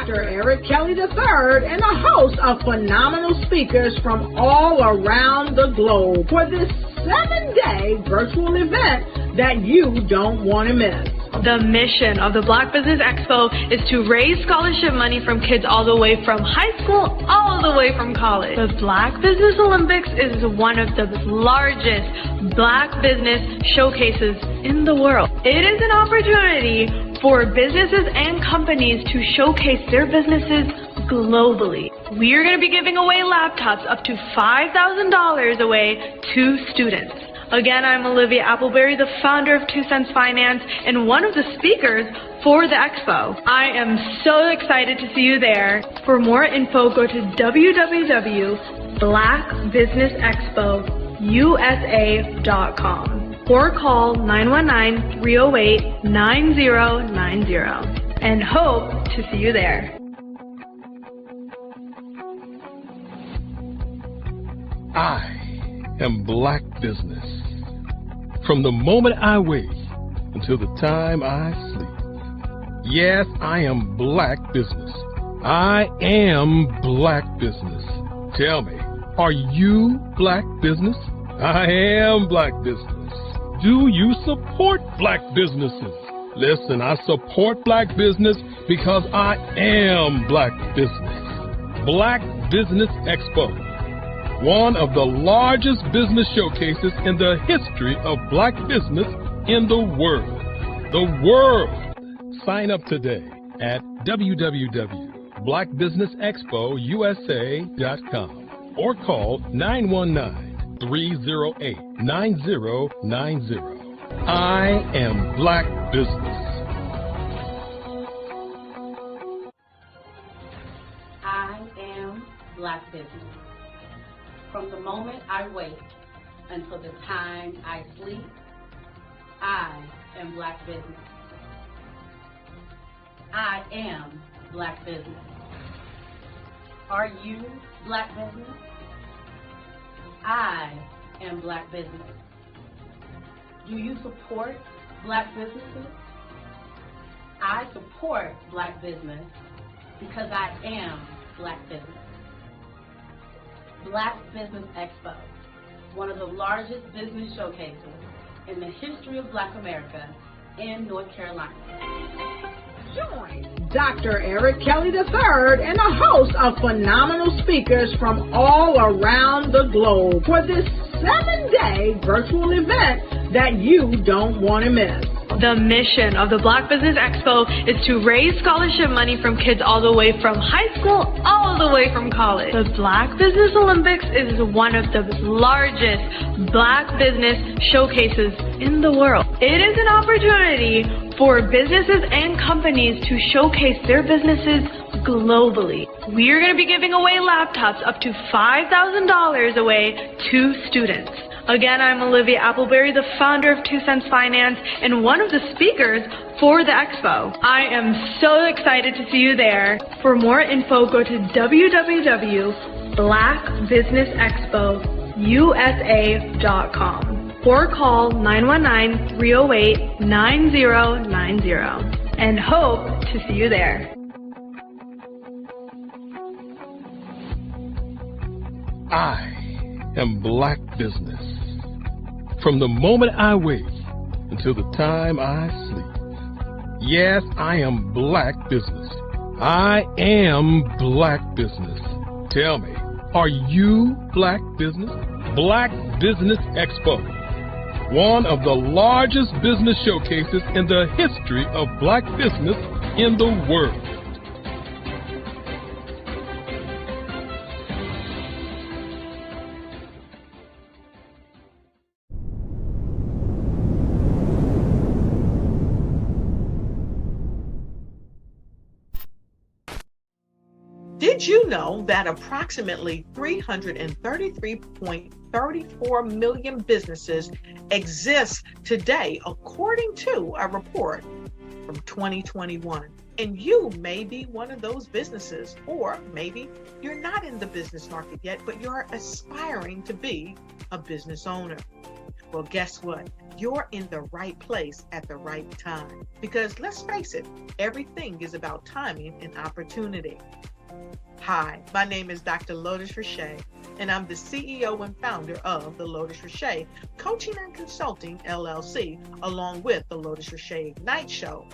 Dr. Eric Kelly III and a host of phenomenal speakers from all around the globe for this 7-day virtual event that you don't want to miss. The mission of the Black Business Expo is to raise scholarship money from kids all the way from high school all the way from college. The Black Business Olympics is one of the largest Black business showcases in the world. It is an opportunity for businesses and companies to showcase their businesses globally. We are going to be giving away laptops up to $5,000 away to students. Again, I'm Olivia Appleberry, the founder of 2 Cents Finance and one of the speakers for the expo. I am so excited to see you there. For more info, go to www.blackbusinessexpousa.com or call 919-308-9090 and hope to see you there. I am Black Business. From the moment I wake until the time I sleep. Yes, I am Black Business. I am Black Business. Tell me, are you Black Business? I am Black Business. Do you support Black businesses? Listen, I support Black business because I am Black Business. Black Business Expo, one of the largest business showcases in the history of Black business in the world. The world! Sign up today at www.blackbusinessexpousa.com or call 919-308-9090. I am Black Business. I am Black Business. From the moment I wake until the time I sleep, I am Black Business. I am Black Business. Are you Black Business? I am Black Business. Do you support Black businesses? I support Black business because I am Black Business. Black Business Expo, one of the largest business showcases in the history of Black America in North Carolina. Join Dr. Eric Kelly III and a host of phenomenal speakers from all around the globe for this 7-day virtual event that you don't want to miss. The mission of the Black Business Expo is to raise scholarship money from kids all the way from high school all the way from college. The Black Business Olympics is one of the largest Black business showcases in the world. It is an opportunity for businesses and companies to showcase their businesses globally. We are going to be giving away laptops up to $5,000 away to students. Again, I'm Olivia Appleberry, the founder of 2 Cents Finance and one of the speakers for the expo. I am so excited to see you there. For more info, go to www.blackbusinessexpousa.com or call 919-308-9090 and hope to see you there. I am Black Business. From the moment I wake until the time I sleep. Yes, I am Black Business. I am Black Business. Tell me, are you Black Business? Black Business Expo, one of the largest business showcases in the history of Black business in the world. Did you know that approximately 333.34 million businesses exist today, according to a report from 2021? And you may be one of those businesses, or maybe you're not in the business market yet, but you're aspiring to be a business owner. Well, guess what? You're in the right place at the right time. Because let's face it, everything is about timing and opportunity. Hi, my name is Dr. Lotus Richey, and I'm the CEO and founder of the Lotus Richey Coaching and Consulting LLC, along with the Lotus Richey Ignite Show.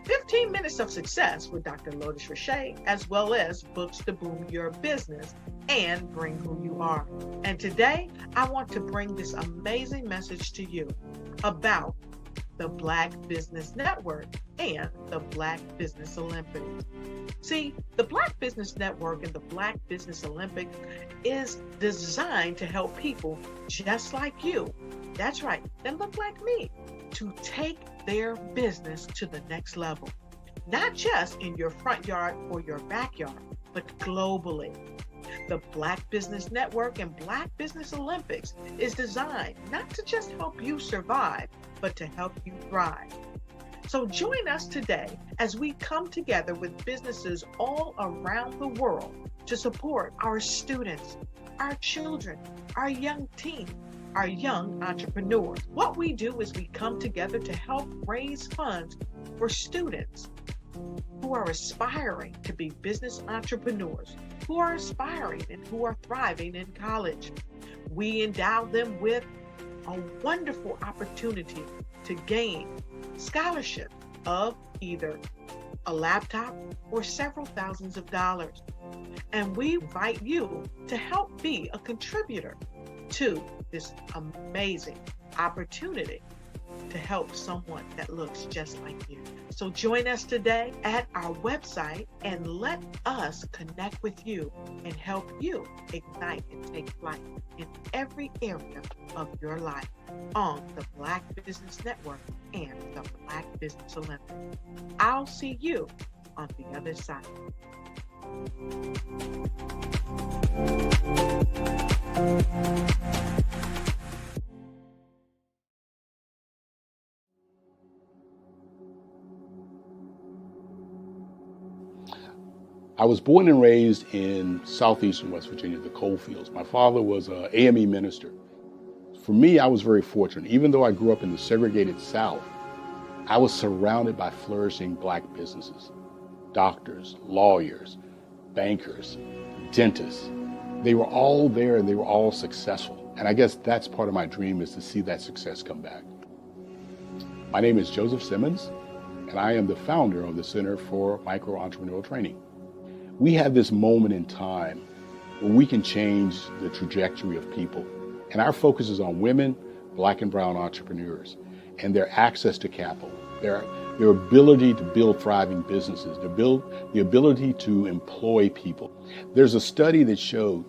15 minutes of success with Dr. Lotus Richey, as well as books to boom your business and bring who you are. And today, I want to bring this amazing message to you about the Black Business Network and the Black Business Olympics. See, the Black Business Network and the Black Business Olympics is designed to help people just like you, that's right, that look like me, to take their business to the next level. Not just in your front yard or your backyard, but globally. The Black Business Network and Black Business Olympics is designed not to just help you survive, but to help you thrive. So join us today as we come together with businesses all around the world to support our students, our children, our young teens, our young entrepreneurs. What we do is we come together to help raise funds for students who are aspiring to be business entrepreneurs, who are aspiring and who are thriving in college. We endow them with a wonderful opportunity to gain scholarship of either a laptop or several thousands of dollars. And we invite you to help be a contributor to this amazing opportunity to help someone that looks just like you. So join us today at our website and let us connect with you and help you ignite and take flight in every area of your life on the Black Business Network and the Black Business Olympics. I'll see you on the other side. I was born and raised in southeastern West Virginia, the coal fields. My father was an AME minister. For me, I was very fortunate. Even though I grew up in the segregated South, I was surrounded by flourishing Black businesses, doctors, lawyers, bankers, dentists. They were all there and they were all successful. And I guess that's part of my dream, is to see that success come back. My name is Joseph Simmons, and I am the founder of the Center for Micro-Entrepreneurial Training. We have this moment in time where we can change the trajectory of people. And our focus is on women, Black and brown entrepreneurs, and their access to capital, their ability to build thriving businesses, the ability to employ people. There's a study that showed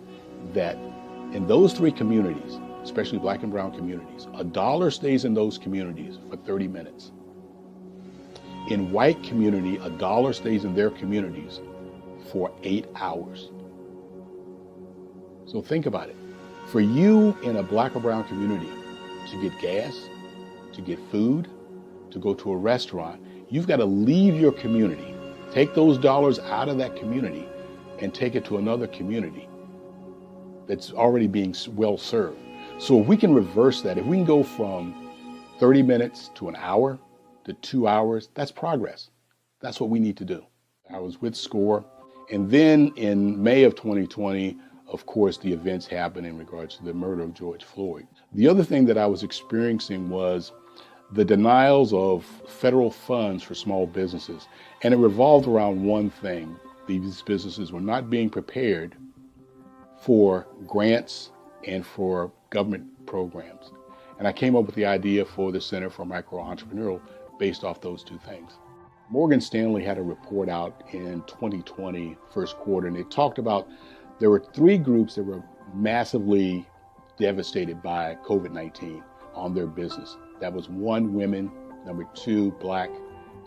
that in those three communities, especially Black and brown communities, $1 stays in those communities for 30 minutes. In white community, $1 stays in their communities for 8 hours. So think about it. For you in a Black or brown community to get gas, to get food, to go to a restaurant, you've got to leave your community, take those dollars out of that community and take it to another community that's already being well served. So if we can reverse that, if we can go from 30 minutes to an hour to 2 hours, that's progress. That's what we need to do. I was with SCORE. And then in May of 2020, of course, the events happened in regards to the murder of George Floyd. The other thing that I was experiencing was the denials of federal funds for small businesses. And it revolved around one thing. These businesses were not being prepared for grants and for government programs. And I came up with the idea for the Center for Micro-Entrepreneurial based off those two things. Morgan Stanley had a report out in 2020, first quarter, and it talked about there were three groups that were massively devastated by COVID-19 on their business. That was 1, women, number 2, Black,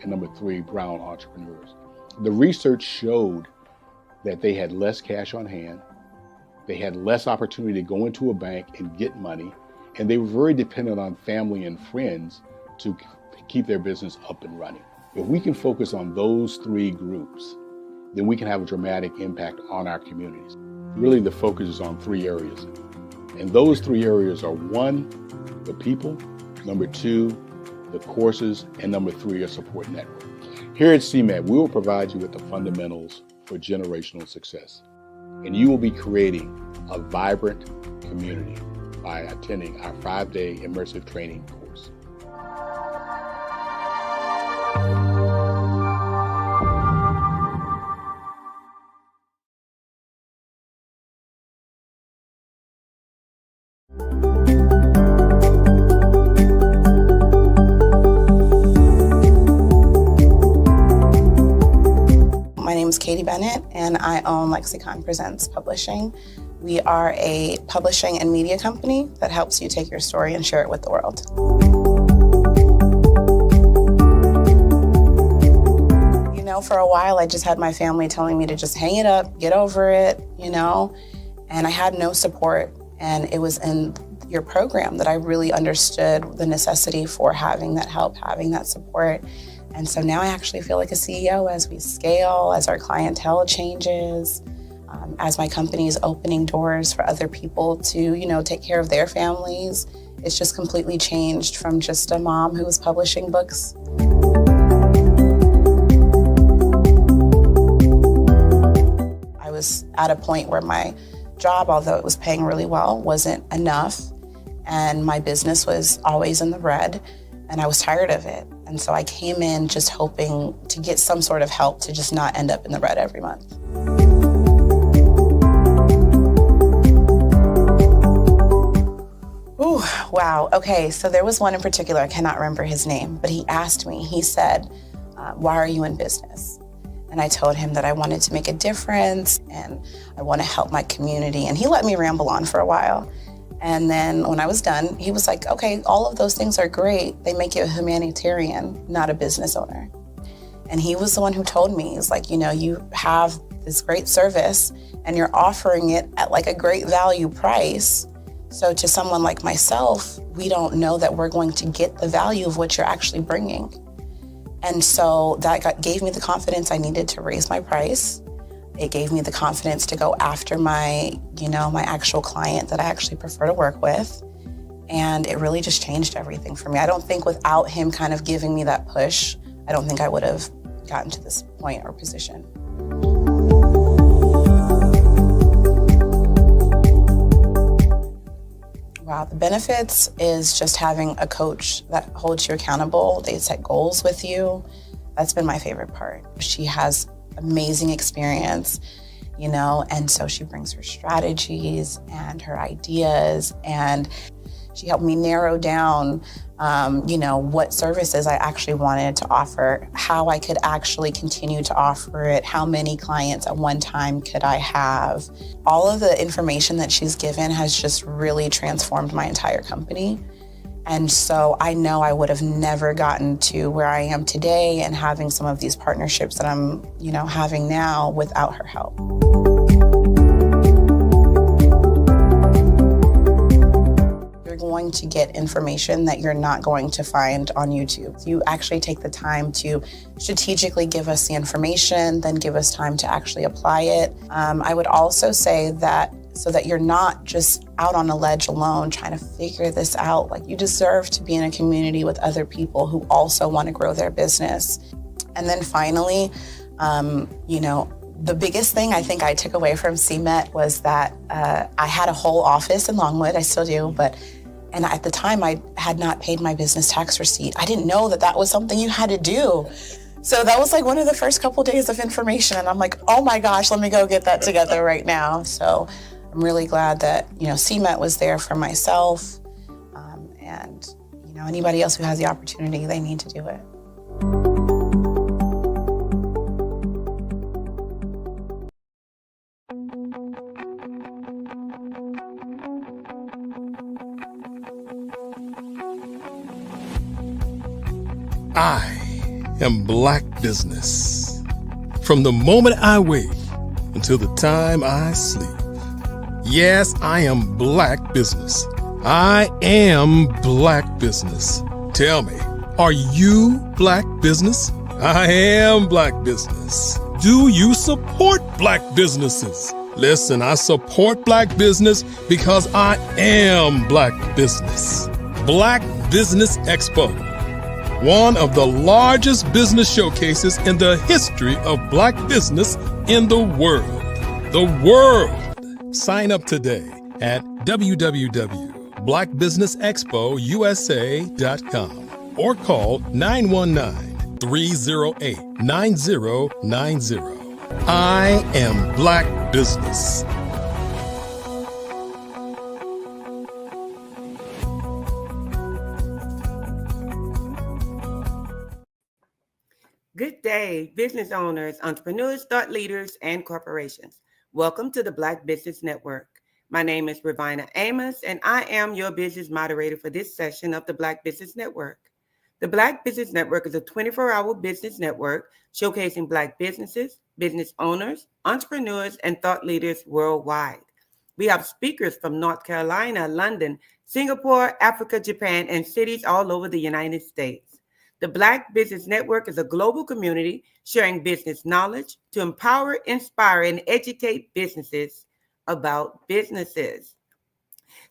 and number 3, brown entrepreneurs. The research showed that they had less cash on hand, they had less opportunity to go into a bank and get money, and they were very dependent on family and friends to keep their business up and running. If we can focus on those three groups, then we can have a dramatic impact on our communities. Really, the focus is on 3 areas. And those three areas are: one, the people; number two, the courses; and number three, a support network. Here at CMAT, we will provide you with the fundamentals for generational success. And you will be creating a vibrant community by attending our 5-day immersive training course. My name is Katie Bennett, and I own Lexicon Presents Publishing. We are a publishing and media company that helps you take your story and share it with the world. You know, for a while, I just had my family telling me to just hang it up, get over it, and I had no support. And it was in your program that I really understood the necessity for having that help, having that support. And so now I actually feel like a CEO as we scale, as our clientele changes, as my company is opening doors for other people to, take care of their families. It's just completely changed from just a mom who was publishing books. I was at a point where my job, although it was paying really well, wasn't enough. And my business was always in the red, and I was tired of it. And so I came in just hoping to get some sort of help to just not end up in the red every month. Ooh, wow. Okay, so there was one in particular, I cannot remember his name, but he asked me, he said, why are you in business? And I told him that I wanted to make a difference and I want to help my community. And he let me ramble on for a while. And then when I was done, he was like, okay, all of those things are great. They make you a humanitarian, not a business owner. And he was the one who told me, he's like, you have this great service and you're offering it at like a great value price. So to someone like myself, we don't know that we're going to get the value of what you're actually bringing. And so that gave me the confidence I needed to raise my price. It gave me the confidence to go after my actual client that I actually prefer to work with. And it really just changed everything for me. I don't think without him kind of giving me that push, I don't think I would have gotten to this point or position. Wow, the benefits is just having a coach that holds you accountable. They set goals with you. That's been my favorite part. She has amazing experience, and so she brings her strategies and her ideas, and she helped me narrow down, what services I actually wanted to offer, how I could actually continue to offer it, how many clients at one time could I have. All of the information that she's given has just really transformed my entire company. And so I know I would have never gotten to where I am today and having some of these partnerships that I'm, having now without her help. You're going to get information that you're not going to find on YouTube. You actually take the time to strategically give us the information, then give us time to actually apply it. I would also say that so that you're not just out on a ledge alone trying to figure this out. Like, you deserve to be in a community with other people who also want to grow their business. And then finally, the biggest thing I think I took away from CMET was that I had a whole office in Longwood, I still do, and at the time I had not paid my business tax receipt. I didn't know that that was something you had to do. So that was like one of the first couple days of information, and I'm like, oh my gosh, let me go get that together right now. So I'm really glad that, CMET was there for myself, and, anybody else who has the opportunity, they need to do it. I am Black Business. From the moment I wake until the time I sleep. Yes, I am Black Business. I am Black Business. Tell me, are you Black Business? I am Black Business. Do you support Black businesses? Listen, I support Black business because I am Black business. Black Business Expo, one of the largest business showcases in the history of Black business in the world. The world! Sign up today at www.blackbusinessexpousa.com or call 919-308-9090. I am Black business. Good day, business owners, entrepreneurs, thought leaders, and corporations. Welcome to the Black Business Network. My name is Ravina Amos, and I am your business moderator for this session of the Black Business Network. The Black Business Network is a 24-hour business network showcasing Black businesses, business owners, entrepreneurs, and thought leaders worldwide. We have speakers from North Carolina, London, Singapore, Africa, Japan, and cities all over the United States. The Black Business Network is a global community sharing business knowledge to empower, inspire, and educate businesses about businesses.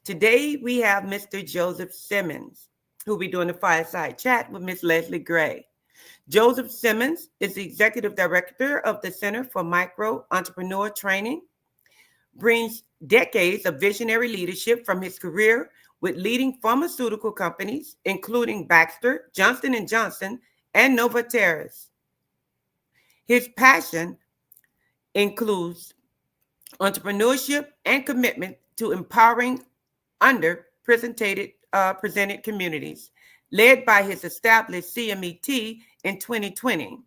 Today, we have Mr. Joseph Simmons, who will be doing a fireside chat with Ms. Leslie Gray. Joseph Simmons is the Executive Director of the Center for Micro Entrepreneur Training, brings decades of visionary leadership from his career with leading pharmaceutical companies, including Baxter, Johnson & Johnson, and Novartis. His passion includes entrepreneurship and commitment to empowering underrepresented presented communities, led by his established CMET in 2020.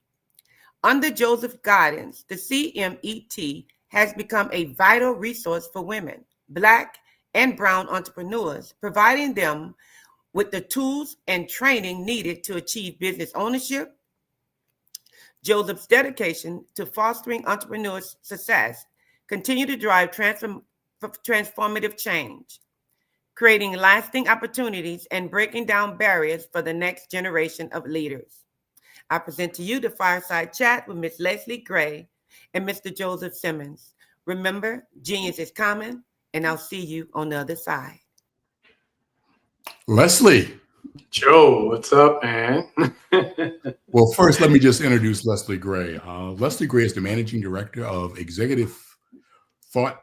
Under Joseph's guidance, the CMET has become a vital resource for women, Black and Brown entrepreneurs, providing them with the tools and training needed to achieve business ownership. Joseph's dedication to fostering entrepreneur success continue to drive transformative change, creating lasting opportunities and breaking down barriers for the next generation of leaders. I present to you the fireside chat with Ms. Leslie Gray and Mr. Joseph Simmons. Remember, genius is common, and I'll see you on the other side. Leslie. Joe, what's up, man? Well, first, let me just introduce Leslie Gray. Leslie Gray is the Managing Director of Executive Thought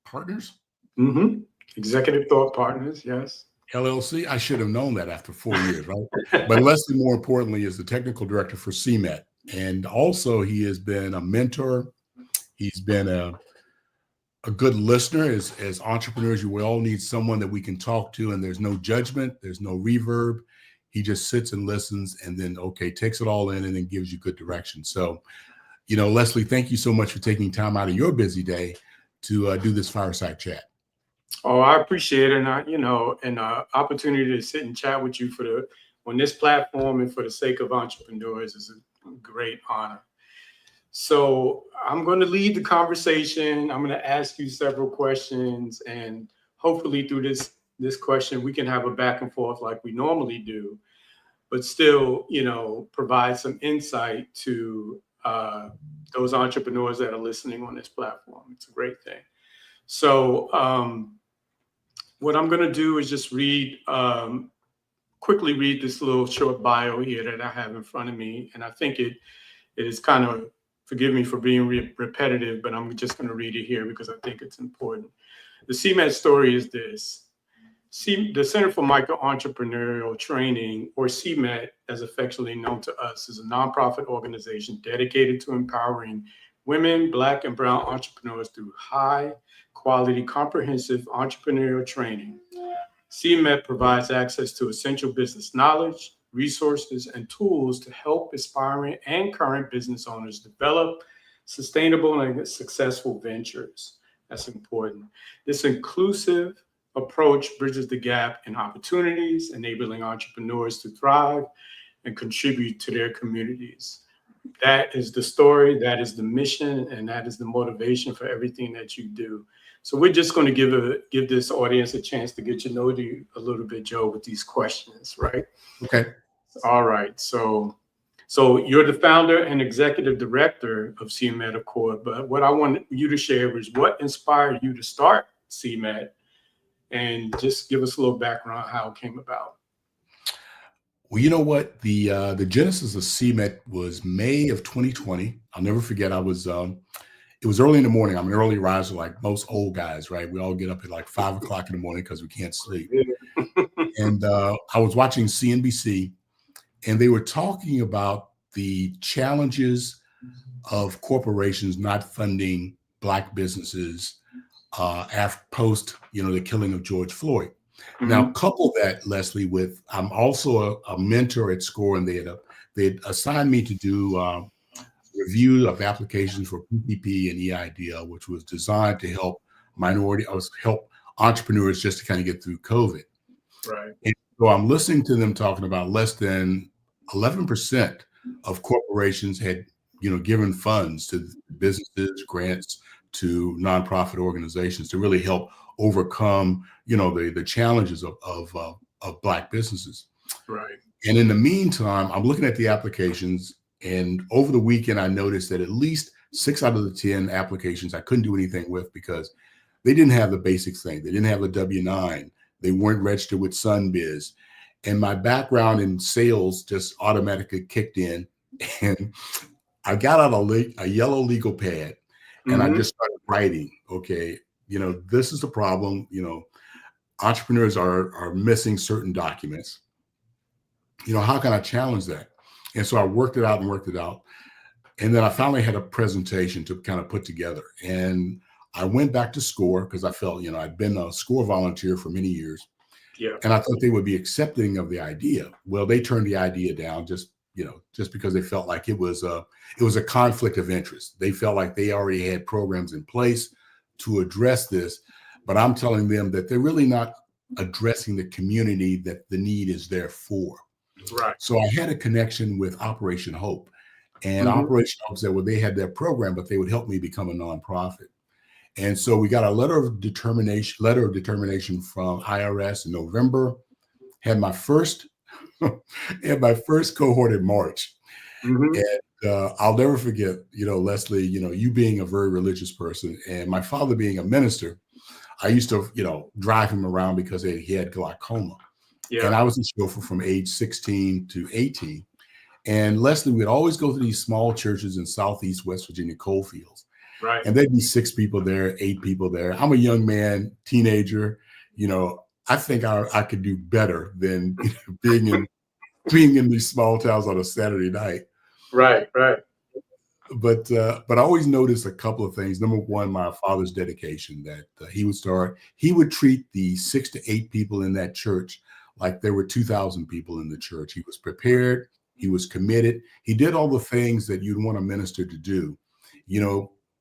Partners. Mm-hmm. Executive Thought Partners, yes. LLC. I should have known that after 4 years, right? But Leslie, more importantly, is the Technical Director for CMET. And also, he has been a mentor. He's been a good listener. As entrepreneurs, we all need someone that we can talk to, and there's no judgment, there's no reverb. He just sits and listens and then, takes it all in and then gives you good direction. So, Leslie, thank you so much for taking time out of your busy day to do this fireside chat. Oh, I appreciate it. And an opportunity to sit and chat with you on this platform and for the sake of entrepreneurs is a great honor. So I'm going to lead the conversation. I'm going to ask you several questions, and hopefully through this question, we can have a back and forth like we normally do, but still, provide some insight to those entrepreneurs that are listening on this platform. It's a great thing. So what I'm going to do is just quickly read this little short bio here that I have in front of me. And I think it is kind of, forgive me for being repetitive, but I'm just going to read it here because I think it's important. The CMET story is this. The Center for Micro Entrepreneurial Training, or CMET, as affectionately known to us, is a nonprofit organization dedicated to empowering women, Black and Brown entrepreneurs through high-quality, comprehensive entrepreneurial training. CMET provides access to essential business knowledge, resources, and tools to help aspiring and current business owners develop sustainable and successful ventures. That's important. This inclusive approach bridges the gap in opportunities, enabling entrepreneurs to thrive and contribute to their communities. That is the story, that is the mission, and that is the motivation for everything that you do. So we're just going to give this audience a chance to get to know you a little bit, Joe, with these questions, right? Okay. All right. So So you're the founder and executive director of CMET, of course, but what I want you to share was what inspired you to start CMET, and just give us a little background on how it came about. Well, you know what? The genesis of CMET was May of 2020. I'll never forget. It was early in the morning. I'm an early riser, like most old guys, right? We all get up at like 5 o'clock in the morning because we can't sleep. And I was watching CNBC, and they were talking about the challenges of corporations not funding Black businesses after post, the killing of George Floyd. Mm-hmm. Now, couple that, Leslie, with I'm also a mentor at SCORE, and they had assigned me to do review of applications for PPP and EIDL, which was designed to help help entrepreneurs just to kind of get through COVID. Right. And so I'm listening to them talking about less than 11% of corporations had, given funds to businesses, grants to nonprofit organizations to really help overcome, the challenges of Black businesses. Right. And in the meantime, I'm looking at the applications, and over the weekend, I noticed that at least 6 out of the 10 applications I couldn't do anything with because they didn't have the basic thing. They didn't have a W-9. They weren't registered with SunBiz. And my background in sales just automatically kicked in. And I got out a yellow legal pad, and I just started writing, okay, this is the problem. Entrepreneurs are missing certain documents. How can I challenge that? And so I worked it out. And then I finally had a presentation to kind of put together. And I went back to SCORE because I felt, I'd been a SCORE volunteer for many years. Yeah. And I thought they would be accepting of the idea. Well, they turned the idea down just because they felt like it was a conflict of interest. They felt like they already had programs in place to address this. But I'm telling them that they're really not addressing the community that the need is there for. Right. So I had a connection with Operation Hope, and Operation Hope said, well, they had their program, but they would help me become a nonprofit. And so we got a letter of determination from IRS in November. Had my first cohort in March. And I'll never forget, Leslie, you being a very religious person and my father being a minister. I used to, drive him around because he had glaucoma. Yeah. And I was a chauffeur from age 16 to 18. And Leslie, we'd always go to these small churches in Southeast West Virginia coal fields. Right. And there'd be 6 people there, 8 people there. I'm a young man, teenager. I think I could do better than being in these small towns on a Saturday night. Right. But I always noticed a couple of things. Number one, my father's dedication that he would treat the 6 to 8 people in that church like there were 2,000 people in the church. He was prepared. He was committed. He did all the things that you'd want a minister to do.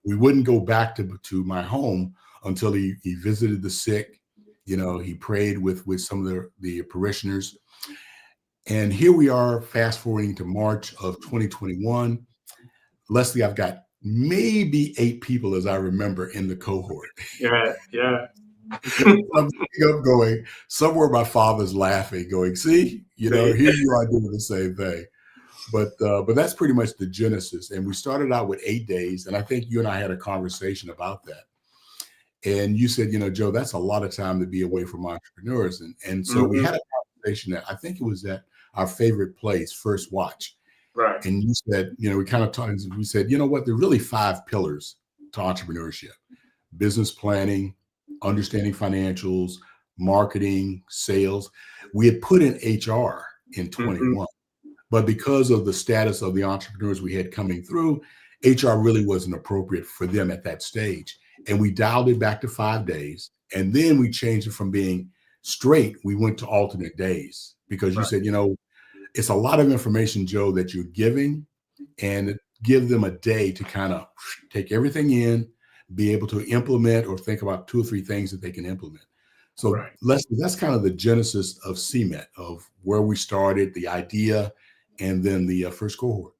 We wouldn't go back to my home until he visited the sick. He prayed with some of the parishioners. And here we are, fast forwarding to March of 2021. Leslie, I've got maybe 8 people, as I remember, in the cohort. Yeah. I'm up going, somewhere my father's laughing, going, see, here you are doing the same thing. But that's pretty much the genesis. And we started out with 8 days. And I think you and I had a conversation about that. And you said, Joe, that's a lot of time to be away from entrepreneurs. And so we had a conversation that I think it was at our favorite place, First Watch. Right. And you said, we kind of talked, we said, there are really 5 pillars to entrepreneurship: business planning, understanding financials, marketing, sales. We had put in HR in 21, but because of the status of the entrepreneurs we had coming through, HR really wasn't appropriate for them at that stage. And we dialed it back to 5 days. And then we changed it from being straight. We went to alternate days because you said, it's a lot of information, Joe, that you're giving, and give them a day to kind of take everything in, be able to implement or think about 2 or 3 things that they can implement. So Leslie, that's kind of the genesis of CMET, of where we started, the idea, and then the first cohort.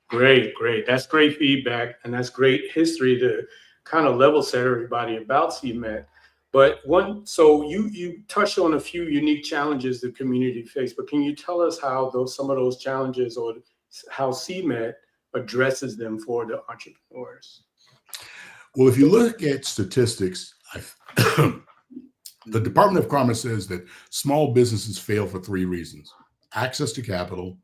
Great. That's great feedback. And that's great history to kind of level set everybody about CMET. But so you touched on a few unique challenges the community faced, but can you tell us how some of those challenges or how CMET addresses them for the entrepreneurs. Well, if you look at statistics, the Department of Commerce says that small businesses fail for 3 reasons: access to capital,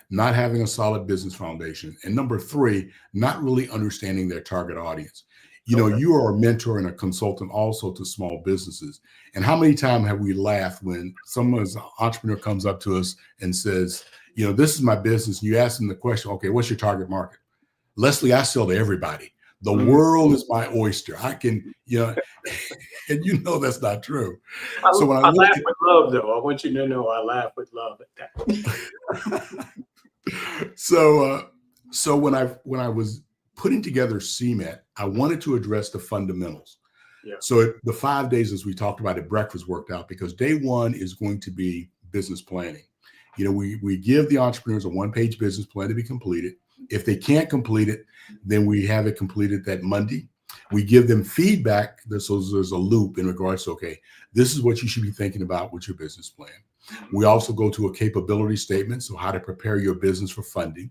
not having a solid business foundation, and number 3, not really understanding their target audience. You know, you are a mentor and a consultant also to small businesses. And how many times have we laughed when someone's entrepreneur comes up to us and says, you know, this is my business. And you ask them the question, okay, what's your target market? Leslie, I sell to everybody. The world is my oyster. I can, you know, and you know that's not true. So when I laugh with love, though. I want you to know I laugh with love at that. So when I was putting together CMET, I wanted to address the fundamentals. Yeah. So the 5 days, as we talked about at breakfast, worked out because day 1 is going to be business planning. You know, we give the entrepreneurs a 1-page business plan to be completed. If they can't complete it, then we have it completed that Monday. We give them feedback. So there's a loop in regards to, okay, this is what you should be thinking about with your business plan. We also go to a capability statement, so how to prepare your business for funding.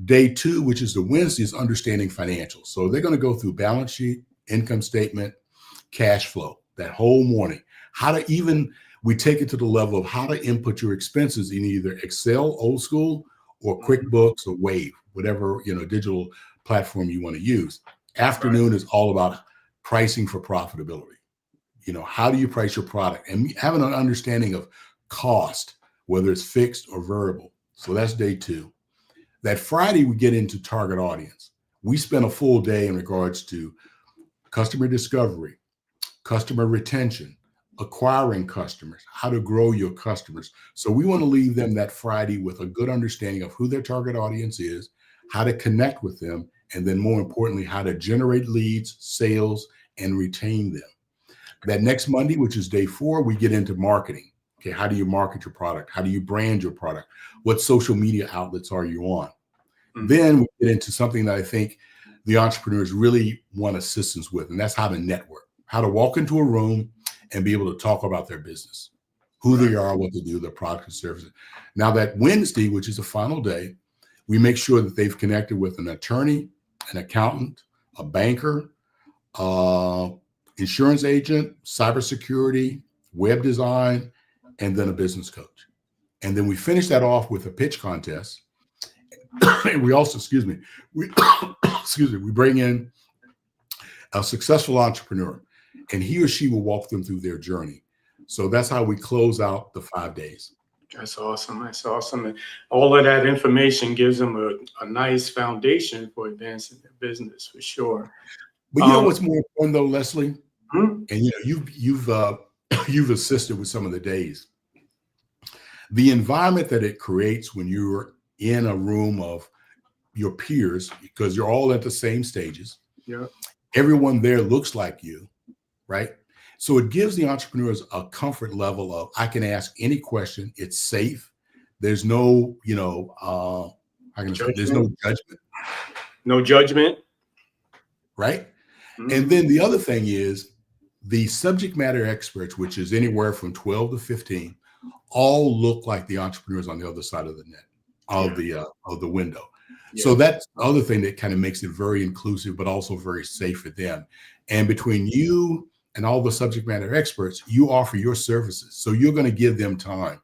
Day 2, which is the Wednesday, is understanding financials. So they're going to go through balance sheet, income statement, cash flow, that whole morning. We take it to the level of how to input your expenses in either Excel, old school, or QuickBooks or Wave, whatever, you know, digital platform you want to use. Afternoon is all about pricing for profitability. You know, how do you price your product? And having an understanding of cost, whether it's fixed or variable. So that's day 2. That Friday, we get into target audience. We spend a full day in regards to customer discovery, customer retention, acquiring customers, how to grow your customers. So we want to leave them that Friday with a good understanding of who their target audience is, how to connect with them, and then more importantly, how to generate leads, sales, and retain them. That next Monday, which is day 4, we get into marketing. Okay, how do you market your product? How do you brand your product? What social media outlets are you on? Then we get into something that I think the entrepreneurs really want assistance with, and that's how to network, how to walk into a room and be able to talk about their business, who they are, what they do, their product and services. Now that Wednesday, which is the final day, we make sure that they've connected with an attorney, an accountant, a banker, insurance agent, cybersecurity, web design, and then a business coach. And then we finish that off with a pitch contest. And we also, we bring in a successful entrepreneur, and he or she will walk them through their journey. So that's how we close out the 5 days. That's awesome. That's awesome. And all of that information gives them a nice foundation for advancing their business, for sure. But you know what's more important though, Leslie? And you know, you've assisted with some of the days. The environment that it creates when you're in a room of your peers, because you're all at the same stages. Yeah. Everyone there looks like you, right? So it gives the entrepreneurs a comfort level of, I can ask any question. It's safe. There's no, you know, there's no judgment. No judgment. Right. And then the other thing is the subject matter experts, which is anywhere from 12 to 15, all look like the entrepreneurs on the other side of the net, of the window. Yeah. So that's the other thing that kind of makes it very inclusive, but also very safe for them. And between you and all the subject matter experts, you offer your services. So you're going to give them time,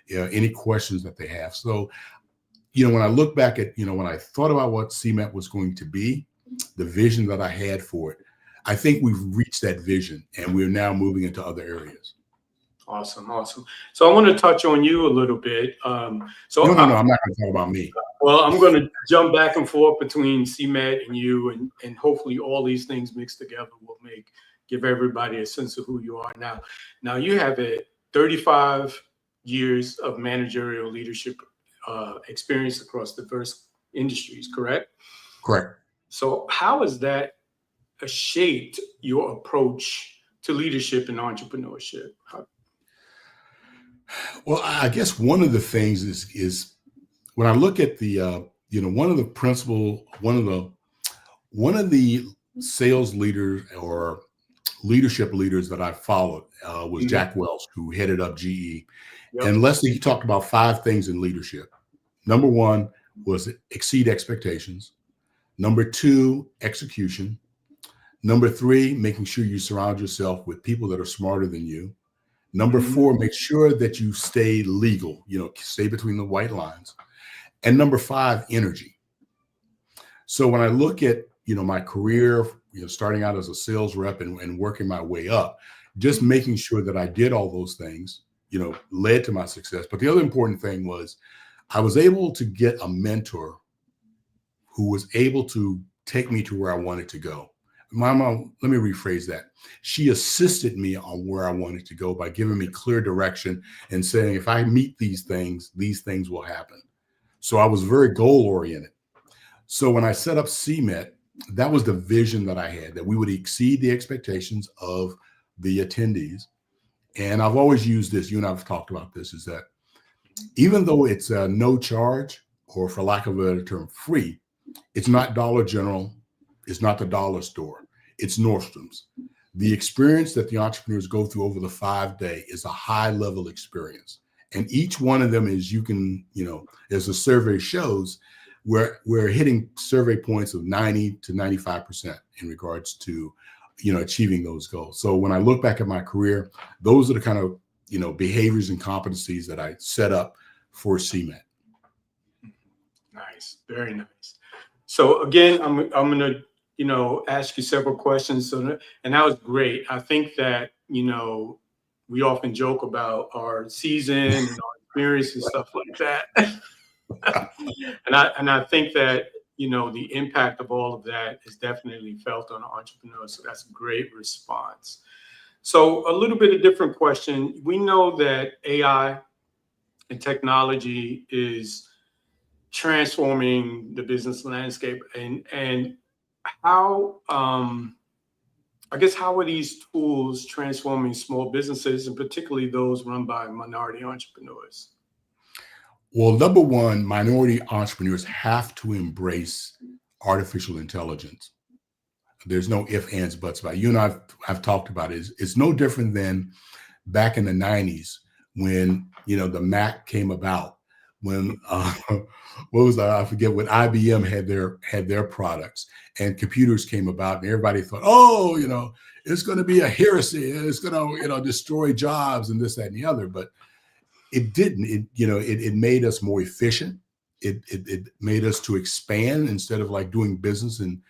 any questions that they have. So, you know, when I look back at, you know, when I thought about what CMET was going to be, the vision that I had for it, I think we've reached that vision and we're now moving into other areas. Awesome. Awesome. So I want to touch on you a little bit. No, I'm not going to talk about me. Well, I'm going to jump back and forth between CMET and you, and hopefully all these things mixed together will give everybody a sense of who you are now. Now you have 35 years of managerial leadership experience across diverse industries, correct? Correct. So how has that shaped your approach to leadership and entrepreneurship? Well, I guess one of the things is when I look at the, you know, one of the sales leaders or leadership leaders that I followed was Jack Welch, who headed up GE. Yep. And Leslie, he talked about 5 things in leadership. Number 1, was exceed expectations. Number 2, execution. Number 3, making sure you surround yourself with people that are smarter than you. Number 4, make sure that you stay legal, stay between the white lines. And number 5, energy. So when I look at, my career, starting out as a sales rep and working my way up, just making sure that I did all those things, led to my success. But the other important thing was I was able to get a mentor who was able to take me to where I wanted to go. Mama, let me rephrase that. She assisted me on where I wanted to go by giving me clear direction and saying, if I meet these things will happen. So I was very goal oriented. So when I set up CMET, that was the vision that I had, that we would exceed the expectations of the attendees. And I've always used this, you and I've talked about this, is that even though it's no charge, or for lack of a better term, free, it's not Dollar General, it's not the dollar store, it's Nordstrom's. The experience that the entrepreneurs go through over the 5-day is a high level experience. And each one of them is, as the survey shows, we're hitting survey points of 90 to 95% in regards to, achieving those goals. So when I look back at my career, those are the kind of, behaviors and competencies that I set up for CMET. Nice, very nice. So again, I'm going to, ask you several questions. And that was great. I think that, we often joke about our season and our experience and stuff like that. and I think that, the impact of all of that is definitely felt on entrepreneurs. So that's a great response. So a little bit of different question. We know that AI and technology is transforming the business landscape, and how, how are these tools transforming small businesses, and particularly those run by minority entrepreneurs? Well, number one, minority entrepreneurs have to embrace artificial intelligence. There's no ifs, ands, buts about it. You and I've talked about it. It's no different than back in the 90s when, the Mac came about, when, what was that? I forget, when IBM had their products and computers came about, and everybody thought, oh, it's going to be a heresy. It's going to, destroy jobs and this, that, and the other. But it didn't. It made us more efficient. It made us to expand instead of like doing business in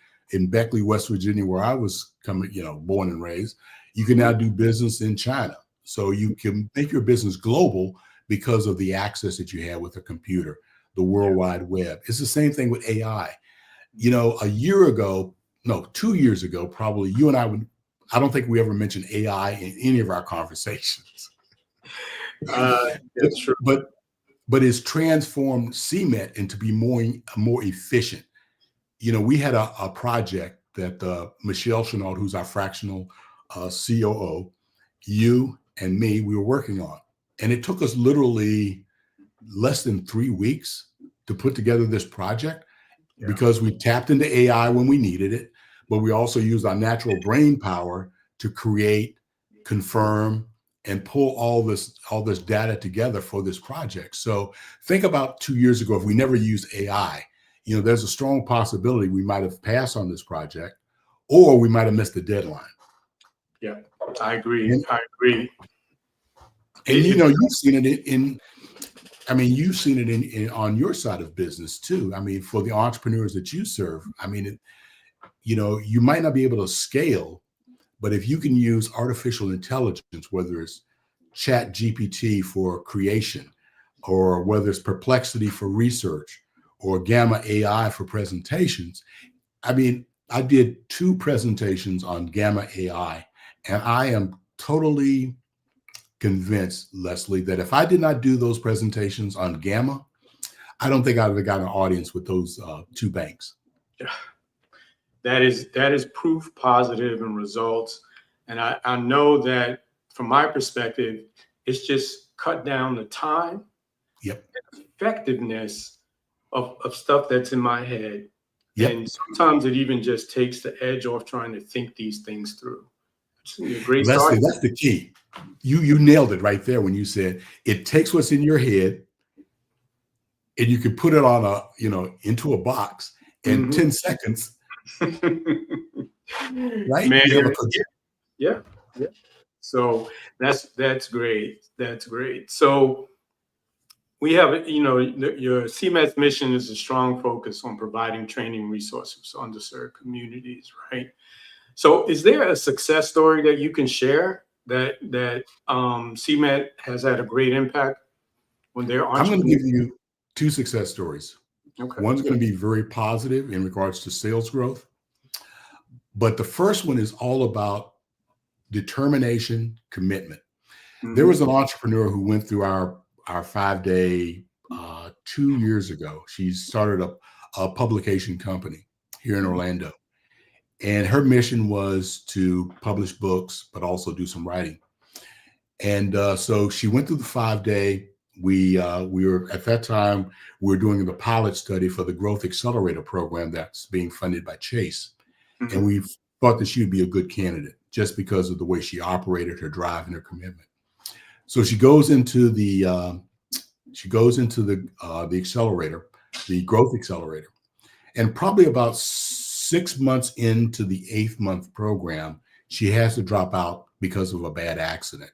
Beckley, West Virginia, where I was born and raised. You can now do business in China. So you can make your business global because of the access that you have with a computer, the World Wide Web. It's the same thing with AI. A year ago, no, 2 years ago, probably you and I don't think we ever mentioned AI in any of our conversations. That's true. But it's transformed CMET into be more efficient. We had a project that Michelle Chenault, who's our fractional COO, you and me, we were working on. And it took us literally less than 3 weeks to put together this project because we tapped into AI when we needed it, but we also used our natural brain power to create, confirm, and pull all this data together for this project. So think about 2 years ago, if we never used AI, there's a strong possibility we might have passed on this project, or we might have missed the deadline. Yeah, I agree. And you've seen it in on your side of business too. For the entrepreneurs that you serve, you might not be able to scale, but if you can use artificial intelligence, whether it's Chat GPT for creation, or whether it's Perplexity for research, or Gamma AI for presentations. I did 2 presentations on Gamma AI, and I am totally convinced, Leslie, that if I did not do those presentations on Gamma, I don't think I would have gotten an audience with those 2 banks. Yeah. That is proof positive and results. And I know that from my perspective, it's just cut down the time and effectiveness of stuff that's in my head. Yep. And sometimes it even just takes the edge off trying to think these things through. Great Leslie, that's the key. You nailed it right there when you said it takes what's in your head and you can put it on a, into a box in 10 seconds, right? Man, You have yeah. So that's great. That's great. So we have, your CMED's mission is a strong focus on providing training resources to underserved communities, right? So is there a success story that you can share that CMED has had a great impact when they're I'm going to entrepreneurs? give you 2 success stories. Okay. One's going to be very positive in regards to sales growth, but the first one is all about determination, commitment. There was an entrepreneur who went through our 5-day 2 years ago. She started a publication company here in Orlando, and her mission was to publish books, but also do some writing. And so she went through the 5-day. We were at that time we were doing the pilot study for the Growth Accelerator program that's being funded by Chase, and we thought that she would be a good candidate just because of the way she operated, her drive, and her commitment. So she goes into the accelerator, the Growth Accelerator, and probably about 6 months into the 8th month program, she has to drop out because of a bad accident.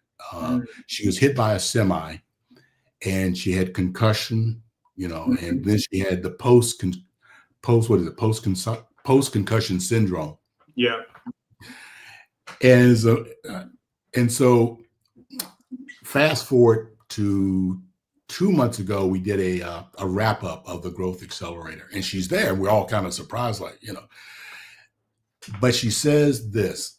She was hit by a semi, and she had concussion, and then she had the post concussion syndrome. Yeah. And so fast forward to 2 months ago, we did a wrap up of the Growth Accelerator, and she's there. We're all kind of surprised, but she says this.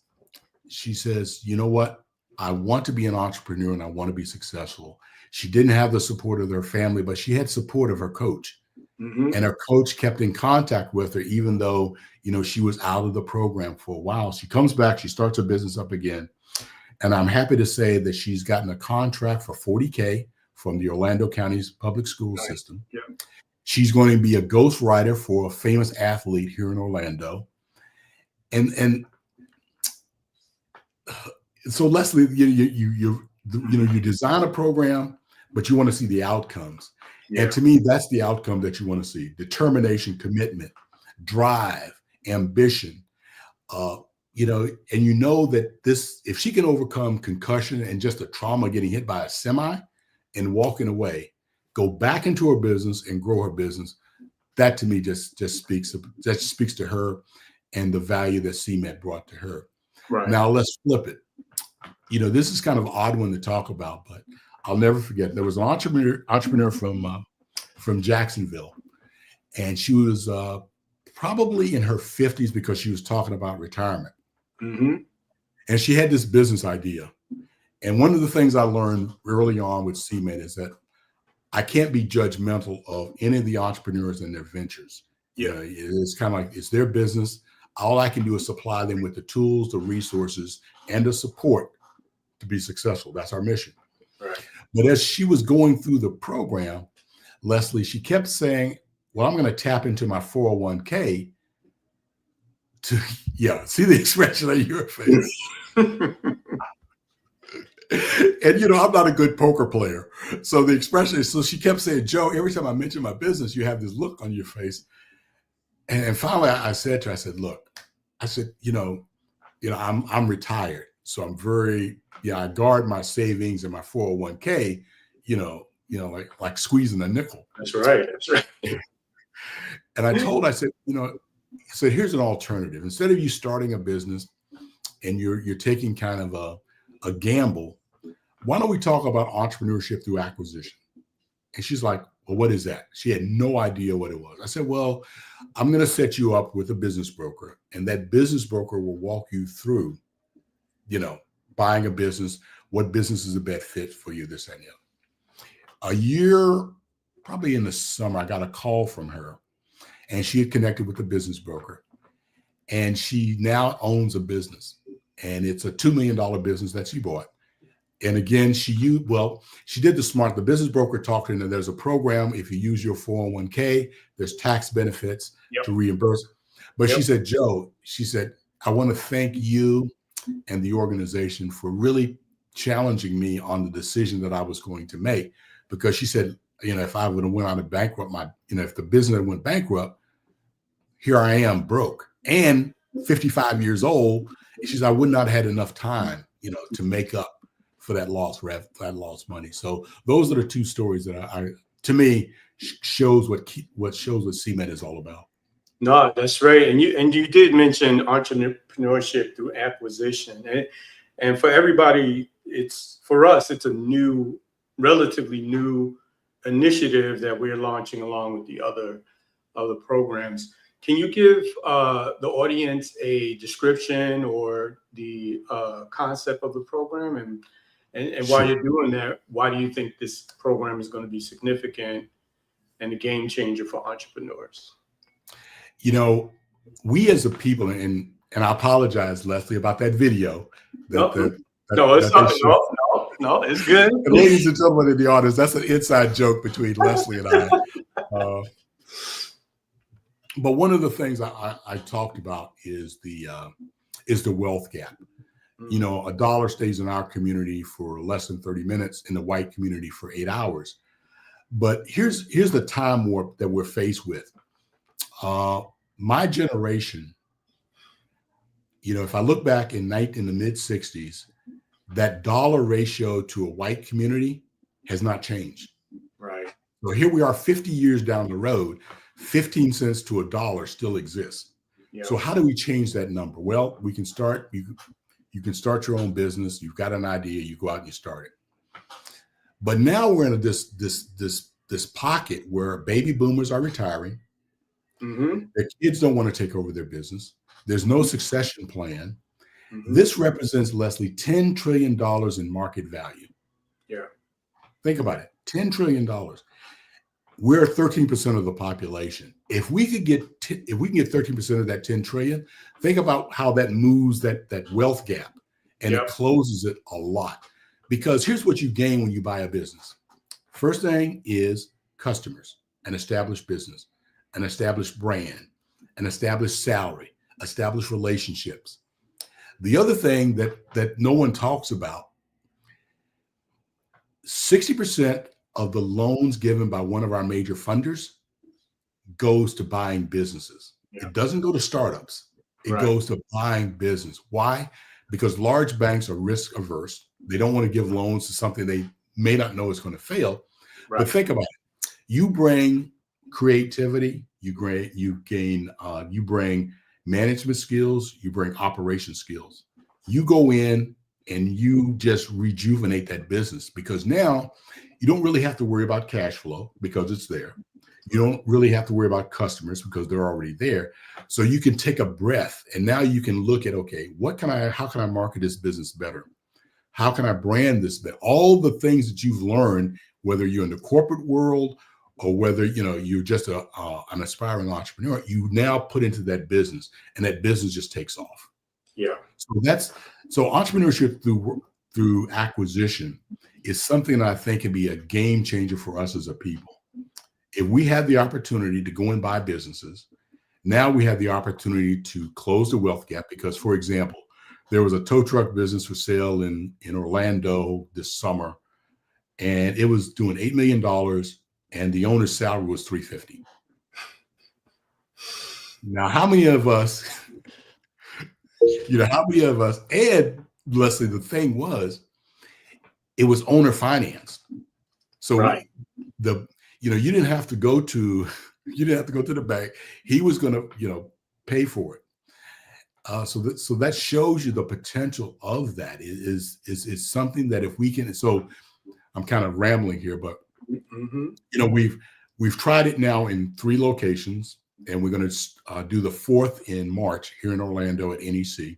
She says, you know what? I want to be an entrepreneur and I want to be successful. She didn't have the support of her family, but she had support of her coach. And her coach kept in contact with her, even though, she was out of the program for a while. She comes back, she starts her business up again. And I'm happy to say that she's gotten a contract for $40K from the Orlando County's public school system. Yeah. She's going to be a ghostwriter for a famous athlete here in Orlando. And so Leslie, you design a program, but you want to see the outcomes. Yeah. And to me, that's the outcome that you want to see: determination, commitment, drive, ambition. And that this, if she can overcome concussion and just a trauma, getting hit by a semi and walking away, go back into her business and grow her business, that to me just speaks to her and the value that CMED brought to her. Right. Now let's flip it. This is kind of an odd one to talk about, but I'll never forget. There was an entrepreneur from Jacksonville, and she was probably in her 50s because she was talking about retirement. And she had this business idea. And one of the things I learned early on with CMED is that I can't be judgmental of any of the entrepreneurs and their ventures. It's kind of like it's their business. All I can do is supply them with the tools, the resources, and the support to be successful. That's our mission. Right. But as she was going through the program, Leslie, she kept saying, well, I'm going to tap into my 401k to, see the expression on your face. And, I'm not a good poker player. So the expression is, so she kept saying, Joe, every time I mention my business, you have this look on your face. And finally I said to her, I said, look, I'm retired. So I'm very, I guard my savings and my 401k, like squeezing a nickel. That's right. And I told her, I said, here's an alternative. Instead of you starting a business and you're taking kind of a gamble, why don't we talk about entrepreneurship through acquisition? And she's like, well, what is that? She had no idea what it was. I said, well, I'm going to set you up with a business broker, and that business broker will walk you through, buying a business, what business is a best fit for you, this and that. A year, probably in the summer, I got a call from her, and she had connected with the business broker, and she now owns a business, and it's a $2 million business that she bought. And again, she did the business broker talked to her, and there's a program. If you use your 401k, there's tax benefits to reimburse. But she said, Joe, I want to thank you and the organization for really challenging me on the decision that I was going to make. Because she said, if I would have went out of bankrupt, if the business had went bankrupt, here I am broke and 55 years old. She says, I would not have had enough time, to make up for that lost money. So those are the two stories that to me, shows what CMED is all about. No, that's right. And you did mention entrepreneurship through acquisition. And for everybody, for us, it's a relatively new initiative that we're launching along with the other programs. Can you give the audience a description or the concept of the program? And while you're doing that, why do you think this program is going to be significant and a game changer for entrepreneurs? We as a people, and I apologize, Leslie, about that video. No, it's good. And ladies and gentlemen in the audience, that's an inside joke between Leslie and I. But one of the things I talked about is the wealth gap. A dollar stays in our community for less than 30 minutes, in the white community for 8 hours. But here's the time warp that we're faced with. My generation, if I look back in the mid 60s, that dollar ratio to a white community has not changed. Right. So here we are 50 years down the road, 15 cents to $1 still exists. Yeah. So how do we change that number? Well, we can start, you can start your own business. You've got an idea, you go out and you start it. But now we're in this pocket where baby boomers are retiring. Mm-hmm. Their kids don't want to take over their business. There's no succession plan. Mm-hmm. This represents, Leslie, $10 trillion in market value. Yeah. Think about it, $10 trillion. We're 13% of the population. If we can get 13% of that 10 trillion, think about how that moves that wealth gap, and It closes it a lot. Because here's what you gain when you buy a business. First thing is customers, an established business, an established brand, an established salary, established relationships. The other thing that no one talks about, 60% of the loans given by one of our major funders goes to buying businesses. Yeah. It doesn't go to startups. It goes to buying business. Why? Because large banks are risk averse. They don't want to give loans to something they may not know is going to fail. Right. But think about it. You bring creativity, you bring management skills, you bring operation skills. You go in and you just rejuvenate that business, because now you don't really have to worry about cash flow because it's there. You don't really have to worry about customers because they're already there. So you can take a breath, and now you can look at, okay, how can I market this business better? How can I brand this better? All the things that you've learned, whether you're in the corporate world or whether you're just an aspiring entrepreneur, you now put into that business, and that business just takes off. Yeah. So entrepreneurship through acquisition is something that I think can be a game changer for us as a people. If we have the opportunity to go and buy businesses, now we have the opportunity to close the wealth gap. Because, for example, there was a tow truck business for sale in Orlando this summer, and it was doing $8 million, and the owner's salary was $350,000. Now, how many of us, and Leslie, the thing was, it was owner financed. So you didn't have to go to the bank. He was going to, pay for it. So that shows you the potential of that. Is something that if we can. So I'm kind of rambling here, but we've tried it now in 3 locations, and we're going to do the 4th in March here in Orlando at NEC.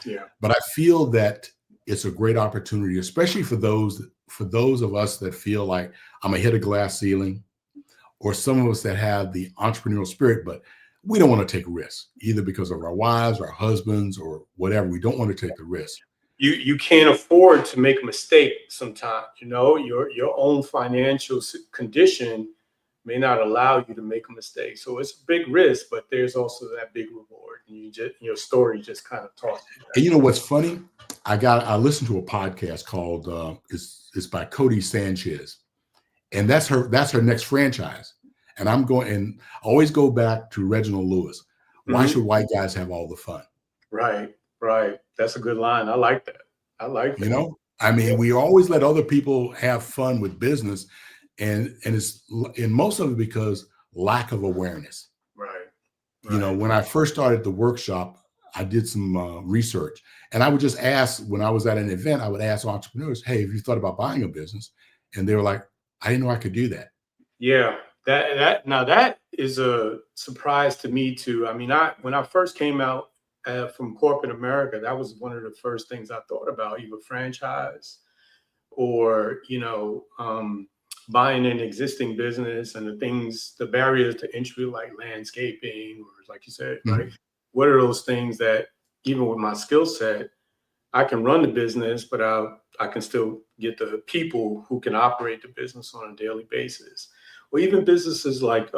Yeah. But I feel that it's a great opportunity, especially for those of us that feel like I'm gonna hit a glass ceiling, or some of us that have the entrepreneurial spirit, but we don't want to take risks, either because of our wives, our husbands, or whatever. We don't want to take the risk. You can't afford to make a mistake sometimes. Your own financial condition may not allow you to make a mistake. So it's a big risk, but there's also that big reward. And your story just kind of taught you that. And you know what's funny? I listened to a podcast called it's by Cody Sanchez, And that's her next franchise. And I'm going and always go back to Reginald Lewis. Why should white guys have all the fun? Right. That's a good line. I like that. You know, I mean, we always let other people have fun with business, and it's in most of it because lack of awareness. Right. You know, when I first started the workshop, I did some research, and I would just ask when I was at an event, I would ask entrepreneurs, "Hey, have you thought about buying a business?" And they were like, "I didn't know I could do that." Yeah, that is a surprise to me too. I mean, when I first came out from corporate America, that was one of the first things I thought about, either franchise or, buying an existing business, and the barriers to entry, like landscaping, or like you said, right? What are those things that even with my skill set, I can run the business, but I can still get the people who can operate the business on a daily basis. Or even businesses like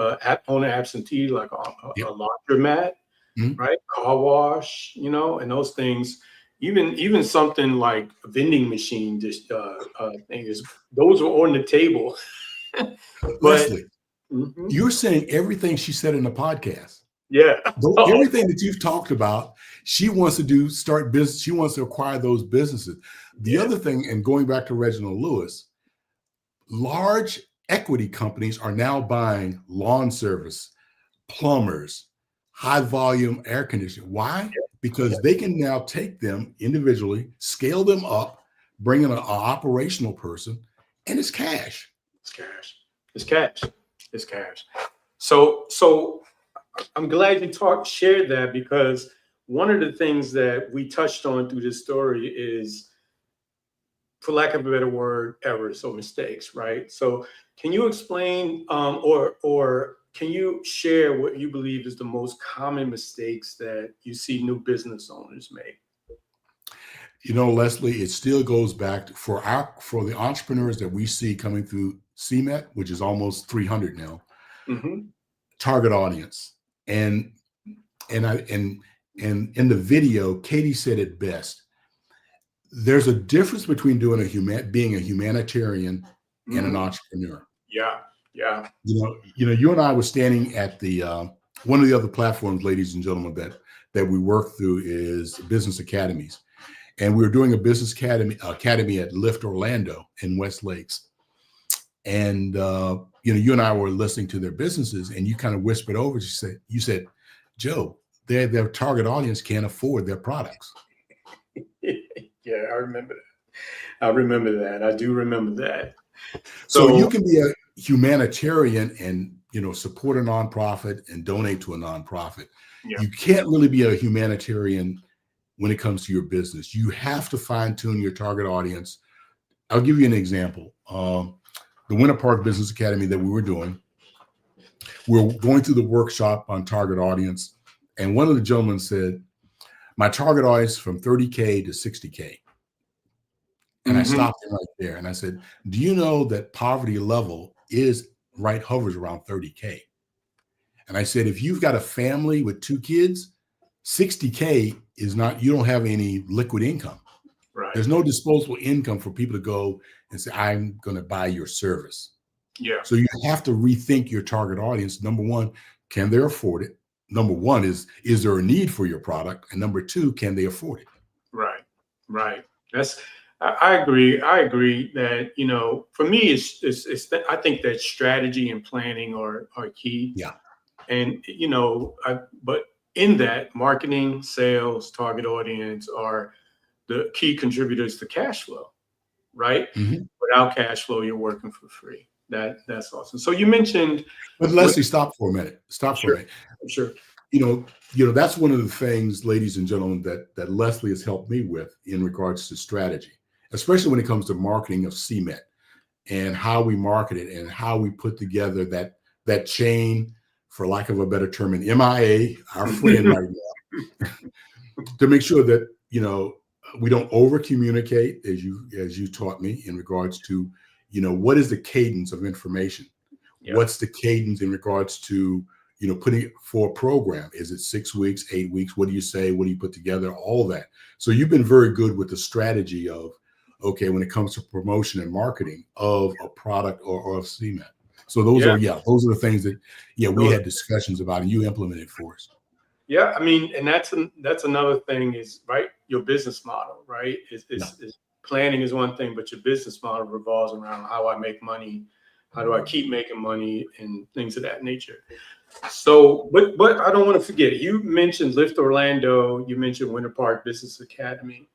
owner absentee, like a laundromat, right? Car wash, and those things. Even something like a vending machine, those are on the table. Leslie, you're saying everything she said in the podcast. Yeah. Everything that you've talked about, she wants to start business. She wants to acquire those businesses. The other thing, and going back to Reginald Lewis, large equity companies are now buying lawn service, plumbers, high volume air conditioning. Why? Because they can now take them individually, scale them up, bring in an operational person, and it's cash. It's cash. So I'm glad you shared that, because one of the things that we touched on through this story is, for lack of a better word, errors or mistakes, right? So can you explain or can you share what you believe is the most common mistakes that you see new business owners make? Leslie, it still goes back to, for the entrepreneurs that we see coming through CMET, which is almost 300 now, target audience. And in the video, Katie said it best. There's a difference between being a humanitarian and an entrepreneur. Yeah. You and I were standing at the one of the other platforms, ladies and gentlemen, that we work through is business academies, and we were doing a business academy at Lift Orlando in West Lakes, and you and I were listening to their businesses, and you kind of whispered over. You said, Joe, their target audience can't afford their products. Yeah, I remember that. I do remember that. So you can be a humanitarian and support a nonprofit and donate to a nonprofit. Yeah. You can't really be a humanitarian when it comes to your business. You have to fine tune your target audience. I'll give you an example. The Winter Park Business Academy that we were doing, we're going through the workshop on target audience, and one of the gentlemen said, my target audience from 30K to 60K. And I stopped him right there. And I said, do you know that poverty level hovers around 30K? And I said, if you've got a family with 2 kids, 60K is not, you don't have any liquid income. Right. There's no disposable income for people to go and say, I'm going to buy your service. Yeah. So you have to rethink your target audience. Number one, can they afford it? Number one is there a need for your product? And number 2, can they afford it? Right. I agree that, for me, I think that strategy and planning are key. Yeah. And, but in that, marketing, sales, target audience are the key contributors to cash flow, right? Without cash flow, you're working for free. That's awesome. So you mentioned, but Leslie, stop for a minute. Sure. That's one of the things, ladies and gentlemen, that Leslie has helped me with in regards to strategy, especially when it comes to marketing of CMET and how we market it and how we put together that chain, for lack of a better term, in MIA, our friend right now, to make sure that, we don't over communicate, as you taught me, in regards to, what is the cadence of information? Yeah. What's the cadence in regards to, putting it for a program? Is it 6 weeks, 8 weeks? What do you say? What do you put together? All that. So you've been very good with the strategy of okay, when it comes to promotion and marketing of a product or of CMET. So those are the things that, we had discussions about and you implemented for us. Yeah, I mean, and that's another thing is, right, your business model, right? Is planning is one thing, but your business model revolves around how I make money, how do I keep making money, and things of that nature. So, but I don't want to forget, you mentioned Lift Orlando, you mentioned Winter Park Business Academy.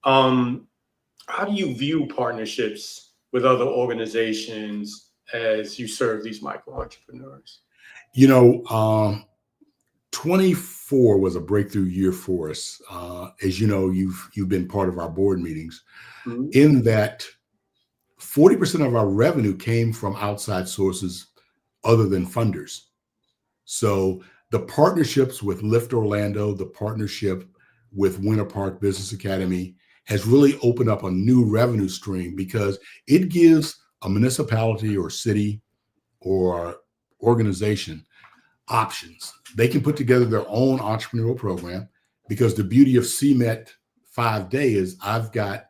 How do you view partnerships with other organizations as you serve these micro entrepreneurs? 24 was a breakthrough year for us. As you know, you've been part of our board meetings. Mm-hmm. In that 40% of our revenue came from outside sources other than funders. So the partnerships with Lift Orlando, the partnership with Winter Park Business Academy has really opened up a new revenue stream because it gives a municipality or city or organization options. They can put together their own entrepreneurial program because the beauty of CMET 5-day is I've got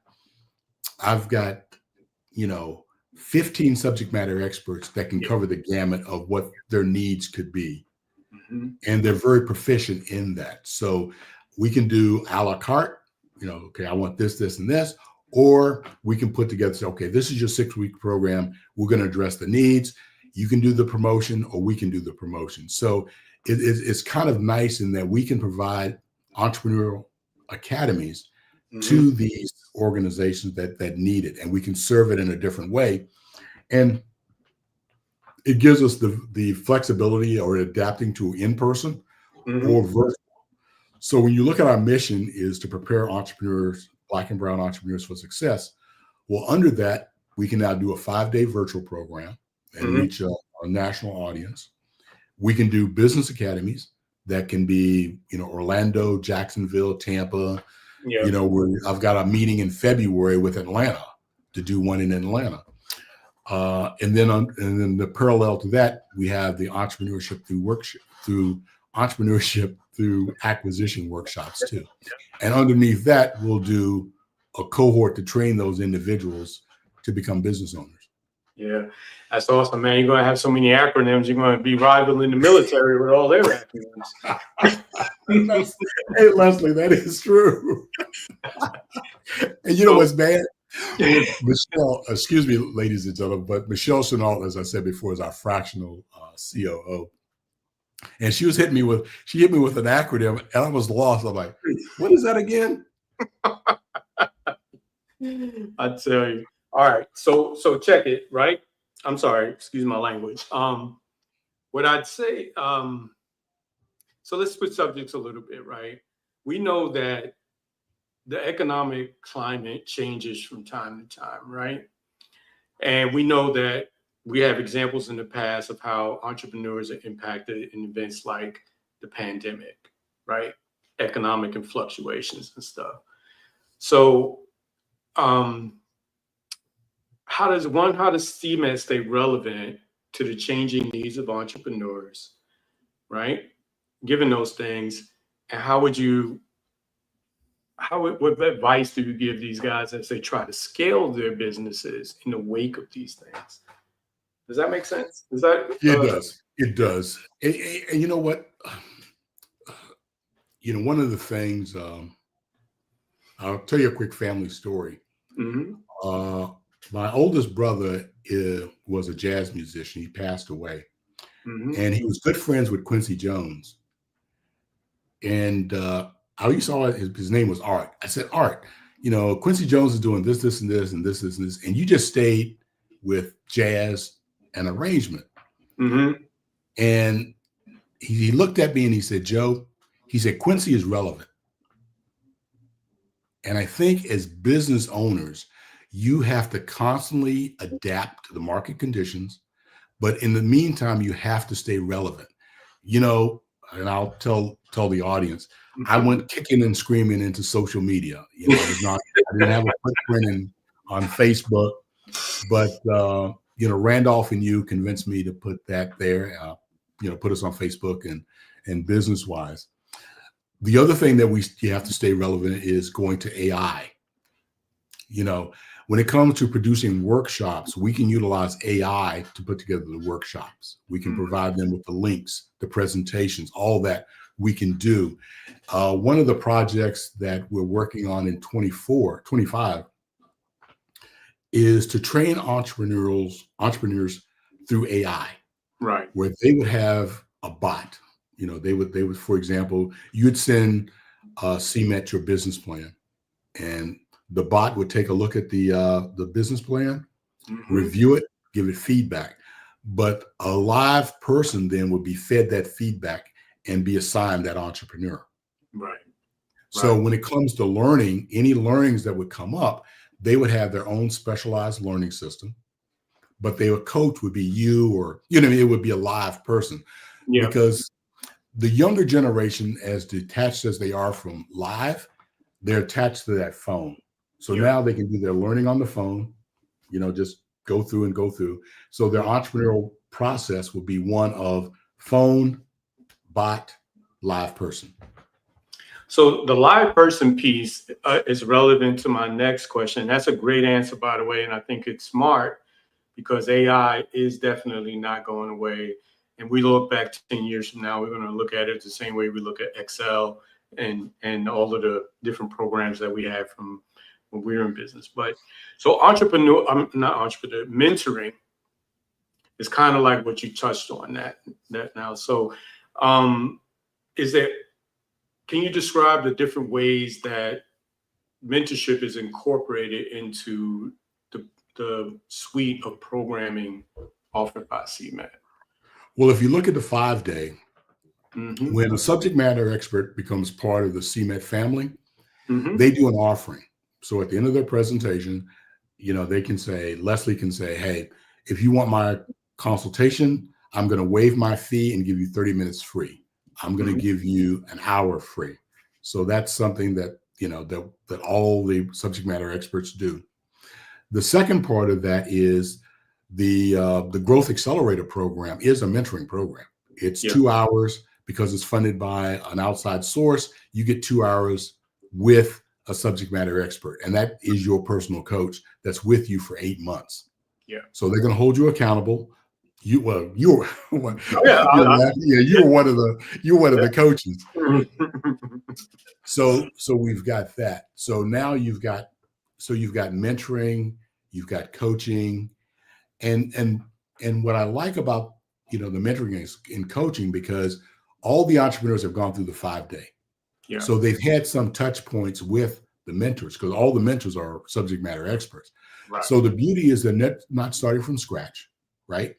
15 subject matter experts that can cover the gamut of what their needs could be. Mm-hmm. And they're very proficient in that. So we can do a la carte, okay, I want this, this, and this, or we can put together, say, okay, this is your 6-week program. We're going to address the needs. You can do the promotion or we can do the promotion. So it's kind of nice in that we can provide entrepreneurial academies to these organizations that need it, and we can serve it in a different way. And it gives us the flexibility or adapting to in-person or virtual. So when you look at our mission is to prepare entrepreneurs, Black and brown entrepreneurs for success. Well, under that, we can now do a 5-day virtual program and reach a national audience. We can do business academies that can be, Orlando, Jacksonville, Tampa. I've got a meeting in February with Atlanta to do one in Atlanta. And then the parallel to that, we have the entrepreneurship through acquisition workshops too. And underneath that, we'll do a cohort to train those individuals to become business owners. Yeah, that's awesome, man. You're going to have so many acronyms. You're going to be rivaling the military with all their acronyms. Hey, Leslie, that is true. And you know what's bad? Michelle, excuse me, ladies and gentlemen, but Michelle Chenault, as I said before, is our fractional COO. And she hit me with an acronym and I was lost. I'm like, what is that again? I tell you. All right. So check it, right? I'm sorry, excuse my language. What I'd say, so let's switch subjects a little bit, right? We know that the economic climate changes from time to time, right? And we know that we have examples in the past of how entrepreneurs are impacted in events like the pandemic, right? Economic and fluctuations and stuff. So how does CMET stay relevant to the changing needs of entrepreneurs, right? Given those things, and what advice do you give these guys as they try to scale their businesses in the wake of these things? Does that make sense? It does. And you know what? One of the things, I'll tell you a quick family story. My oldest brother was a jazz musician. He passed away. And he was good friends with Quincy Jones. And I used to always, his name was Art. I said, Art, Quincy Jones is doing this, this, and this, and this, this, and this. And you just stayed with jazz and arrangement. And he looked at me and he said, Joe, he said, Quincy is relevant. And I think as business owners, you have to constantly adapt to the market conditions. But in the meantime, you have to stay relevant. And I'll tell the audience, I went kicking and screaming into social media. I didn't have a footprint on Facebook, but Randolph and you convinced me to put that there, put us on Facebook and business wise. The other thing that you have to stay relevant is going to AI. You know, when it comes to producing workshops, we can utilize AI to put together the workshops. We can provide them with the links, the presentations, all that we can do. One of the projects that we're working on in 25 is to train entrepreneurs through AI, Right. where they would have a bot. You know, they would, for example, you'd send CMET your business plan, and the bot would take a look at the business plan, review it, give it feedback. But a live person then would be fed that feedback and be assigned that entrepreneur. Right. So when it comes to learning, any learnings that would come up, they would have their own specialized learning system, but their coach would be you, or, you know, it would be a live person. Yeah. Because the younger generation, as detached as they are from live, they're attached to that phone. So now they can do their learning on the phone, you know, just go through. So their entrepreneurial process will be one of phone, bot, live person. So the live person piece is relevant to my next question. That's a great answer, by the way. And I think it's smart because AI is definitely not going away. And we look back 10 years from now, we're going to look at it the same way we look at Excel and all of the different programs that we have from when we were in business. But so mentoring is kind of like what you touched on that now. So can you describe the different ways that mentorship is incorporated into the suite of programming offered by CMET? Well, if you look at the 5-day, when a subject matter expert becomes part of the CMET family, they do an offering. So at the end of their presentation, you know, they can say, Leslie can say, hey, if you want my consultation, I'm going to waive my fee and give you 30 minutes free. I'm going to give you an hour free. So that's something that, you know, that all the subject matter experts do. The second part of that is the Growth Accelerator program is a mentoring program. It's 2 hours because it's funded by an outside source. You get 2 hours with a subject matter expert, and that is your personal coach that's with you for 8 months. Yeah. So they're going to hold you accountable. You were one of the coaches. So we've got that. So now you've got mentoring, you've got coaching, and what I like about, you know, the mentoring and coaching, because all the entrepreneurs have gone through the 5-day. Yeah. So they've had some touch points with the mentors, because all the mentors are subject matter experts. Right. So the beauty is they're not starting from scratch, right?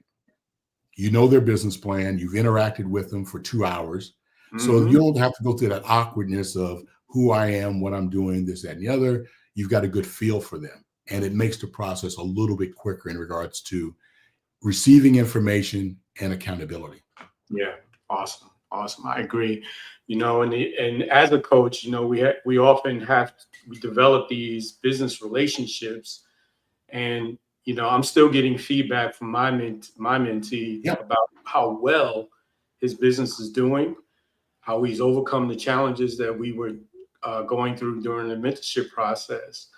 You know their business plan. You've interacted with them for 2 hours. So you don't have to go through that awkwardness of who I am, what I'm doing, this, that, and the other. You've got a good feel for them. And it makes the process a little bit quicker in regards to receiving information and accountability. Yeah. Awesome. I agree. You know, and as a coach, you know, we often we develop these business relationships, and you know, I'm still getting feedback from my mentee about how well his business is doing, how he's overcome the challenges that we were going through during the mentorship process.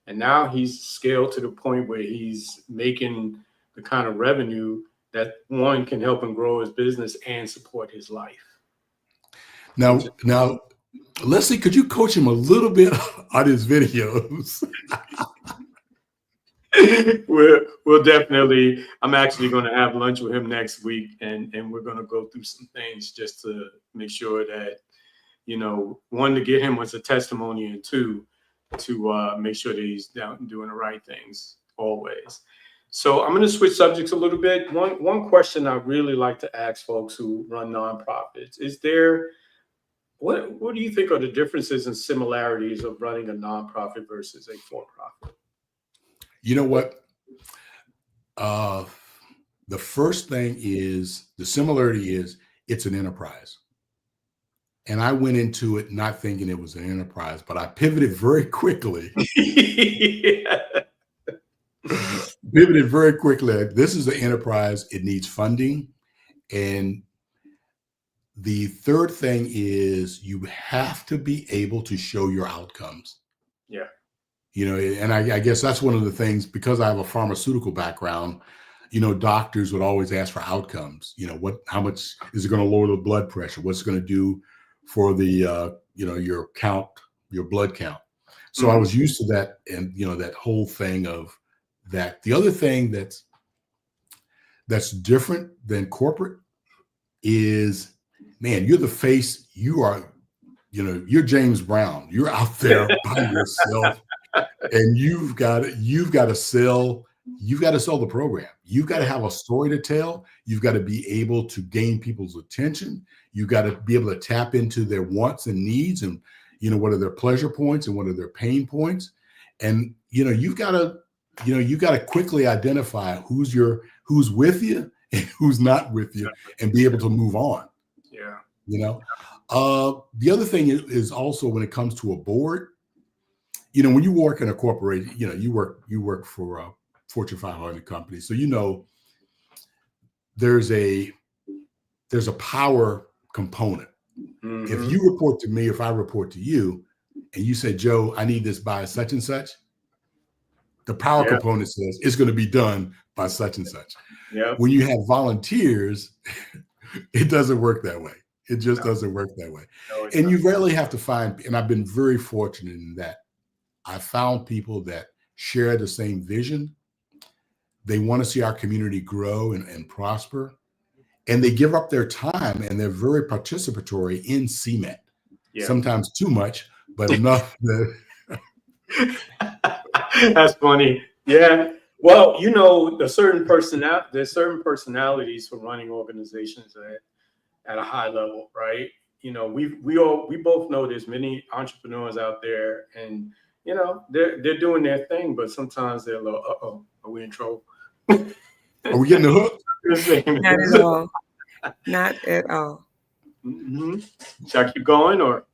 And now he's scaled to the point where he's making the kind of revenue that one can help him grow his business and support his life. Now, Leslie, could you coach him a little bit on his videos? We'll definitely. I'm actually going to have lunch with him next week, and we're going to go through some things just to make sure that, you know, one, to get him as a testimony, and two, to make sure that he's doing the right things always. So I'm going to switch subjects a little bit. One question I really like to ask folks who run nonprofits is what do you think are the differences and similarities of running a nonprofit versus a for-profit? You know what? The first thing is, the similarity is, it's an enterprise. And I went into it not thinking it was an enterprise, but I pivoted very quickly. This is an enterprise. It needs funding. And the third thing is, you have to be able to show your outcomes. Yeah. And I guess that's one of the things, because I have a pharmaceutical background, doctors would always ask for outcomes. How much is it going to lower the blood pressure? What's it going to do for the, your count, your blood count? So I was used to that. And, that whole thing of that. The other thing that's different than corporate is, man, you're the face. You are, you're James Brown. You're out there by yourself, and you've got to sell. You've got to sell the program. You've got to have a story to tell. You've got to be able to gain people's attention. You've got to be able to tap into their wants and needs, and what are their pleasure points and what are their pain points. And you've got to quickly identify who's with you and who's not with you, and be able to move on. Yeah. The other thing is also, when it comes to a board, when you work in a corporation, you work for a Fortune 500 company. So, there's a power component. Mm-hmm. If you report to me, if I report to you, and you say, Joe, I need this by such and such, the power component says it's going to be done by such and such. Yep. When you have volunteers, it doesn't work that way. It just doesn't work that way. No, and you rarely have to find, and I've been very fortunate in that I found people that share the same vision. They want to see our community grow and prosper, and they give up their time, and they're very participatory in CMET. Yeah. Sometimes too much, but enough that. That's funny. Yeah. Well, there's certain personalities for running organizations at a high level, right? We both know there's many entrepreneurs out there, and they're doing their thing, but sometimes they're a little, are we in trouble? Are we getting the hook? Not at all. Not at all. Mm-hmm. Shall I keep going, or?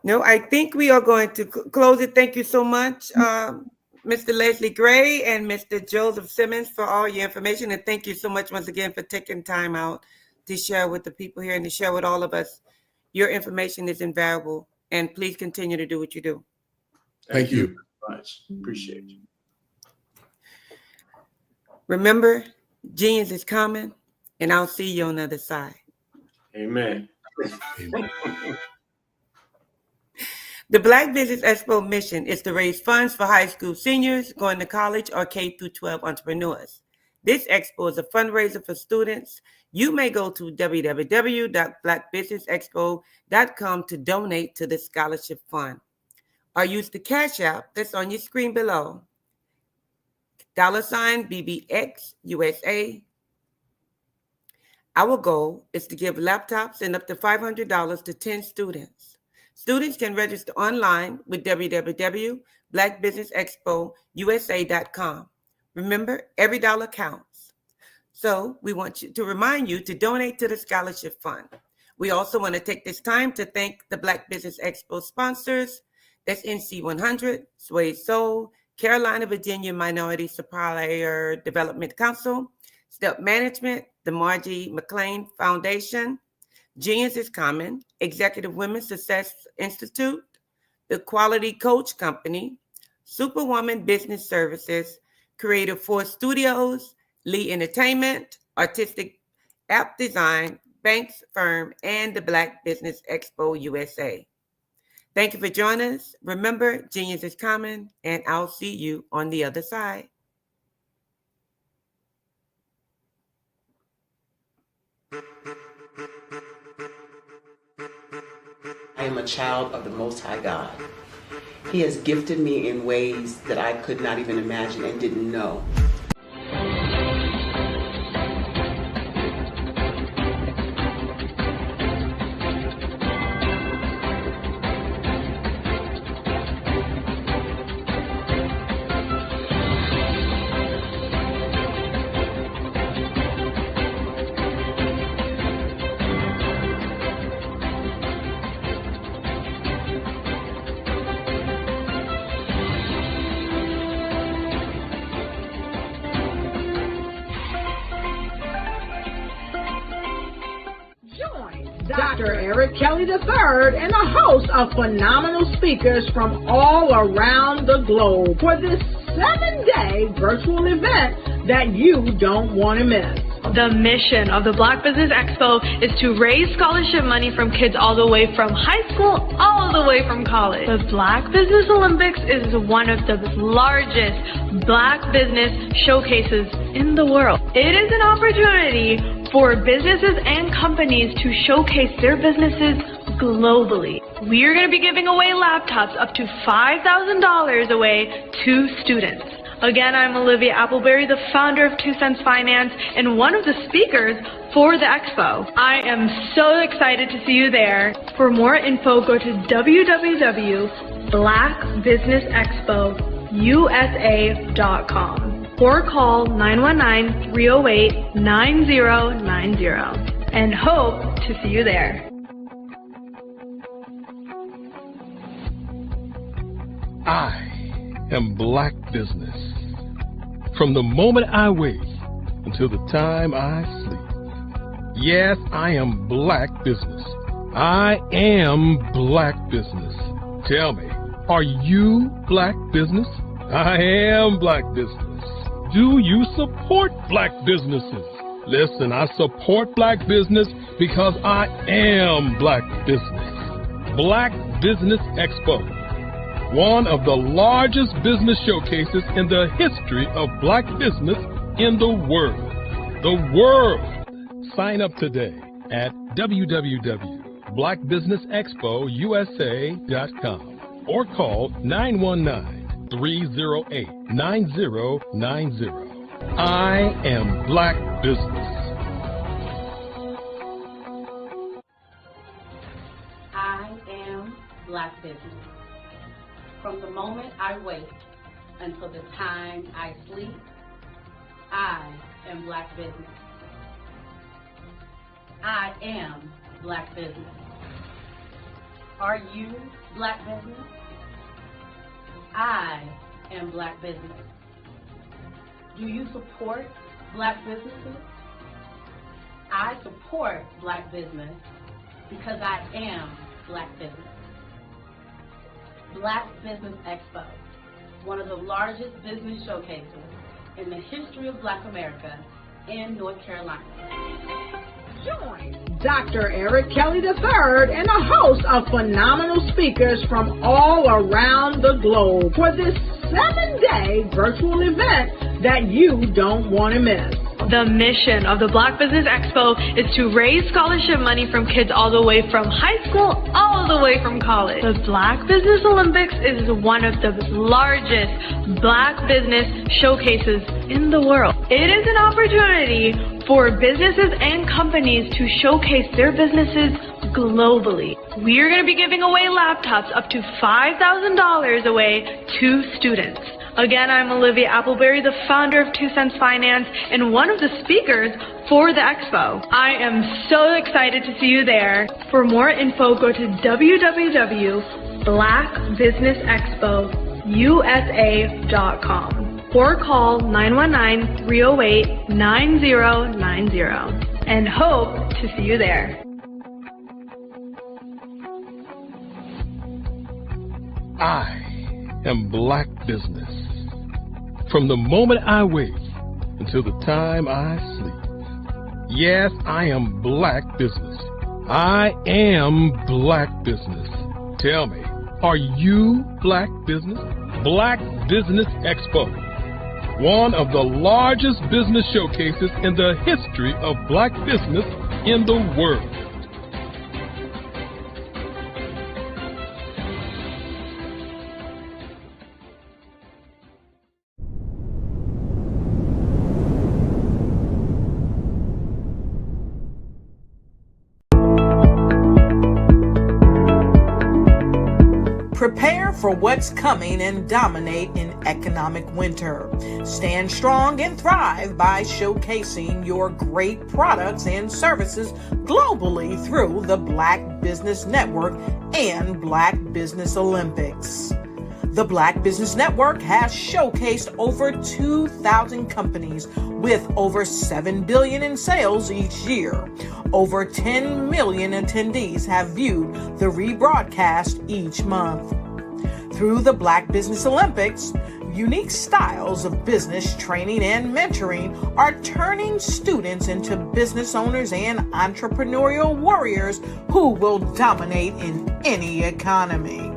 No, I think we are going to close it. Thank you so much, Mr. Leslie Gray and Mr. Joseph Simmons, for all your information. And thank you so much once again for taking time out to share with the people here and to share with all of us. Your information is invaluable, and please continue to do what you do. Thank you very much. Appreciate you. Remember, genius is coming, and I'll see you on the other side. Amen. Amen. The Black Business Expo mission is to raise funds for high school seniors going to college or K-12 entrepreneurs. This expo is a fundraiser for students. You may go to www.blackbusinessexpo.com to donate to the scholarship fund, or use the Cash App that's on your screen below, $BBX USA. Our goal is to give laptops and up to $500 to 10 students. Students can register online with www.blackbusinessexpousa.com. Remember, every dollar counts. So we want to remind you to donate to the scholarship fund. We also want to take this time to thank the Black Business Expo sponsors. That's NC100, Sway Soul, Carolina, Virginia Minority Supplier Development Council, Step Management, the Margie McLean Foundation, Genius is Common, Executive Women's Success Institute, The Quality Coach Company, Superwoman Business Services, Creative Force Studios, Lee Entertainment, Artistic App Design, Banks Firm, and the Black Business Expo USA. Thank you for joining us. Remember, genius is common, and I'll see you on the other side. I am a child of the Most High God. He has gifted me in ways that I could not even imagine and didn't know. Dr. Eric Kelly III and a host of phenomenal speakers from all around the globe for this 7-day virtual event that you don't want to miss. The mission of the Black Business Expo is to raise scholarship money from kids all the way from high school, all the way from college. The Black Business Olympics is one of the largest Black business showcases in the world. It is an opportunity for businesses and companies to showcase their businesses globally. We are going to be giving away laptops up to $5,000 away to students. Again, I'm Olivia Appleberry, the founder of 2 Cents Finance and one of the speakers for the expo. I am so excited to see you there. For more info, go to www.blackbusinessexpousa.com or call 919-308-9090 and hope to see you there. I am Black Business. From the moment I wake until the time I sleep. Yes, I am Black Business. I am Black Business. Tell me, are you Black Business? I am Black Business. Do you support Black businesses? Listen, I support Black business because I am Black Business. Black Business Expo, one of the largest business showcases in the history of Black business in the world. The world! Sign up today at www.blackbusinessexpousa.com or call 919-308-9090. I am Black Business. I am Black Business. From the moment I wake until the time I sleep, I am Black Business. I am Black Business. Are you Black Business? I am Black Business. Do you support Black businesses? I support Black business because I am Black Business. Black Business Expo, one of the largest business showcases in the history of Black America in North Carolina. Join Dr. Eric Kelly III and a host of phenomenal speakers from all around the globe for this 7-day virtual event that you don't want to miss. The mission of the Black Business Expo is to raise scholarship money from kids all the way from high school, all the way from college. The Black Business Olympics is one of the largest Black business showcases in the world. It is an opportunity for businesses and companies to showcase their businesses globally. We are going to be giving away laptops up to $5,000 away to students. Again, I'm Olivia Appleberry, the founder of 2 Cents Finance and one of the speakers for the expo. I am so excited to see you there. For more info, go to www.blackbusinessexpousa.com or call 919-308-9090 and hope to see you there. I am Black Business. From the moment I wake until the time I sleep. Yes, I am Black Business. I am Black Business. Tell me, are you Black Business? Black Business Expo, one of the largest business showcases in the history of Black business in the world. Prepare for what's coming and dominate in economic winter. Stand strong and thrive by showcasing your great products and services globally through the Black Business Network and Black Business Olympics. The Black Business Network has showcased over 2,000 companies with over $7 billion in sales each year. Over 10 million attendees have viewed the rebroadcast each month. Through the Black Business Olympics, unique styles of business training and mentoring are turning students into business owners and entrepreneurial warriors who will dominate in any economy.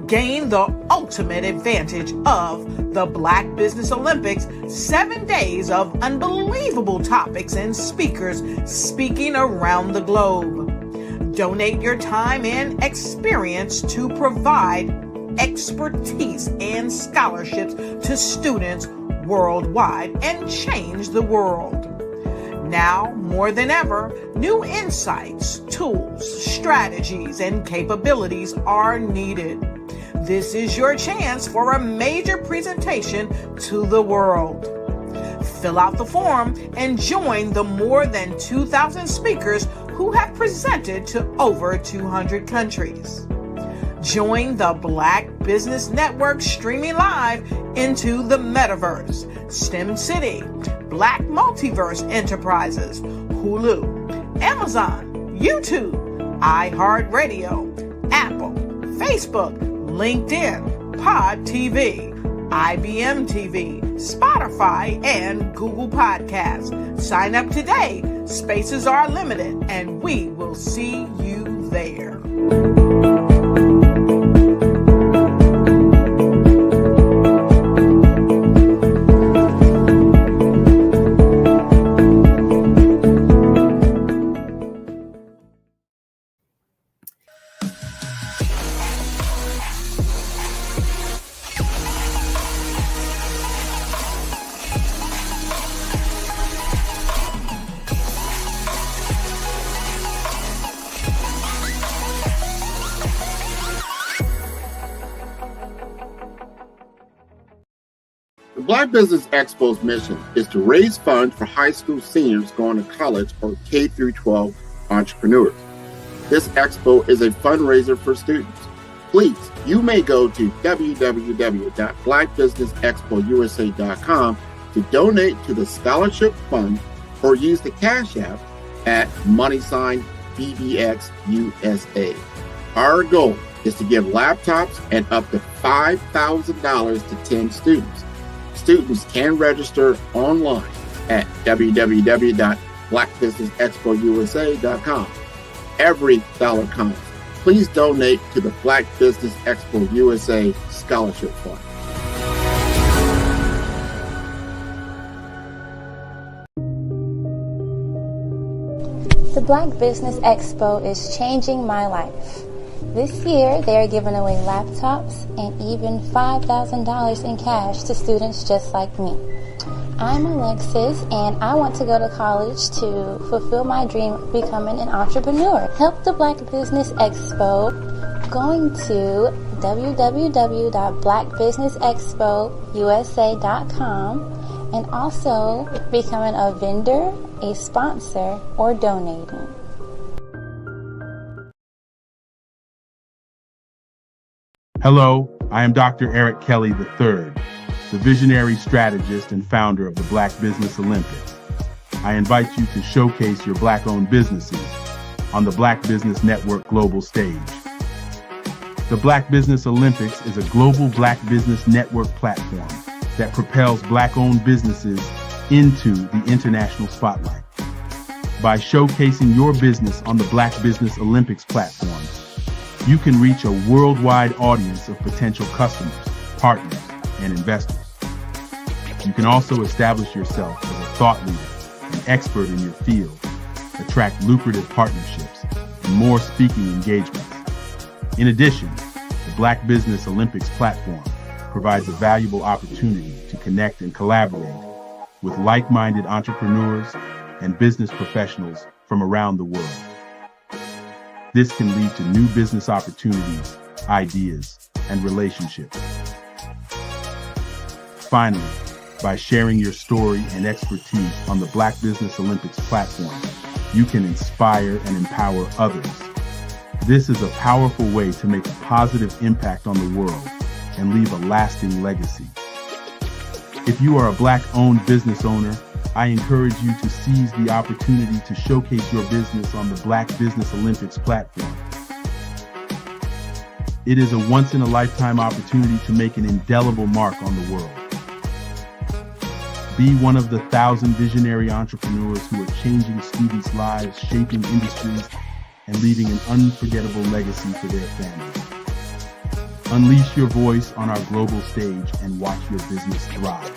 Gain the ultimate advantage of the Black Business Olympics, 7 days of unbelievable topics and speakers speaking around the globe. Donate your time and experience to provide expertise and scholarships to students worldwide and change the world. Now, more than ever, new insights, tools, strategies, and capabilities are needed. This is your chance for a major presentation to the world. Fill out the form and join the more than 2,000 speakers who have presented to over 200 countries. Join the Black Business Network streaming live into the Metaverse, STEM City, Black Multiverse Enterprises, Hulu, Amazon, YouTube, iHeartRadio, Apple, Facebook, LinkedIn, Pod TV, IBM TV, Spotify, and Google Podcasts. Sign up today. Spaces are limited, and we will see you there. The Black Business Expo's mission is to raise funds for high school seniors going to college or K-12 entrepreneurs. This expo is a fundraiser for students. Please, you may go to www.blackbusinessexpousa.com to donate to the scholarship fund or use the Cash App at $BBXUSA. Our goal is to give laptops and up to $5,000 to 10 students. Students can register online at www.blackbusinessexpousa.com. Every dollar counts. Please donate to the Black Business Expo USA Scholarship Fund. The Black Business Expo is changing my life. This year, they are giving away laptops and even $5,000 in cash to students just like me. I'm Alexis, and I want to go to college to fulfill my dream of becoming an entrepreneur. Help the Black Business Expo going to www.blackbusinessexpousa.com and also becoming a vendor, a sponsor, or donating. Hello, I am Dr. Eric Kelly III, the visionary strategist and founder of the Black Business Olympics. I invite you to showcase your Black-owned businesses on the Black Business Network global stage. The Black Business Olympics is a global Black Business Network platform that propels Black-owned businesses into the international spotlight. By showcasing your business on the Black Business Olympics platform, you can reach a worldwide audience of potential customers, partners, and investors. You can also establish yourself as a thought leader, an expert in your field, attract lucrative partnerships, and more speaking engagements. In addition, the Black Business Olympics platform provides a valuable opportunity to connect and collaborate with like-minded entrepreneurs and business professionals from around the world. This can lead to new business opportunities, ideas, and relationships. Finally, by sharing your story and expertise on the Black Business Olympics platform, you can inspire and empower others. This is a powerful way to make a positive impact on the world and leave a lasting legacy. If you are a Black-owned business owner, I encourage you to seize the opportunity to showcase your business on the Black Business Olympics platform. It is a once-in-a-lifetime opportunity to make an indelible mark on the world. Be one of the 1,000 visionary entrepreneurs who are changing students' lives, shaping industries, and leaving an unforgettable legacy for their families. Unleash your voice on our global stage and watch your business thrive.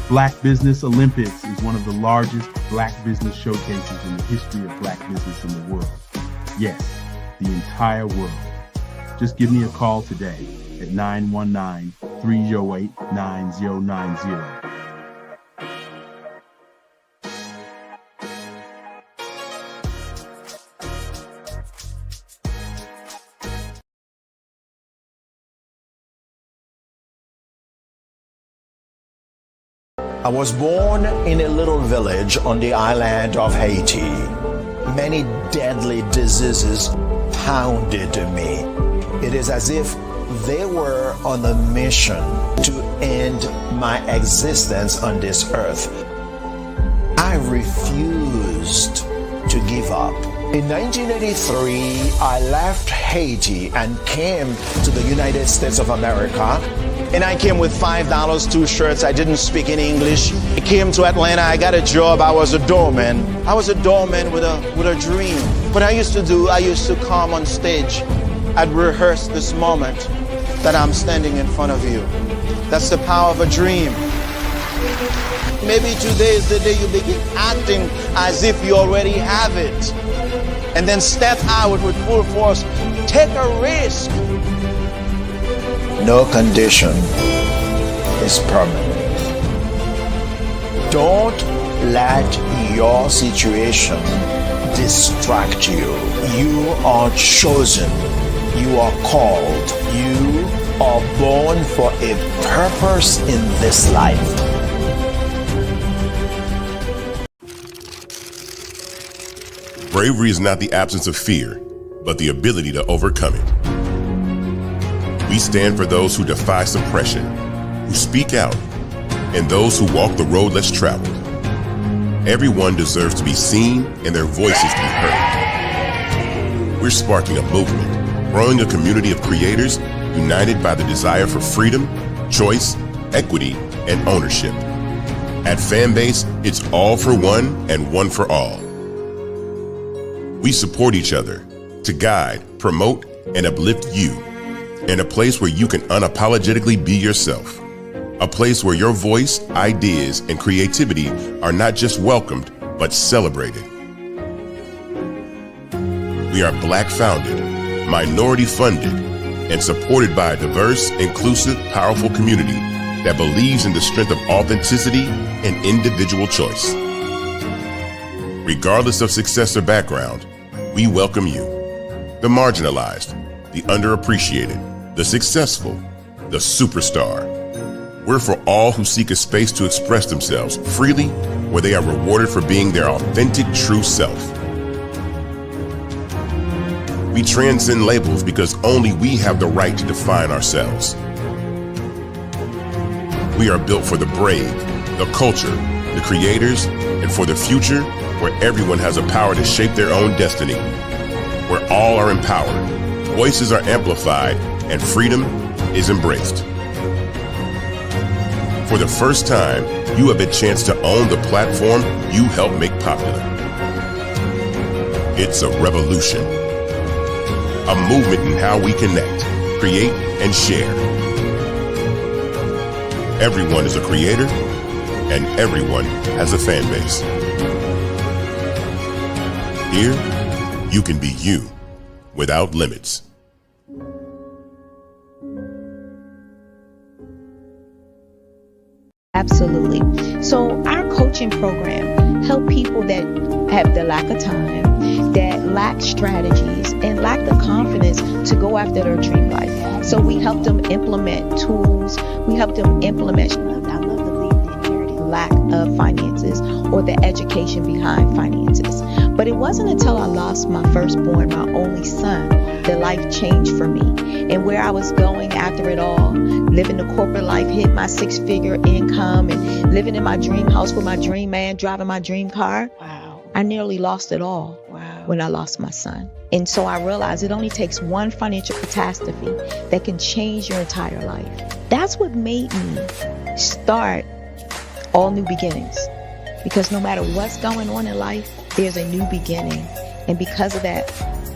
Black Business Olympics is one of the largest Black business showcases in the history of Black business in the world. Yes, the entire world. Just give me a call today at 919-308-9090. I was born in a little village on the island of Haiti. Many deadly diseases pounded me. It is as if they were on a mission to end my existence on this earth. I refused to give up. In 1983, I left Haiti and came to the United States of America. And I came with $5, 2 shirts. I didn't speak any English. I came to Atlanta. I got a job. I was a doorman. I was a doorman with a dream. What I used to do, I used to come on stage. I'd rehearse this moment that I'm standing in front of you. That's the power of a dream. Maybe today is the day you begin acting as if you already have it. And then step out with full force. Take a risk. No condition is permanent. Don't let your situation distract you. You are chosen. You are called. You are born for a purpose in this life. Bravery is not the absence of fear, but the ability to overcome it. We stand for those who defy suppression, who speak out, and those who walk the road less traveled. Everyone deserves to be seen and their voices to be heard. We're sparking a movement, growing a community of creators united by the desire for freedom, choice, equity, and ownership. At Fanbase, it's all for one and one for all. We support each other to guide, promote, and uplift you in a place where you can unapologetically be yourself. A place where your voice, ideas, and creativity are not just welcomed, but celebrated. We are Black founded, minority funded, and supported by a diverse, inclusive, powerful community that believes in the strength of authenticity and individual choice. Regardless of success or background, we welcome you, the marginalized, the underappreciated, the successful, the superstar. We're for all who seek a space to express themselves freely, where they are rewarded for being their authentic, true self. We transcend labels because only we have the right to define ourselves. We are built for the brave, the culture, the creators, and for the future where everyone has a power to shape their own destiny, where all are empowered, voices are amplified, and freedom is embraced. For the first time, you have a chance to own the platform you helped make popular. It's a revolution, a movement in how we connect, create, and share. Everyone is a creator, and everyone has a fan base. Here, you can be you without limits. Absolutely. So our coaching program help people that have the lack of time, that lack strategies, and lack the confidence to go after their dream life. So we help them implement tools. We help them implement lack of finances or the education behind finances. But it wasn't until I lost my firstborn, my only son, that life changed for me. And where I was going after it all, living the corporate life, hit my 6-figure income and living in my dream house with my dream man, driving my dream car. Wow. I nearly lost it all. Wow. When I lost my son. And so I realized it only takes one financial catastrophe that can change your entire life. That's what made me start All New Beginnings. Because no matter what's going on in life, there's a new beginning. And because of that,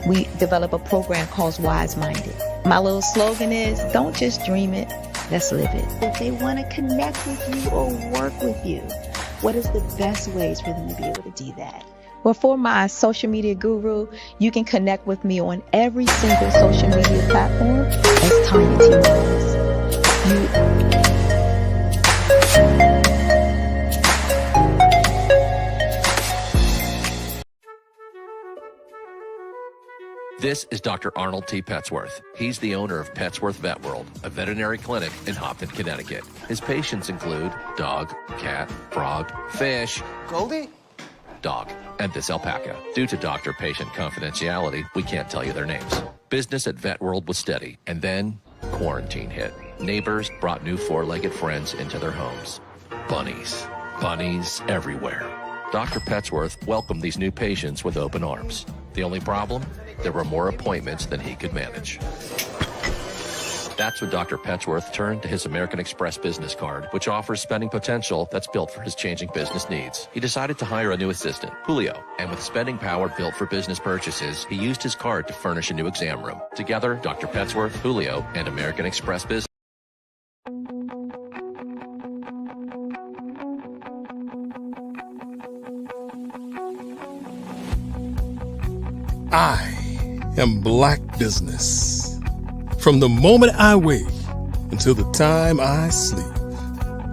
we develop a program called Wise Minded. My little slogan is, don't just dream it, let's live it. If they want to connect with you or work with you, what is the best ways for them to be able to do that? Well, for my social media guru, you can connect with me on every single social media platform as Tanya T. Miles. This is Dr. Arnold T. Petsworth. He's the owner of Petsworth Vet World, a veterinary clinic in Hopton, Connecticut. His patients include dog, cat, frog, fish, Goldie, dog, and this alpaca. Due to doctor-patient confidentiality, we can't tell you their names. Business at Vet World was steady, and then quarantine hit. Neighbors brought new four-legged friends into their homes. Bunnies. Bunnies everywhere. Dr. Petsworth welcomed these new patients with open arms. The only problem? There were more appointments than he could manage. That's when Dr. Petsworth turned to his American Express business card, which offers spending potential that's built for his changing business needs. He decided to hire a new assistant, Julio, and with spending power built for business purchases, he used his card to furnish a new exam room. Together, Dr. Petsworth, Julio, and American Express Business. I am Black Business. From the moment I wake until the time I sleep.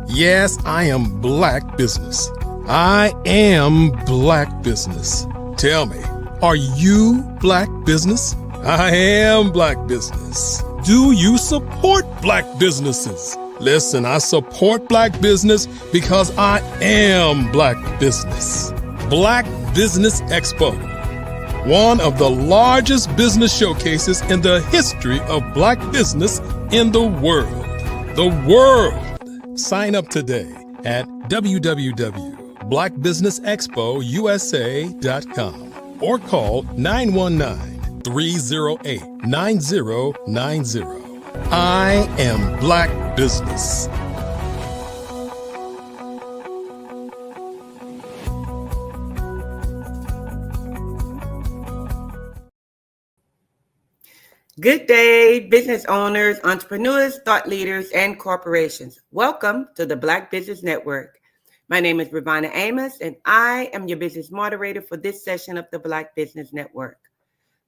Yes, I am Black Business. I am Black Business. Tell me, are you Black Business? I am Black Business. Do you support Black businesses? Listen, I support Black business because I am Black Business. Black Business Expo, one of the largest business showcases in the history of Black business in the world. The world! Sign up today at www.blackbusinessexpousa.com or call 919-308-9090. I am Black Business. Good day, business owners, entrepreneurs, thought leaders, and corporations. Welcome to the Black Business Network. My name is Ravina Amos, and I am your business moderator for this session of the Black Business Network.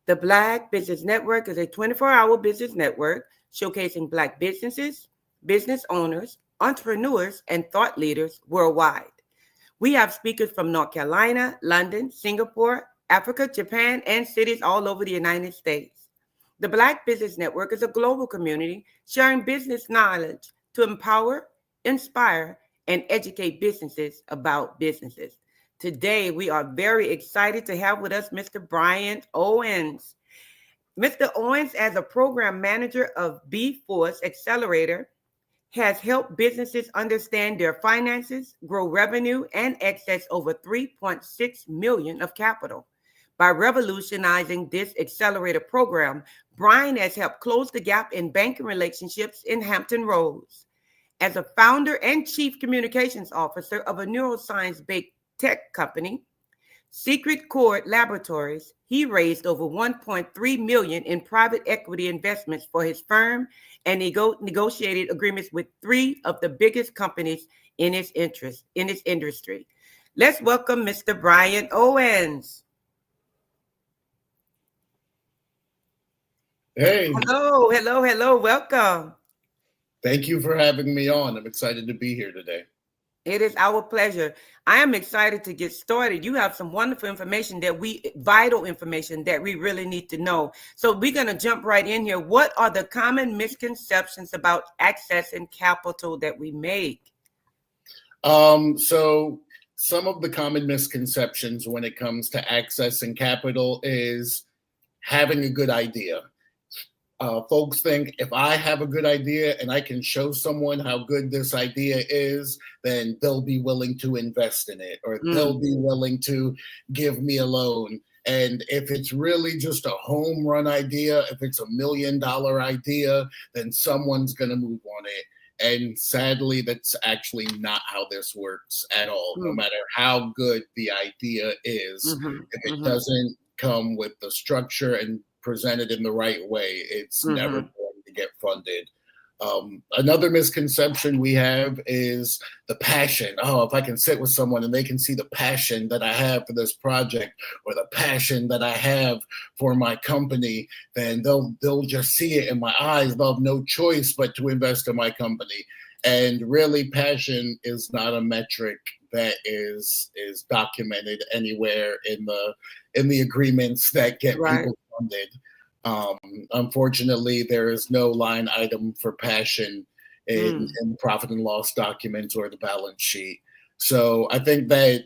The Black Business Network is a 24-hour business network showcasing Black businesses, business owners, entrepreneurs, and thought leaders worldwide. We have speakers from North Carolina, London, Singapore, Africa, Japan, and cities all over the United States. The Black Business Network is a global community sharing business knowledge to empower, inspire, and educate businesses about businesses. Today, we are very excited to have with us Mr. Brian Owens. Mr. Owens, as a program manager of B-Force Accelerator, has helped businesses understand their finances, grow revenue, and access over $3.6 million of capital. By revolutionizing this accelerator program, Brian has helped close the gap in banking relationships in Hampton Roads. As a founder and chief communications officer of a neuroscience-based tech company, Secret Chord Laboratories, he raised over $1.3 million in private equity investments for his firm and negotiated agreements with 3 of the biggest companies in his industry. Let's welcome Mr. Brian Owens. Hey. Hello. Welcome. Thank you for having me on. I'm excited to be here today. It is our pleasure. I am excited to get started. You have some wonderful information vital information that we really need to know. So we're going to jump right in here. What are the common misconceptions about accessing capital that we make? So some of the common misconceptions when it comes to accessing capital is having a good idea. Folks think if I have a good idea and I can show someone how good this idea is, then they'll be willing to invest in it, or they'll be willing to give me a loan. And if it's really just a home run idea, if it's $1 million idea, then someone's going to move on it. And sadly, that's actually not how this works at all. No matter how good the idea is, if it doesn't come with the structure and presented in the right way, it's never going to get funded. Another misconception we have is the passion. Oh, if I can sit with someone and they can see the passion that I have for this project, or the passion that I have for my company, then they'll just see it in my eyes. They'll have no choice but to invest in my company. And really, passion is not a metric that is documented anywhere in the agreements that get people funded. Unfortunately, there is no line item for passion in the profit and loss documents or the balance sheet. So I think that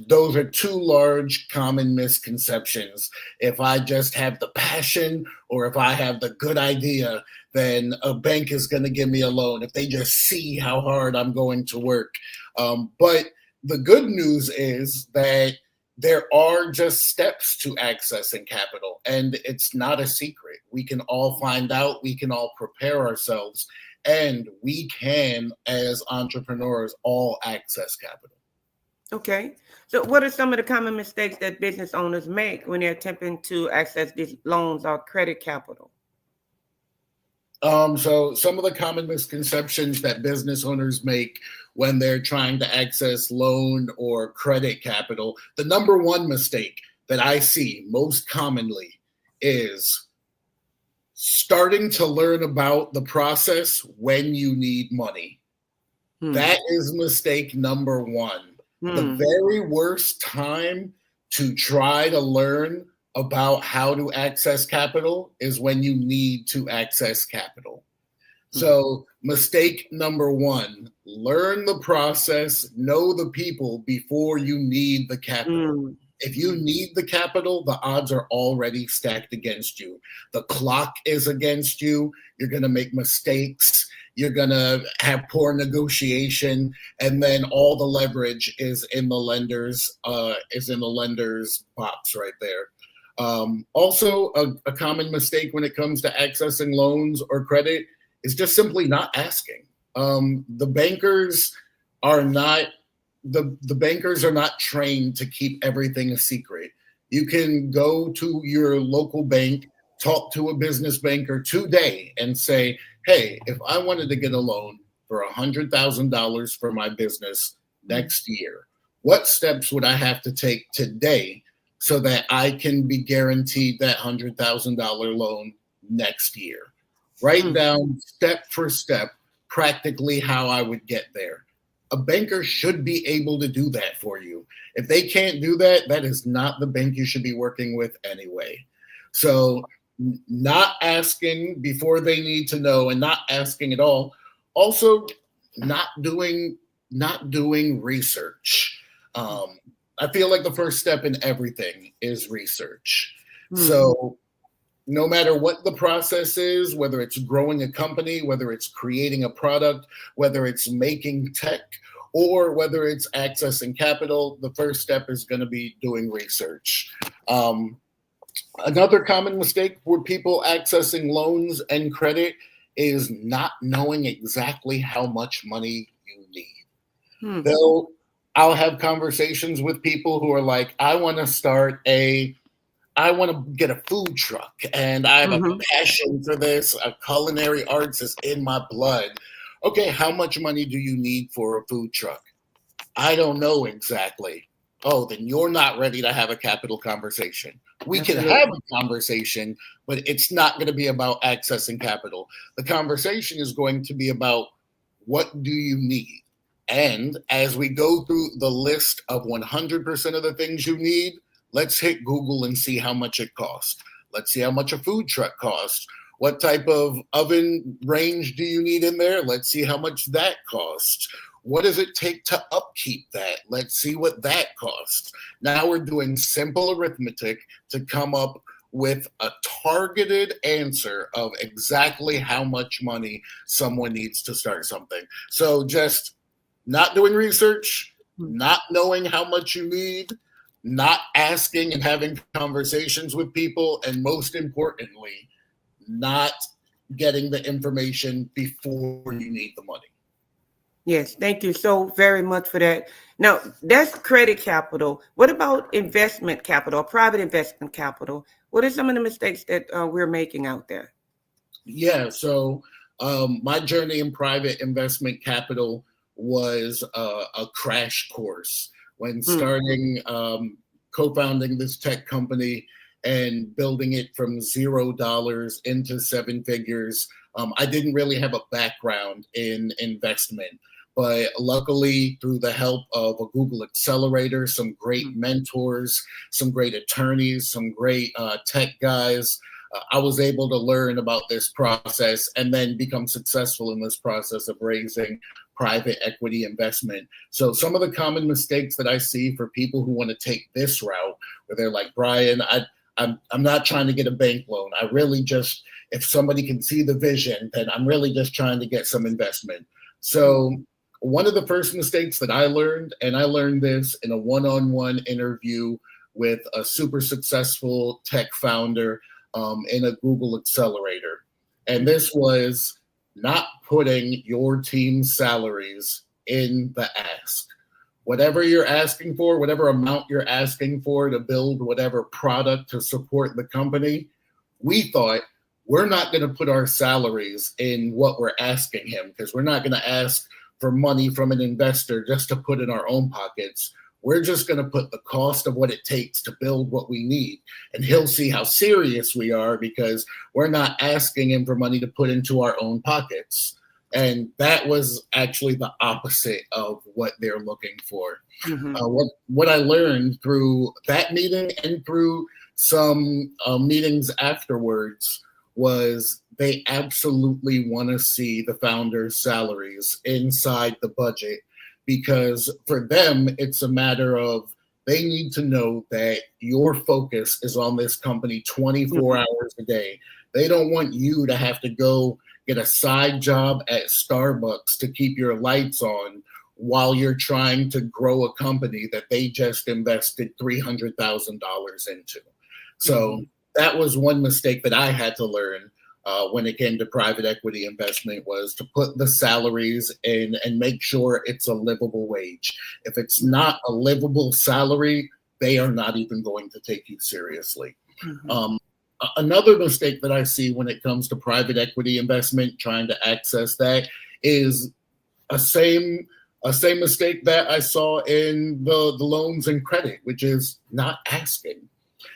those are two large common misconceptions. If I just have the passion, or if I have the good idea, then a bank is going to give me a loan if they just see how hard I'm going to work. But the good news is that there are just steps to accessing capital, and it's not a secret. We can all find out, we can all prepare ourselves, and we can, as entrepreneurs, all access capital. Okay. So what are some of the common mistakes that business owners make when they're attempting to access these loans or credit capital? So some of the common misconceptions that business owners make when they're trying to access loan or credit capital, the number one mistake that I see most commonly is starting to learn about the process when you need money. That is mistake number one. The very worst time to try to learn about how to access capital is when you need to access capital. So mistake number one, learn the process, know the people before you need the capital. If you need the capital, the odds are already stacked against you. The clock is against you. You're going to make mistakes. You're going to have poor negotiation, and then all the leverage is in the lender's box right there. Also, a common mistake when it comes to accessing loans or credit is just simply not asking. The bankers are not trained to keep everything a secret. You can go to your local bank, talk to a business banker today and say, hey, if I wanted to get a loan for $100,000 for my business next year, what steps would I have to take today so that I can be guaranteed that $100,000 loan next year? Write down step for step practically how I would get there. A banker should be able to do that for you. If they can't do that, that is not the bank you should be working with anyway. So not asking before they need to know, and not asking at all. Also, not doing research. I feel like the first step in everything is research. So no matter what the process is, whether it's growing a company, whether it's creating a product, whether it's making tech, or whether it's accessing capital, the first step is going to be doing research. Another common mistake for people accessing loans and credit is not knowing exactly how much money you need. I'll have conversations with people who are like, I want to get a food truck, and I have a passion for this. Culinary arts is in my blood. Okay, how much money do you need for a food truck? I don't know exactly. Oh, then you're not ready to have a capital conversation. We can have a conversation, but it's not going to be about accessing capital. The conversation is going to be about what do you need? And as we go through the list of 100% of the things you need, let's hit Google and see how much it costs. Let's see how much a food truck costs. What type of oven range do you need in there? Let's see how much that costs. What does it take to upkeep that? Let's see what that costs. Now we're doing simple arithmetic to come up with a targeted answer of exactly how much money someone needs to start something. So just not doing research, not knowing how much you need, not asking and having conversations with people, and most importantly, not getting the information before you need the money. Yes, thank you so very much for that. Now, that's credit capital. What about investment capital, private investment capital? What are some of the mistakes that we're making out there? Yeah, so my journey in private investment capital was a crash course. When starting, co-founding this tech company and building it from $0 into 7 figures, I didn't really have a background in investment. But luckily, through the help of a Google Accelerator, some great mentors, some great attorneys, some great tech guys, I was able to learn about this process and then become successful in this process of raising private equity investment. So some of the common mistakes that I see for people who want to take this route, where they're like, Brian, I'm not trying to get a bank loan. I really just, if somebody can see the vision, then I'm really just trying to get some investment. So one of the first mistakes that I learned, and I learned this in a one-on-one interview with a super successful tech founder in a Google Accelerator. And this was not putting your team's salaries in the ask. Whatever you're asking for, whatever amount you're asking for to build whatever product to support the company, we thought we're not going to put our salaries in what we're asking him, because we're not going to ask for money from an investor just to put in our own pockets. We're just going to put the cost of what it takes to build what we need. And he'll see how serious we are because we're not asking him for money to put into our own pockets. And that was actually the opposite of what they're looking for. What I learned through that meeting and through some meetings afterwards was they absolutely want to see the founders' salaries inside the budget, because for them, it's a matter of they need to know that your focus is on this company 24 hours a day. They don't want you to have to go get a side job at Starbucks to keep your lights on while you're trying to grow a company that they just invested $300,000 into. So that was one mistake that I had to learn when it came to private equity investment, was to put the salaries in and make sure it's a livable wage. If it's not a livable salary, they are not even going to take you seriously. Another mistake that I see when it comes to private equity investment, trying to access that, is a same mistake that I saw in the loans and credit, which is not asking.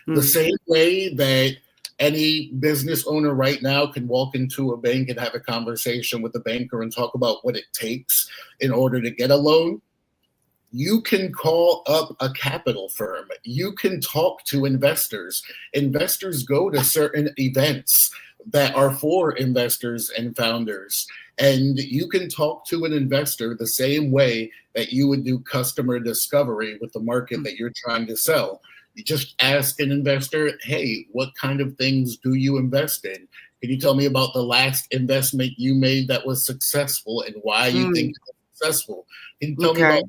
The same way that any business owner right now can walk into a bank and have a conversation with the banker and talk about what it takes in order to get a loan, you can call up a capital firm. You can talk to investors. Investors go to certain events that are for investors and founders. And you can talk to an investor the same way that you would do customer discovery with the market that you're trying to sell. You just ask an investor, hey, what kind of things do you invest in? Can you tell me about the last investment you made that was successful and why you think it was successful? Can you tell me about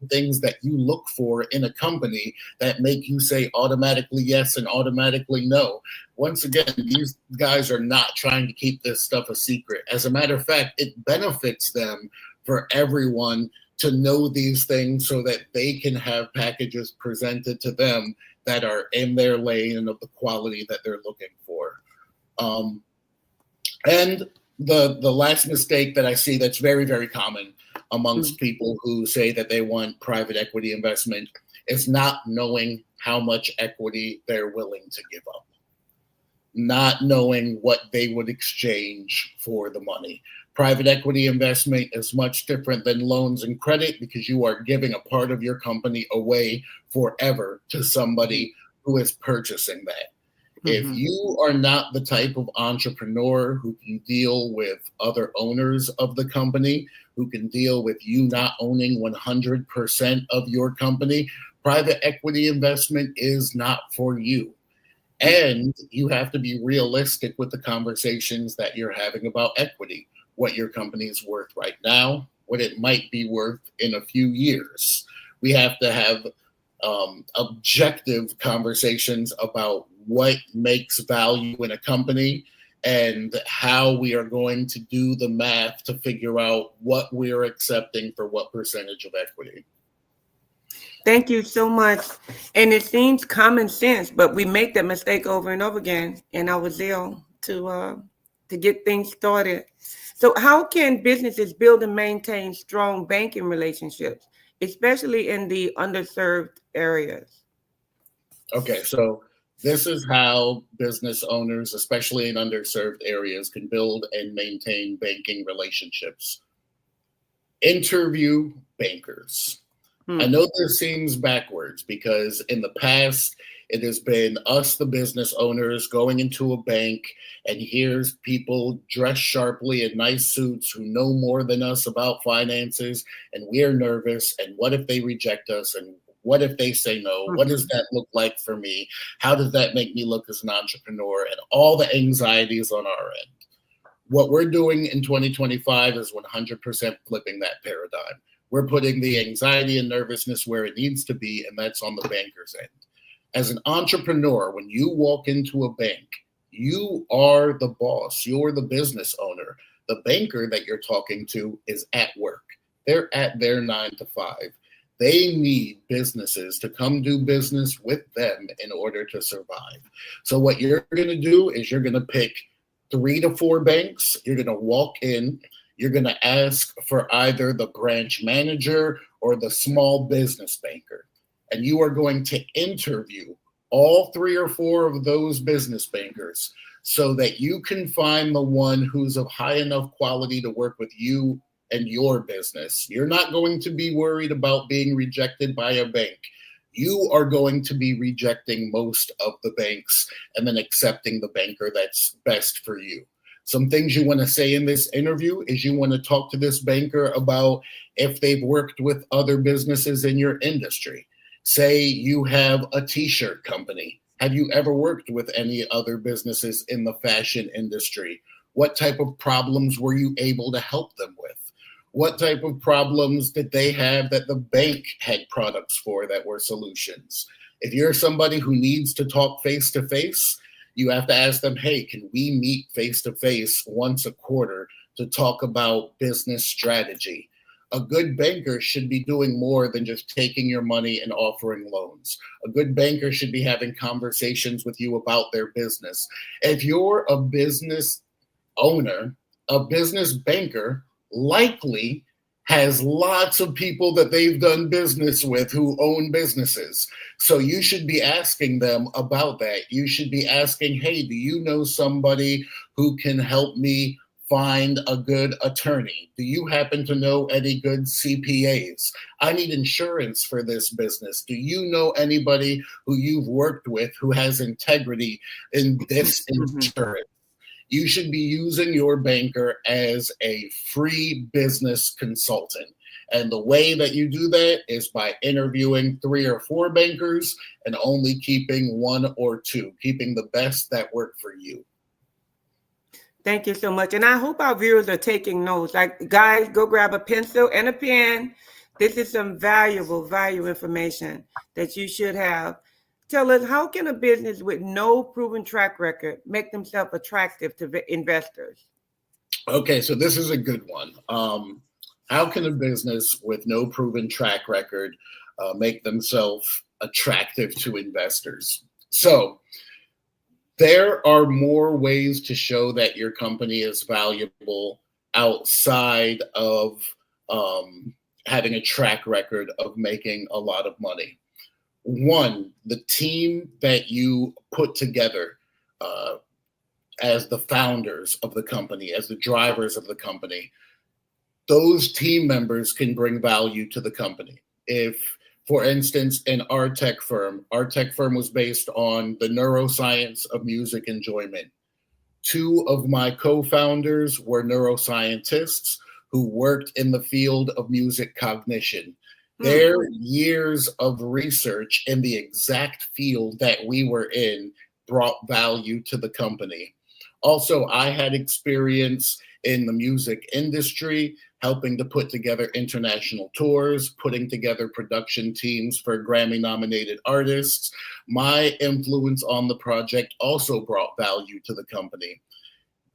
things that you look for in a company that make you say automatically yes and automatically no? Once again, these guys are not trying to keep this stuff a secret. As a matter of fact, it benefits them for everyone to know these things so that they can have packages presented to them that are in their lane and of the quality that they're looking for. And the last mistake that I see that's very, very common amongst people who say that they want private equity investment is not knowing how much equity they're willing to give up, not knowing what they would exchange for the money. Private equity investment is much different than loans and credit because you are giving a part of your company away forever to somebody who is purchasing that. If you are not the type of entrepreneur who can deal with other owners of the company, who can deal with you not owning 100% of your company, private equity investment is not for you. And you have to be realistic with the conversations that you're having about equity, what your company is worth right now, what it might be worth in a few years. We have to have objective conversations about what makes value in a company and how we are going to do the math to figure out what we're accepting for what percentage of equity. Thank you so much. And it seems common sense, but we make that mistake over and over again in our zeal to get things started. So how can businesses build and maintain strong banking relationships, especially in the underserved areas? Okay, so this is how business owners, especially in underserved areas, can build and maintain banking relationships. Interview bankers. I know this seems backwards because in the past, it has been us, the business owners, going into a bank, and here's people dressed sharply in nice suits who know more than us about finances, and we're nervous. And what if they reject us? And what if they say no? What does that look like for me? How does that make me look as an entrepreneur? And all the anxieties on our end. What we're doing in 2025 is 100% flipping that paradigm. We're putting the anxiety and nervousness where it needs to be, and that's on the banker's end. As an entrepreneur, when you walk into a bank, you are the boss. You're the business owner. The banker that you're talking to is at work. They're at their 9 to 5. They need businesses to come do business with them in order to survive. So what you're going to do is you're going to pick 3 to 4 banks. You're going to walk in. You're going to ask for either the branch manager or the small business banker. And you are going to interview all 3 or 4 of those business bankers so that you can find the one who's of high enough quality to work with you and your business. You're not going to be worried about being rejected by a bank. You are going to be rejecting most of the banks and then accepting the banker that's best for you. Some things you want to say in this interview is you want to talk to this banker about if they've worked with other businesses in your industry. Say you have a t-shirt company. Have you ever worked with any other businesses in the fashion industry? What type of problems were you able to help them with? What type of problems did they have that the bank had products for that were solutions? If you're somebody who needs to talk face-to-face, you have to ask them, hey, can we meet face-to-face once a quarter to talk about business strategy? A good banker should be doing more than just taking your money and offering loans. A good banker should be having conversations with you about their business. If you're a business owner, a business banker likely has lots of people that they've done business with who own businesses. So you should be asking them about that. You should be asking, hey, do you know somebody who can help me find a good attorney? Do you happen to know any good CPAs? I need insurance for this business. Do you know anybody who you've worked with who has integrity in this insurance? You should be using your banker as a free business consultant. And the way that you do that is by interviewing 3 or 4 bankers and only keeping 1 or 2, keeping the best that work for you. Thank you so much. And I hope our viewers are taking notes. Like, guys, go grab a pencil and a pen. This is some valuable information that you should have. Tell us, how can a business with no proven track record make themselves attractive to investors? Okay, so this is a good one. How can a business with no proven track record make themselves attractive to investors? So there are more ways to show that your company is valuable outside of having a track record of making a lot of money. 1, the team that you put together as the founders of the company, as the drivers of the company, those team members can bring value to the company. If For instance, in our tech firm was based on the neuroscience of music enjoyment. 2 of my co-founders were neuroscientists who worked in the field of music cognition. Their years of research in the exact field that we were in brought value to the company. Also, I had experience in the music industry, helping to put together international tours, putting together production teams for Grammy-nominated artists. My influence on the project also brought value to the company.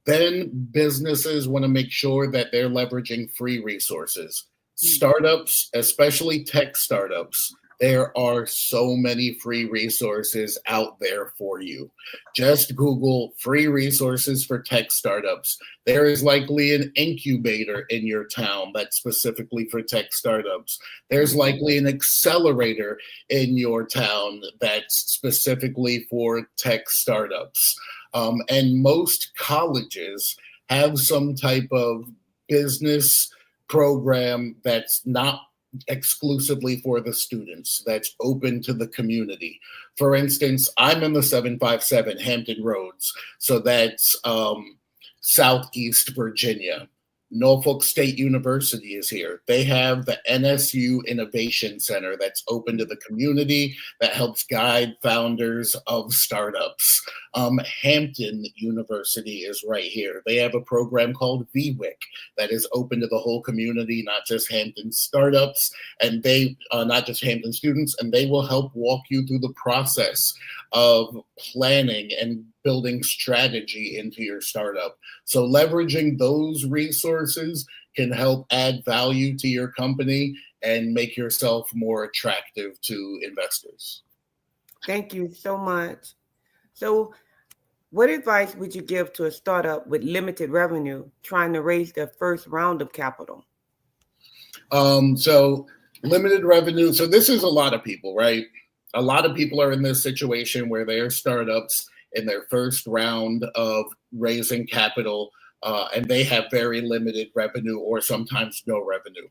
Then businesses want to make sure that they're leveraging free resources. Startups, especially tech startups, there are so many free resources out there for you. Just Google free resources for tech startups. There is likely an incubator in your town that's specifically for tech startups. There's likely an accelerator in your town that's specifically for tech startups. And most colleges have some type of business program that's not exclusively for the students, that's open to the community. For instance, I'm in the 757 Hampton Roads, so that's Southeast Virginia. Norfolk State University is here. They have the NSU Innovation Center that's open to the community, that helps guide founders of startups. Hampton University is right here. They have a program called VWIC that is open to the whole community, not just Hampton startups, and they not just Hampton students, and they will help walk you through the process of planning and building strategy into your startup. So leveraging those resources can help add value to your company and make yourself more attractive to investors. Thank you so much. So what advice would you give to a startup with limited revenue trying to raise their first round of capital? So limited revenue. So this is a lot of people, right? A lot of people are in this situation where they are startups in their first round of raising capital, and they have very limited revenue or sometimes no revenue.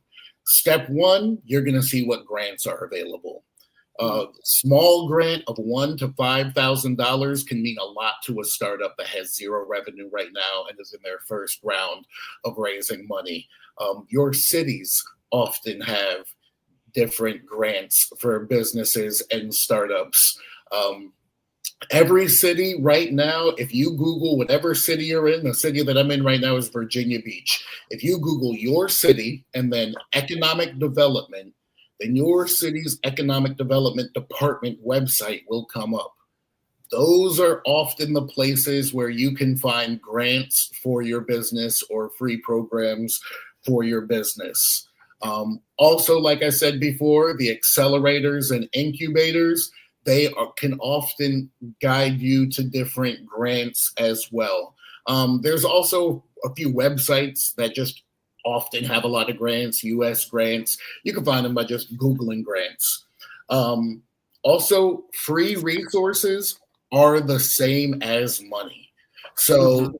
Step 1, you're going to see what grants are available. Small grant of $1,000 to $5,000 can mean a lot to a startup that has 0 revenue right now and is in their first round of raising money. Your cities often have different grants for businesses and startups. Every city right now, if you Google whatever city you're in, the city that I'm in right now is Virginia Beach. If you Google your city and then economic development, then your city's economic development department website will come up. Those are often the places where you can find grants for your business or free programs for your business. Also, like I said before, the accelerators and incubators, can often guide you to different grants as well. There's also a few websites that just often have a lot of grants, US grants. You can find them by just Googling grants. Also, free resources are the same as money. So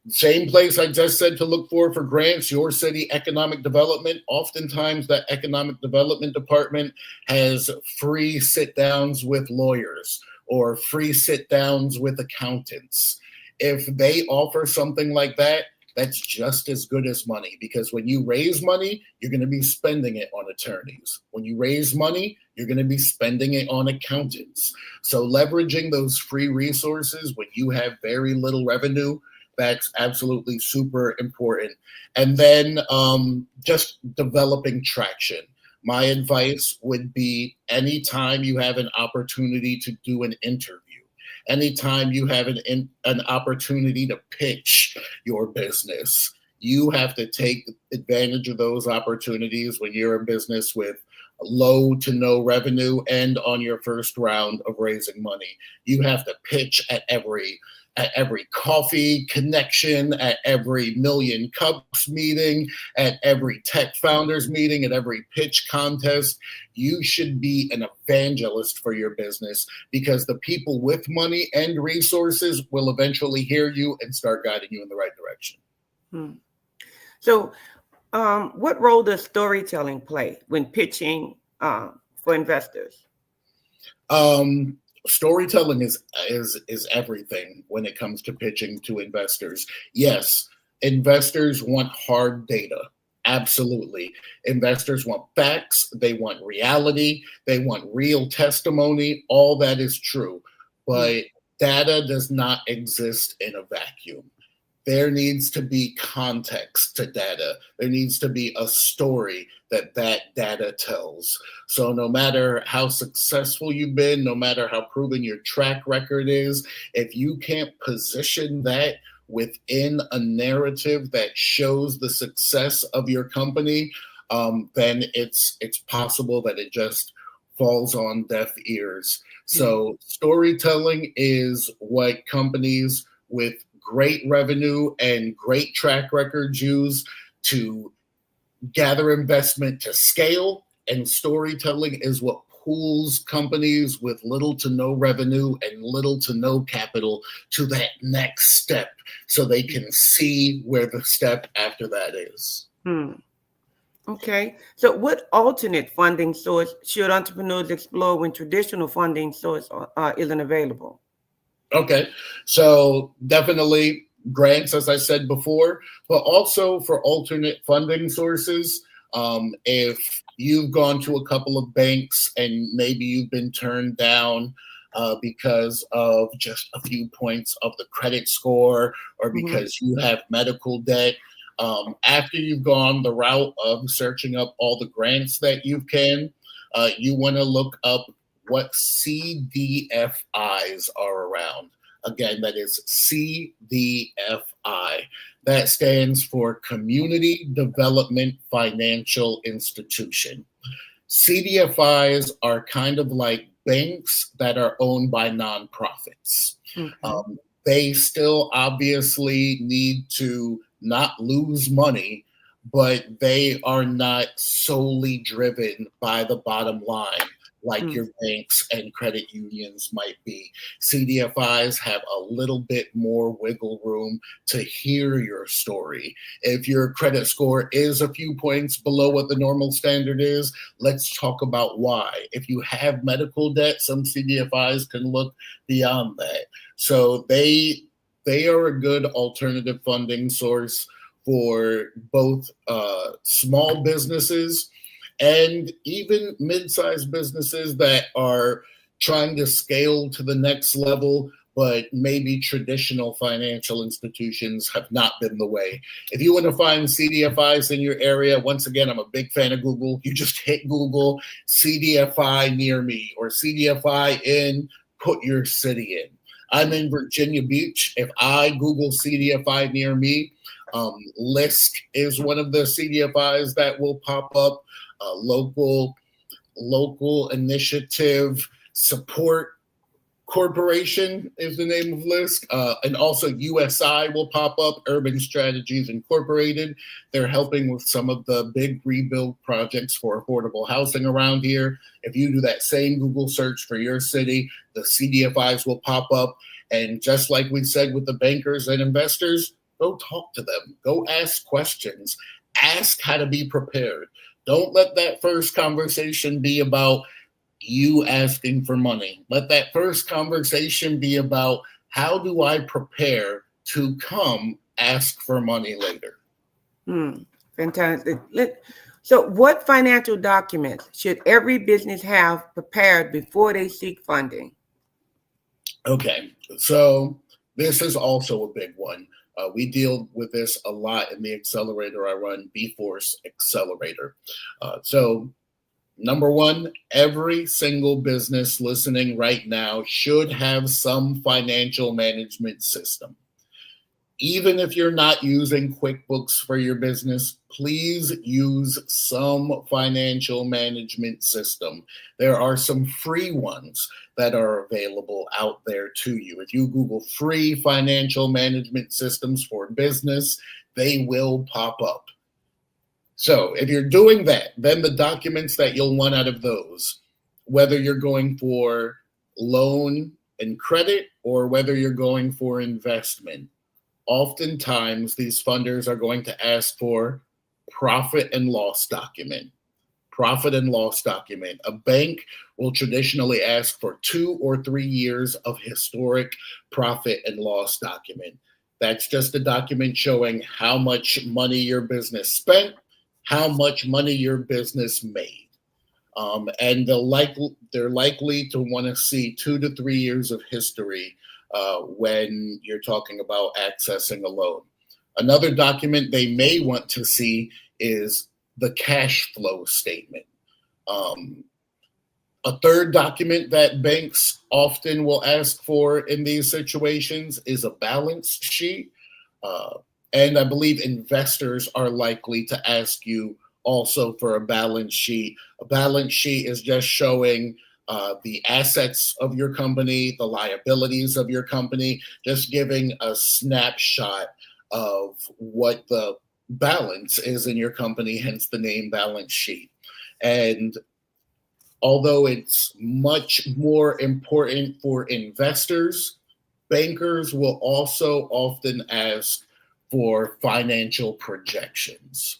same place I just said to look for grants, your city economic development. Oftentimes that economic development department has free sit downs with lawyers or free sit downs with accountants. If they offer something like that, that's just as good as money, because when you raise money, you're going to be spending it on attorneys. When you raise money, you're going to be spending it on accountants. So leveraging those free resources when you have very little revenue, that's absolutely super important. And then just developing traction. My advice would be anytime you have an opportunity to do an interview, anytime you have an opportunity to pitch your business, you have to take advantage of those opportunities when you're in business with low to no revenue and on your first round of raising money. You have to pitch at every coffee connection, at every Million Cups meeting, at every tech founders meeting, at every pitch contest. You should be an evangelist for your business, because the people with money and resources will eventually hear you and start guiding you in the right direction. So what role does storytelling play when pitching for investors? Storytelling is everything when it comes to pitching to investors. Yes, investors want hard data. Absolutely. Investors want facts. They want reality. They want real testimony. All that is true. But data does not exist in a vacuum. There needs to be context to data. There needs to be a story that data tells. So no matter how successful you've been, no matter how proven your track record is, if you can't position that within a narrative that shows the success of your company, then it's possible that it just falls on deaf ears. So storytelling is what companies with great revenue and great track records use to gather investment to scale, and storytelling is what pulls companies with little to no revenue and little to no capital to that next step so they can see where the step after that is. Okay. So what alternate funding source should entrepreneurs explore when traditional funding source isn't available? Okay, so definitely grants, as I said before, but also for alternate funding sources. If you've gone to a couple of banks and maybe you've been turned down because of just a few points of the credit score or because you have medical debt, after you've gone the route of searching up all the grants that you can, you want to look up what CDFIs are around. Again, that is CDFI. That stands for Community Development Financial Institution. CDFIs are kind of like banks that are owned by nonprofits. They still obviously need to not lose money, but they are not solely driven by the bottom line like your banks and credit unions might be. CDFIs have a little bit more wiggle room to hear your story. If your credit score is a few points below what the normal standard is, let's talk about why. If you have medical debt, some CDFIs can look beyond that. So they are a good alternative funding source for both small businesses and even mid-sized businesses that are trying to scale to the next level, but maybe traditional financial institutions have not been the way. If you want to find CDFIs in your area, once again, I'm a big fan of Google. You just hit Google CDFI near me or CDFI in, put your city in. I'm in Virginia Beach. If I Google CDFI near me, LISC is one of the CDFIs that will pop up. Local Initiative Support Corporation is the name of LISC, and also USI will pop up, Urban Strategies Incorporated. They're helping with some of the big rebuild projects for affordable housing around here. If you do that same Google search for your city, the CDFIs will pop up. And just like we said with the bankers and investors, go talk to them, go ask questions, ask how to be prepared. Don't let that first conversation be about you asking for money. Let that first conversation be about how do I prepare to come ask for money later. Fantastic. So what financial documents should every business have prepared before they seek funding? Okay, so this is also a big one. We deal with this a lot in the accelerator I run, B-Force Accelerator. So number one, every single business listening right now should have some financial management system. Even if you're not using QuickBooks for your business, please use some financial management system. There are some free ones that are available out there to you. If you Google free financial management systems for business, they will pop up. So if you're doing that, then the documents that you'll want out of those, whether you're going for loan and credit or whether you're going for investment, oftentimes these funders are going to ask for profit and loss document. profit and loss document. A bank will traditionally ask for 2 or 3 years of historic profit and loss document. That's just a document showing how much money your business spent, how much money your business made. And they're likely to want to see 2 to 3 years of history when you're talking about accessing a loan. Another document they may want to see is the cash flow statement. A third document that banks often will ask for in these situations is a balance sheet. And I believe investors are likely to ask you also for a balance sheet. A balance sheet is just showing the assets of your company, the liabilities of your company, just giving a snapshot of what the balance is in your company, hence the name balance sheet. And although it's much more important for investors, bankers will also often ask for financial projections.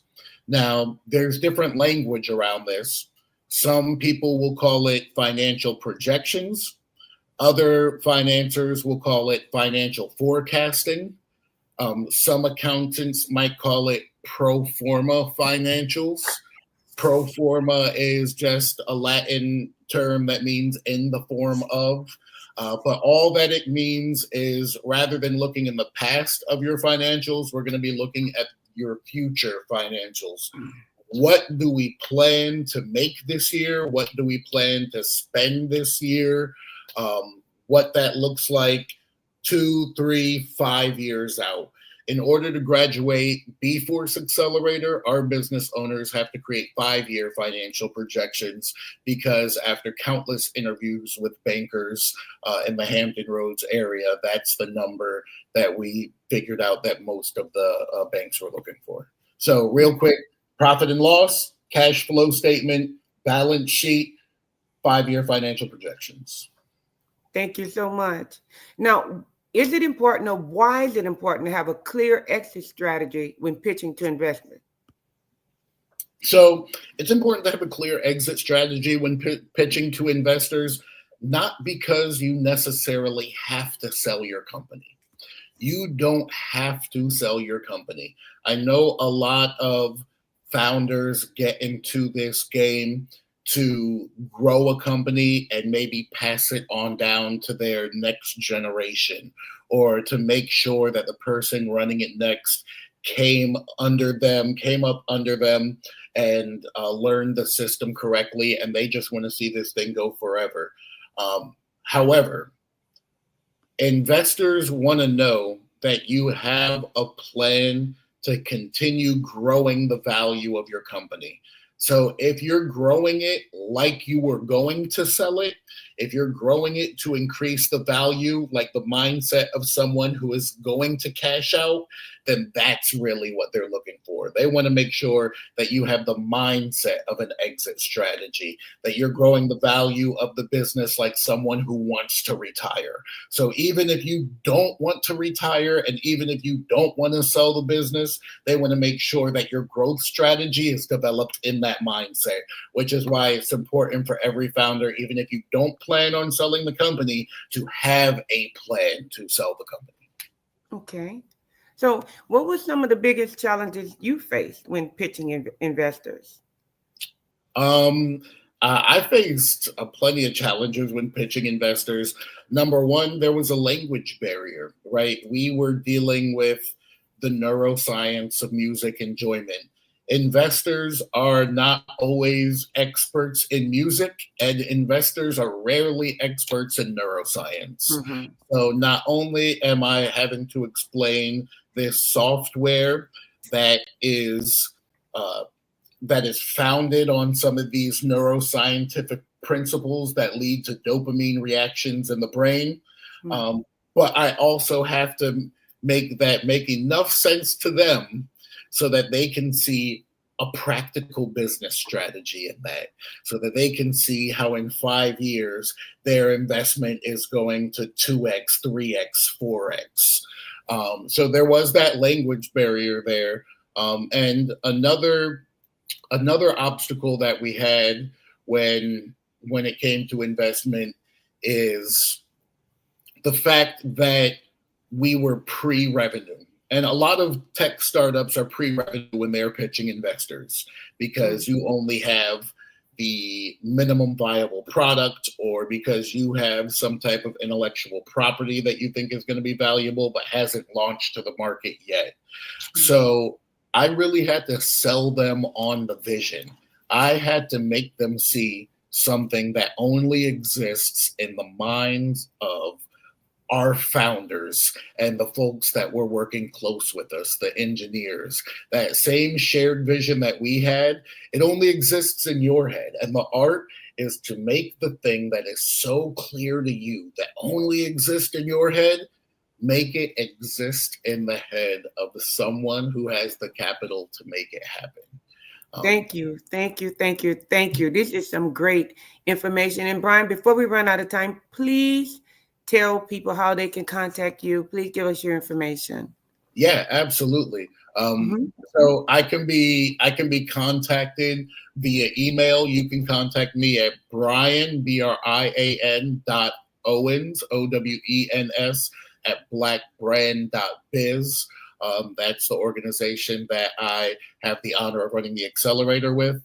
Now, there's different language around this. Some people will call it financial projections. Other financiers will call it financial forecasting. Some accountants might call it pro forma financials. Pro forma is just a Latin term that means in the form of. But all that it means is rather than looking in the past of your financials, we're going to be looking at your future financials. What do we plan to make this year? What do we plan to spend this year? What that looks like 2, 3, 5 years out. In order to graduate B-Force Accelerator, our business owners have to create 5-year financial projections because after countless interviews with bankers in the Hampton Roads area, that's the number that we figured out that most of the banks were looking for. So real quick, profit and loss, cash flow statement, balance sheet, 5-year financial projections. Thank you so much. Now, is it important or why is it important to have a clear exit strategy when pitching to investors? So it's important to have a clear exit strategy when pitching to investors, not because you necessarily have to sell your company. You don't have to sell your company. I know a lot of founders get into this game to grow a company and maybe pass it on down to their next generation, or to make sure that the person running it next came up under them and learned the system correctly, and they just want to see this thing go forever. However, investors want to know that you have a plan to continue growing the value of your company. So if you're growing it like you were going to sell it, if you're growing it to increase the value, like the mindset of someone who is going to cash out, then that's really what they're looking for. They want to make sure that you have the mindset of an exit strategy, that you're growing the value of the business like someone who wants to retire. So even if you don't want to retire, and even if you don't want to sell the business, they want to make sure that your growth strategy is developed in that mindset, which is why it's important for every founder, even if you don't plan on selling the company, to have a plan to sell the company. Okay. So what were some of the biggest challenges you faced when pitching investors? I faced plenty of challenges when pitching investors. Number one, there was a language barrier, right? We were dealing with the neuroscience of music enjoyment. Investors are not always experts in music, and investors are rarely experts in neuroscience. Mm-hmm. So not only am I having to explain this software that is founded on some of these neuroscientific principles that lead to dopamine reactions in the brain, but I also have to make enough sense to them so that they can see a practical business strategy in that, so that they can see how in 5 years their investment is going to 2x, 3x, 4x. So there was that language barrier there. And another Another obstacle that we had when it came to investment is the fact that we were pre-revenue. And a lot of tech startups are pre-revenue when they're pitching investors because you only have the minimum viable product, or because you have some type of intellectual property that you think is going to be valuable but hasn't launched to the market yet. So I really had to sell them on the vision. I had to make them see something that only exists in the minds of our founders and the folks that were working close with us, the engineers. That same shared vision that we had, it only exists in your head. And the art is to make the thing that is so clear to you that only exists in your head, make it exist in the head of someone who has the capital to make it happen. Thank you. This is some great information. And Brian, before we run out of time, please tell people how they can contact you. Please give us your information. Yeah, absolutely. So I can be contacted via email. You can contact me at Brian, BRIAN .Owens, OWENS, at blackbrand.biz. That's the organization that I have the honor of running the accelerator with.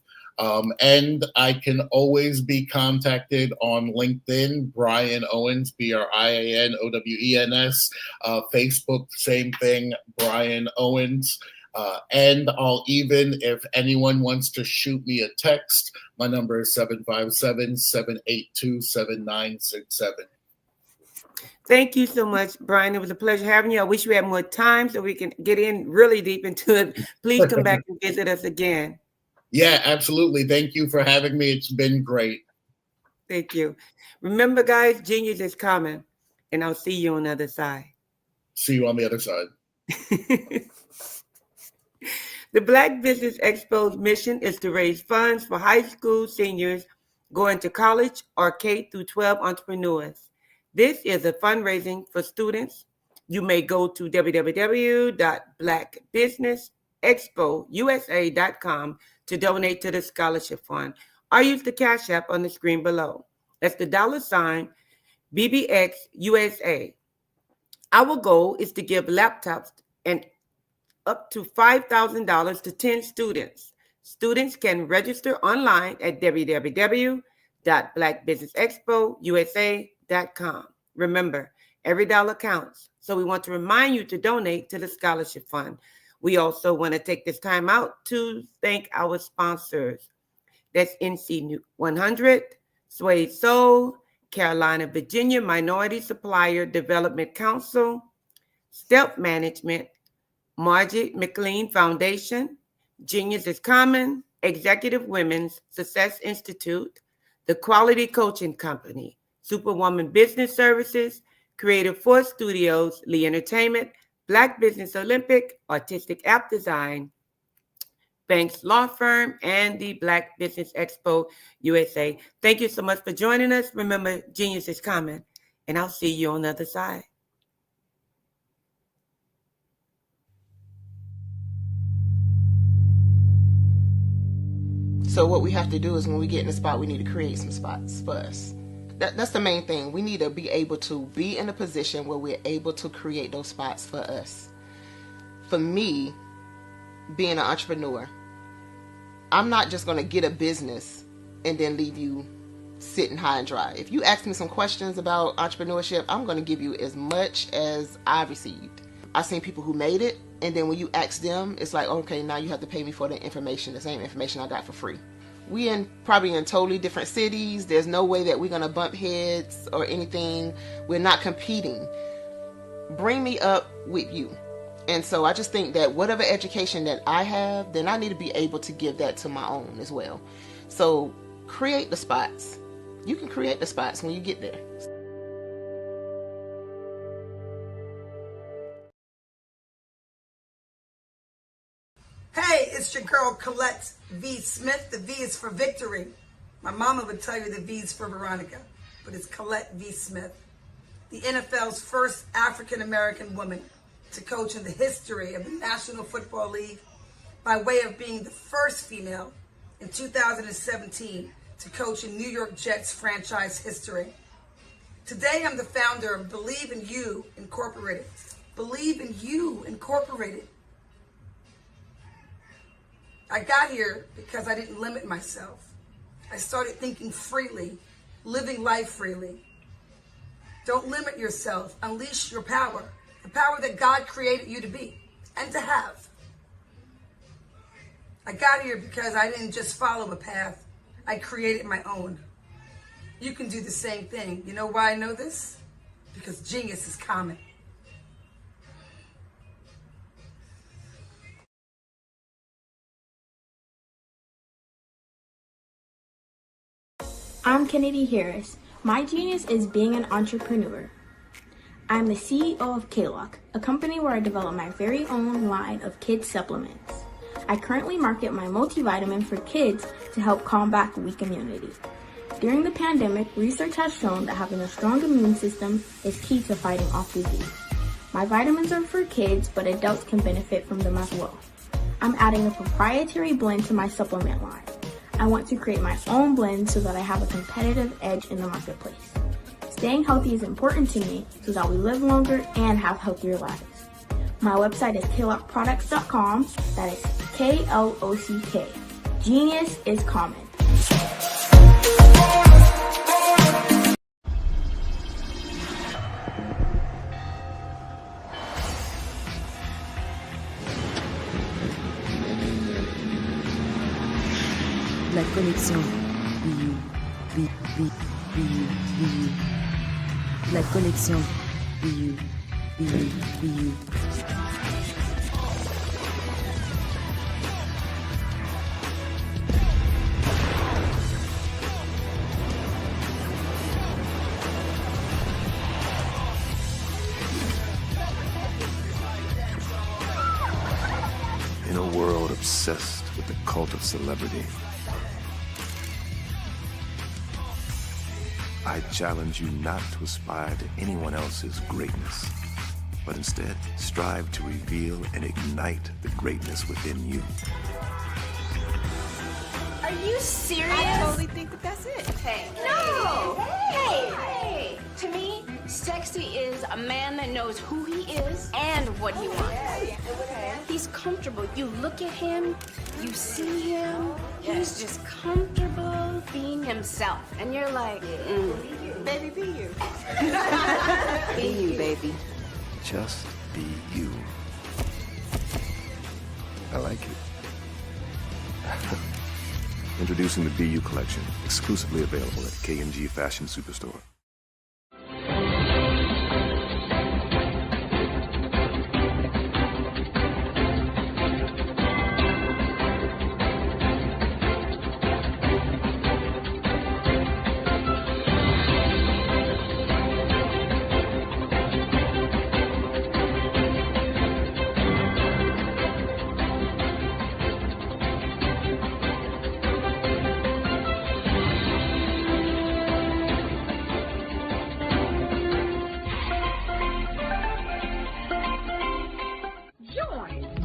And I can always be contacted on LinkedIn, Brian Owens, BRIANOWENS. Facebook, same thing, Brian Owens. And I'll even, if anyone wants to shoot me a text, my number is 757-782-7967. Thank you so much, Brian. It was a pleasure having you. I wish we had more time so we can get in really deep into it. Please come back and visit us again. Yeah, absolutely. Thank you for having me. It's been great. Thank you. Remember, guys, genius is coming, and I'll see you on the other side. See you on the other side. The Black Business Expo's mission is to raise funds for high school seniors going to college or K-12 entrepreneurs. This is a fundraising for students. You may go to www.blackbusinessexpousa.com to donate to the scholarship fund, or use the Cash App on the screen below. That's the $BBXUSA. Our goal is to give laptops and up to $5,000 to 10 students. Students can register online at www.blackbusinessexpousa.com. Remember, every dollar counts. So we want to remind you to donate to the scholarship fund. We also want to take this time out to thank our sponsors. That's NC 100, Sway Soul, Carolina, Virginia Minority Supplier Development Council, Step Management, Margie McLean Foundation, Genius is Common, Executive Women's Success Institute, The Quality Coaching Company, Superwoman Business Services, Creative Force Studios, Lee Entertainment, Black Business Olympic, Artistic App Design, Banks Law Firm, and the Black Business Expo USA. Thank you so much for joining us. Remember, genius is coming, and I'll see you on the other side. So what we have to do is when we get in a spot, we need to create some spots for us. That's the main thing. We need to be able to be in a position where we're able to create those spots for us. For me, being an entrepreneur, I'm not just going to get a business and then leave you sitting high and dry. If you ask me some questions about entrepreneurship, I'm going to give you as much as I've received. I've seen people who made it, and then when you ask them, it's like, okay, now you have to pay me for the information, the same information I got for free. We probably in totally different cities. There's no way that we're going to bump heads or anything. We're not competing. Bring me up with you. And so I just think that whatever education that I have, then I need to be able to give that to my own as well. So create the spots. You can create the spots when you get there. Hey, it's your girl Colette V. Smith. The V is for victory. My mama would tell you the V is for Veronica, but it's Colette V. Smith. The NFL's first African-American woman to coach in the history of the National Football League. by way of being the first female in 2017 to coach in New York Jets franchise history. Today, I'm the founder of Believe in You Incorporated. Believe in You Incorporated. I got here because I didn't limit myself. I started thinking freely, living life freely. Don't limit yourself. Unleash your power, the power that God created you to be and to have. I got here because I didn't just follow a path. I created my own. You can do the same thing. You know why I know this? Because genius is common. I'm Kennedy Harris. My genius is being an entrepreneur. I'm the CEO of K-Lock, a company where I develop my very own line of kids supplements. I currently market my multivitamin for kids to help combat weak immunity. During the pandemic, research has shown that having a strong immune system is key to fighting off disease. My vitamins are for kids, but adults can benefit from them as well. I'm adding a proprietary blend to my supplement line. I want to create my own blend so that I have a competitive edge in the marketplace. Staying healthy is important to me so that we live longer and have healthier lives. My website is klockproducts.com. That is K-L-O-C-K. Genius is common. La connexion BU. La connexion BU. In a world obsessed with the cult of celebrity, I challenge you not to aspire to anyone else's greatness, but instead strive to reveal and ignite the greatness within you. Are you serious? I totally think that that's it. Hey. No! Hey! To me, sexy is a man that knows who he is and what he wants. He's comfortable. You look at him, you see him, he's just comfortable being himself. And you're like, Baby, be you. Be you, baby. Just be you. I like it. Introducing the Be You collection, exclusively available at K&G Fashion Superstore.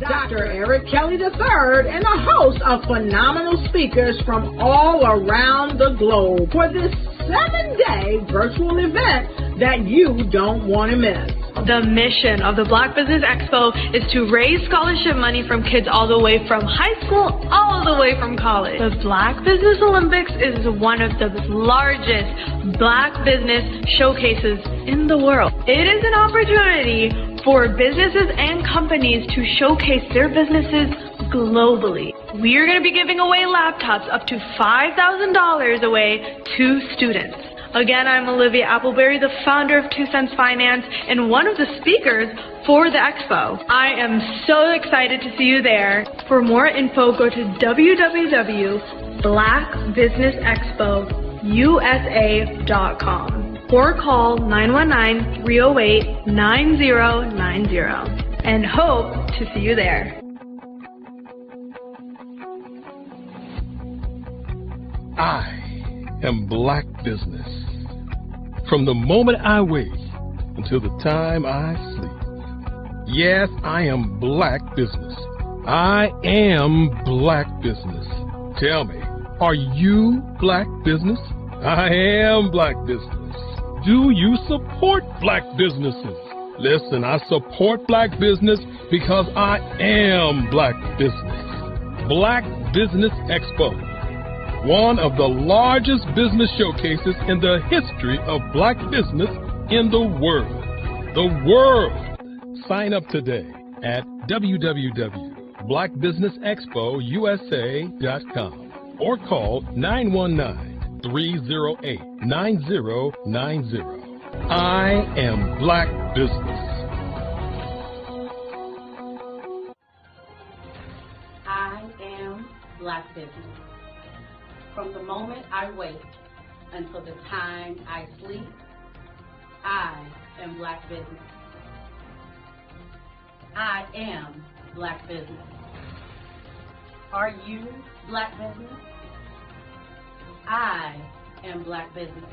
Dr. Eric Kelly III and a host of phenomenal speakers from all around the globe for this 7-day virtual event that you don't want to miss. The mission of the Black Business Expo is to raise scholarship money from kids all the way from high school all the way from college. The Black Business Olympics is one of the largest Black business showcases in the world. It is an opportunity for businesses and companies to showcase their businesses globally. We are going to be giving away laptops up to $5,000 away to students. Again, I'm Olivia Appleberry, the founder of 2 Cents Finance and one of the speakers for the expo. I am so excited to see you there. For more info, go to www.blackbusinessexpousa.com or call 919-308-9090 and hope to see you there. I am Black Business. From the moment I wake until the time I sleep. Yes, I am Black Business. I am Black Business. Tell me, are you Black Business? I am Black Business. Do you support Black businesses? Listen, I support Black business because I am Black Business. Black Business Expo, one of the largest business showcases in the history of Black business in the world. The world! Sign up today at www.blackbusinessexpousa.com or call 919-308-9090. I am Black Business. I am Black Business. From the moment I wake until the time I sleep, I am Black Business. I am Black Business. Are you Black Business? I am Black Business.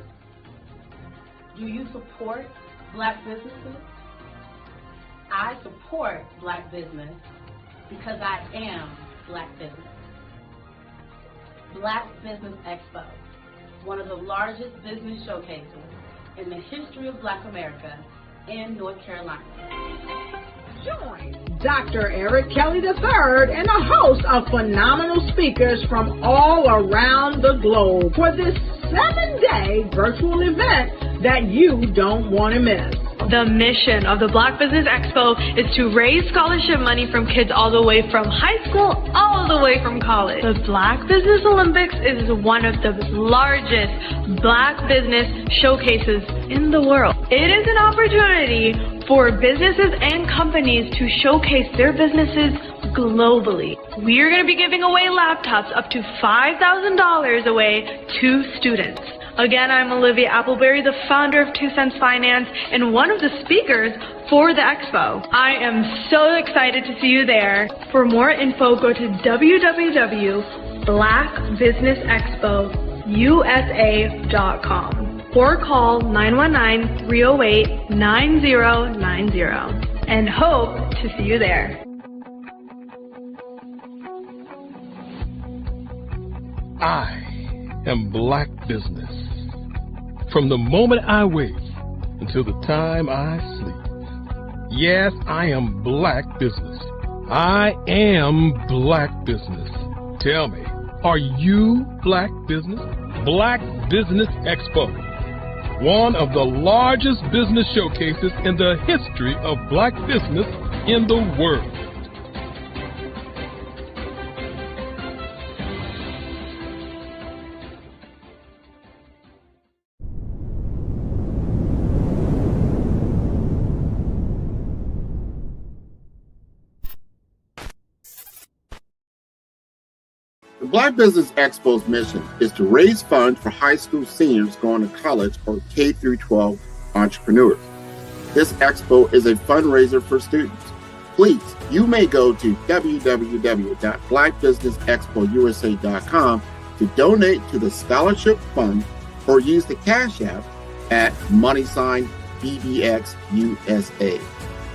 Do you support Black businesses? I support Black business because I am Black business. Black Business Expo, one of the largest business showcases in the history of Black America in North Carolina. Join Dr. Eric Kelly III and a host of phenomenal speakers from all around the globe for this 7-day virtual event that you don't want to miss. The mission of the Black Business Expo is to raise scholarship money from kids all the way from high school all the way from college. The Black Business Olympics is one of the largest Black business showcases in the world. It is an opportunity for businesses and companies to showcase their businesses globally. We are going to be giving away laptops up to $5,000 away to students. Again, I'm Olivia Appleberry, the founder of 2 Cents Finance and one of the speakers for the expo. I am so excited to see you there. For more info, go to www.blackbusinessexpousa.com or call 919-308-9090 and hope to see you there. I am Black Business. From the moment I wake until the time I sleep. Yes, I am Black Business. I am Black Business. Tell me, are you Black Business? Black Business Expo, one of the largest business showcases in the history of Black business in the world. The Black Business Expo's mission is to raise funds for high school seniors going to college or K-12 entrepreneurs. This expo is a fundraiser for students. Please, you may go to www.blackbusinessexpousa.com to donate to the scholarship fund or use the Cash App at $BBXUSA.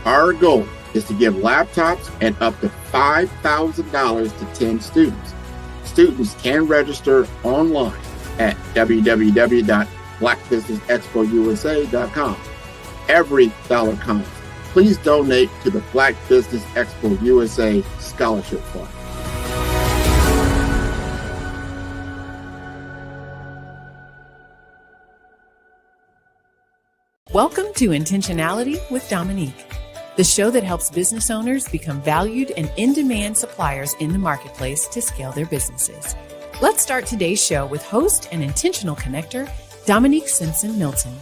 Our goal is to give laptops and up to $5,000 to 10 students. Students can register online at www.blackbusinessexpousa.com. Every dollar counts. Please donate to the Black Business Expo USA Scholarship Fund. Welcome to Intentionality with Dominique, the show that helps business owners become valued and in-demand suppliers in the marketplace to scale their businesses. Let's start today's show with host and intentional connector, Dominique Simpson Milton.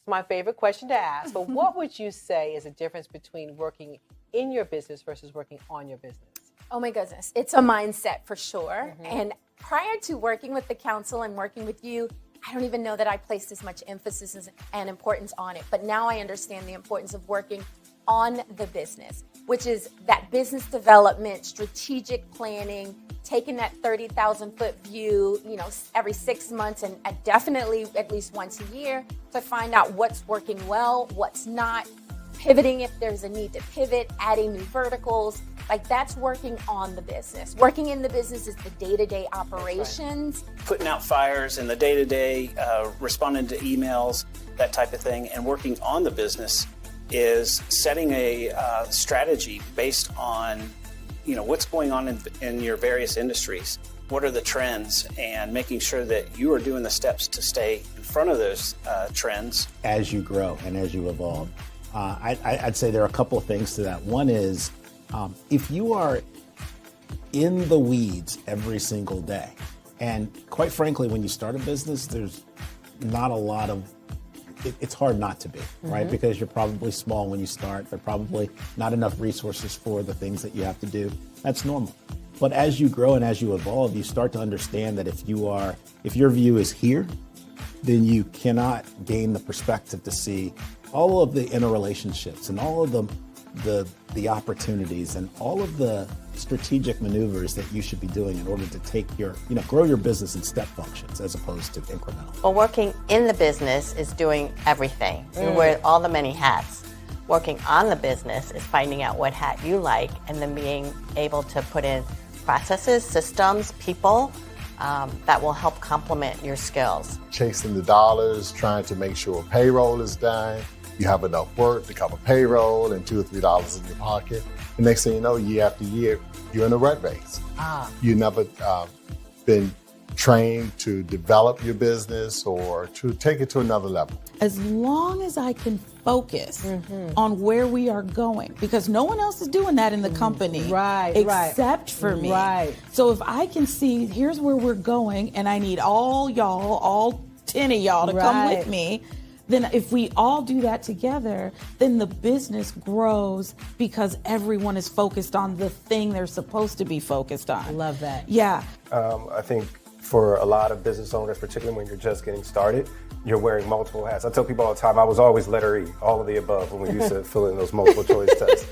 My favorite question to ask, but what would you say is the difference between working in your business versus working on your business? Oh my goodness, it's a mindset for sure. And prior to working with the council and working with you, I don't even know that I placed as much emphasis and importance on it. But now I understand the importance of working on the business, which is that business development, strategic planning, taking that 30,000 foot view, every 6 months and definitely at least once a year to find out what's working well, what's not, pivoting if there's a need to pivot, adding new verticals, Like that's working on the business. Working in the business is the day-to-day operations. Putting out fires in the day-to-day, responding to emails, that type of thing. And working on the business is setting a strategy based on, what's going on in your various industries. What are the trends, and making sure that you are doing the steps to stay in front of those trends. As you grow and as you evolve, I'd say there are a couple of things to that. One is, if you are in the weeds every single day, and quite frankly, when you start a business, there's not a lot of, it's hard not to be, right? Because you're probably small when you start. There are probably not enough resources for the things that you have to do. That's normal. But as you grow and as you evolve, you start to understand that if your view is here, then you cannot gain the perspective to see all of the interrelationships and all of the opportunities and all of the strategic maneuvers that you should be doing in order to take grow your business in step functions as opposed to incremental. Well, working in the business is doing everything. You wear all the many hats. Working on the business is finding out what hat you like and then being able to put in processes, systems, people that will help complement your skills. Chasing the dollars, trying to make sure payroll is done. You have enough work to cover payroll and $2 or $3 in your pocket. The next thing you know, year after year, you're in a rat race. You never been trained to develop your business or to take it to another level. As long as I can focus on where we are going, because no one else is doing that in the company except for me. So if I can see, here's where we're going, and I need all 10 of y'all to come with me, then if we all do that together, then the business grows because everyone is focused on the thing they're supposed to be focused on. I love that. Yeah. I think for a lot of business owners, particularly when you're just getting started, you're wearing multiple hats. I tell people all the time, I was always letter E, all of the above, when we used to fill in those multiple choice tests.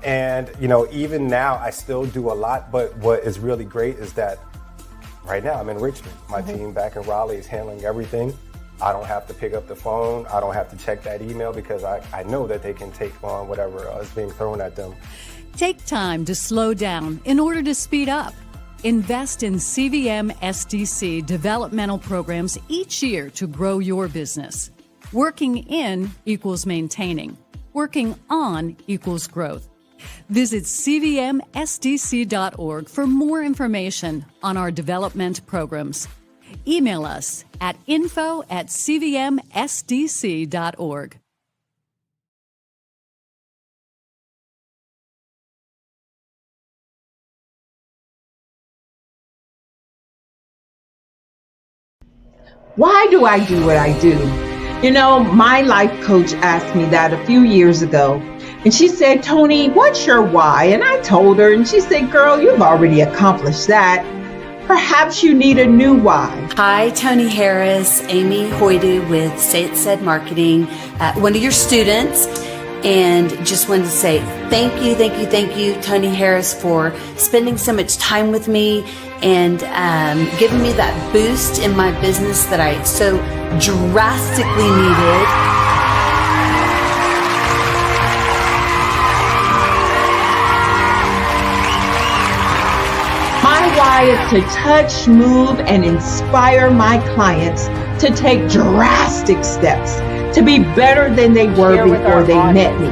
And even now I still do a lot, but what is really great is that right now I'm in Richmond. My team back in Raleigh is handling everything. I don't have to pick up the phone. I don't have to check that email because I know that they can take on whatever is being thrown at them. Take time to slow down in order to speed up. Invest in CVM SDC developmental programs each year to grow your business. Working in equals maintaining. Working on equals growth. Visit cvmsdc.org for more information on our development programs. Email us at info@cvmsdc.org. Why do I do what I do? My life coach asked me that a few years ago. And she said, Tony, what's your why? And I told her, and she said, girl, you've already accomplished that. Perhaps you need a new why. Hi, Tony Harris, Amy Hoydu with Say It Said Marketing, one of your students. And just wanted to say thank you, Tony Harris, for spending so much time with me and giving me that boost in my business that I so drastically needed. My why is to touch, move, and inspire my clients to take drastic steps to be better than they were before they met me.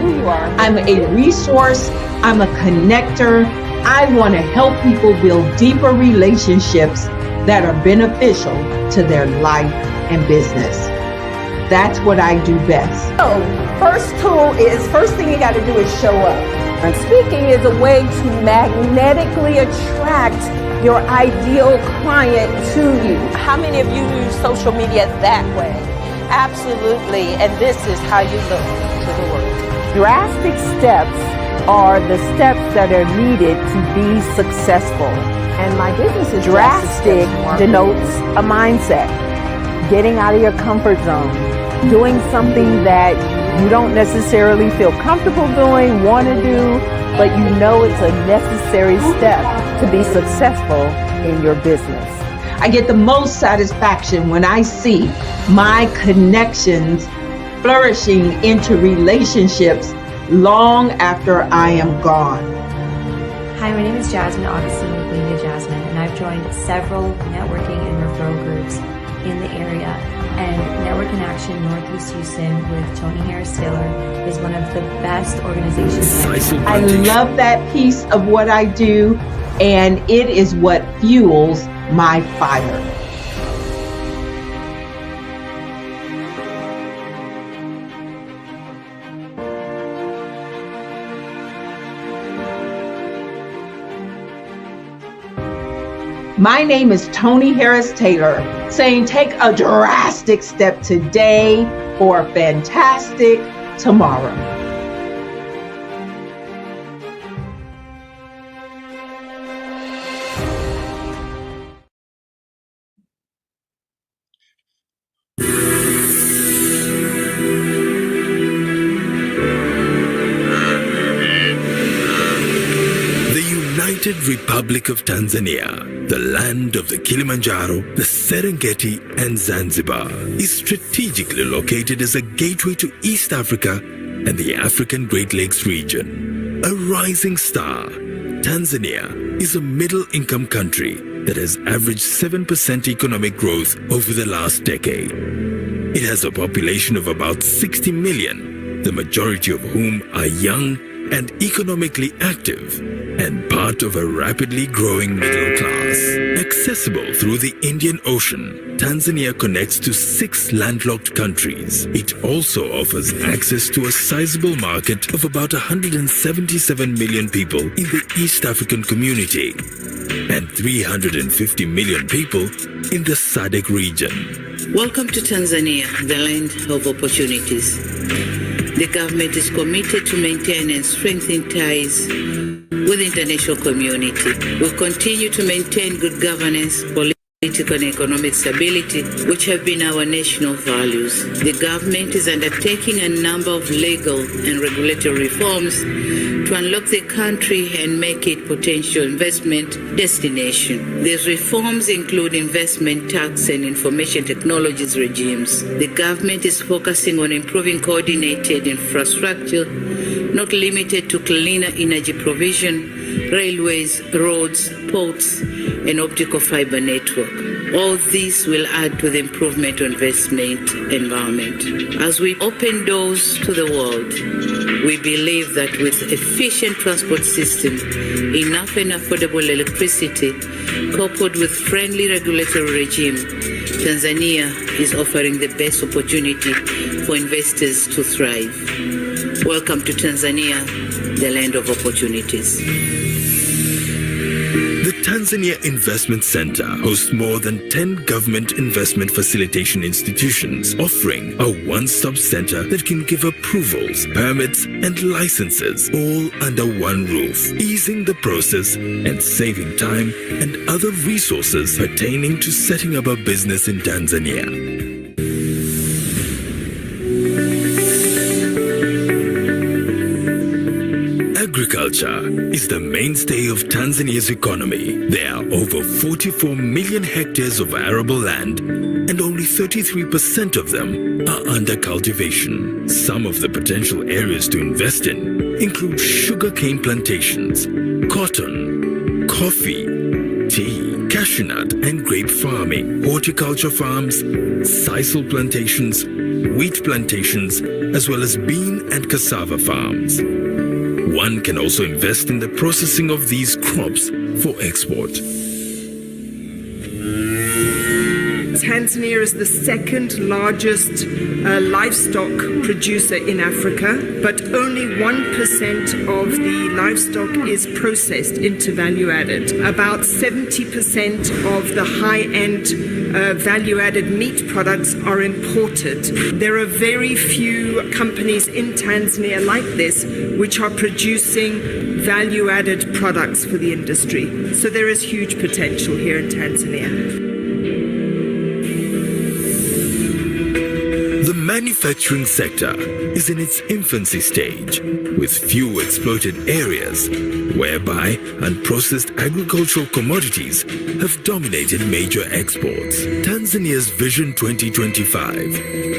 I'm a resource. I'm a connector. I want to help people build deeper relationships that are beneficial to their life and business. That's what I do best. So, first thing you got to do is show up. And speaking is a way to magnetically attract your ideal client to you. How many of you use social media that way? Absolutely, and this is how you look to the world. Drastic steps are the steps that are needed to be successful. And my business is drastic denotes a mindset. Getting out of your comfort zone. Doing something that you don't necessarily feel comfortable doing, want to do, but you know it's a necessary step to be successful in your business. I get the most satisfaction when I see my connections flourishing into relationships long after I am gone. Hi, my name is Jasmine Augustine with Media Jasmine, and I've joined several networking and referral groups in the area. And Network in Action Northeast Houston with Tony Harris Taylor is one of the best organizations. I love that piece of what I do, and it is what fuels my fire. My name is Tony Harris Taylor, saying take a drastic step today for a fantastic tomorrow. United Republic of Tanzania, the land of the Kilimanjaro, the Serengeti and Zanzibar, is strategically located as a gateway to East Africa and the African Great Lakes region. A rising star, Tanzania is a middle-income country that has averaged 7% economic growth over the last decade. It has a population of about 60 million, the majority of whom are young and economically active, and part of a rapidly growing middle class. Accessible through the Indian Ocean, Tanzania connects to 6 landlocked countries. It also offers access to a sizable market of about 177 million people in the East African community and 350 million people in the SADC region. Welcome to Tanzania, the land of opportunities. The government is committed to maintain and strengthen ties with the international community. We'll continue to maintain good governance, political and economic stability, which have been our national values. The government is undertaking a number of legal and regulatory reforms to unlock the country and make it potential investment destination. These reforms include investment tax and information technologies regimes. The government is focusing on improving coordinated infrastructure, not limited to cleaner energy provision, railways, roads, ports, and optical fiber network. All this will add to the improvement of investment environment. As we open doors to the world, we believe that with efficient transport system, enough and affordable electricity, coupled with friendly regulatory regime, Tanzania is offering the best opportunity for investors to thrive. Welcome to Tanzania, the land of opportunities. The Tanzania Investment Center hosts more than 10 government investment facilitation institutions, offering a one-stop center that can give approvals, permits, and licenses all under one roof, easing the process and saving time and other resources pertaining to setting up a business in Tanzania. Agriculture is the mainstay of Tanzania's economy. There are over 44 million hectares of arable land, and only 33% of them are under cultivation. Some of the potential areas to invest in include sugarcane plantations, cotton, coffee, tea, cashew nut and grape farming, horticulture farms, sisal plantations, wheat plantations, as well as bean and cassava farms. One can also invest in the processing of these crops for export. Tanzania is the second largest livestock producer in Africa, but only 1% of the livestock is processed into value added. About 70% of the high-end value-added meat products are imported. There are very few companies in Tanzania like this which are producing value-added products for the industry. So there is huge potential here in Tanzania. The manufacturing sector is in its infancy stage, with few exploited areas, whereby unprocessed agricultural commodities have dominated major exports. Tanzania's Vision 2025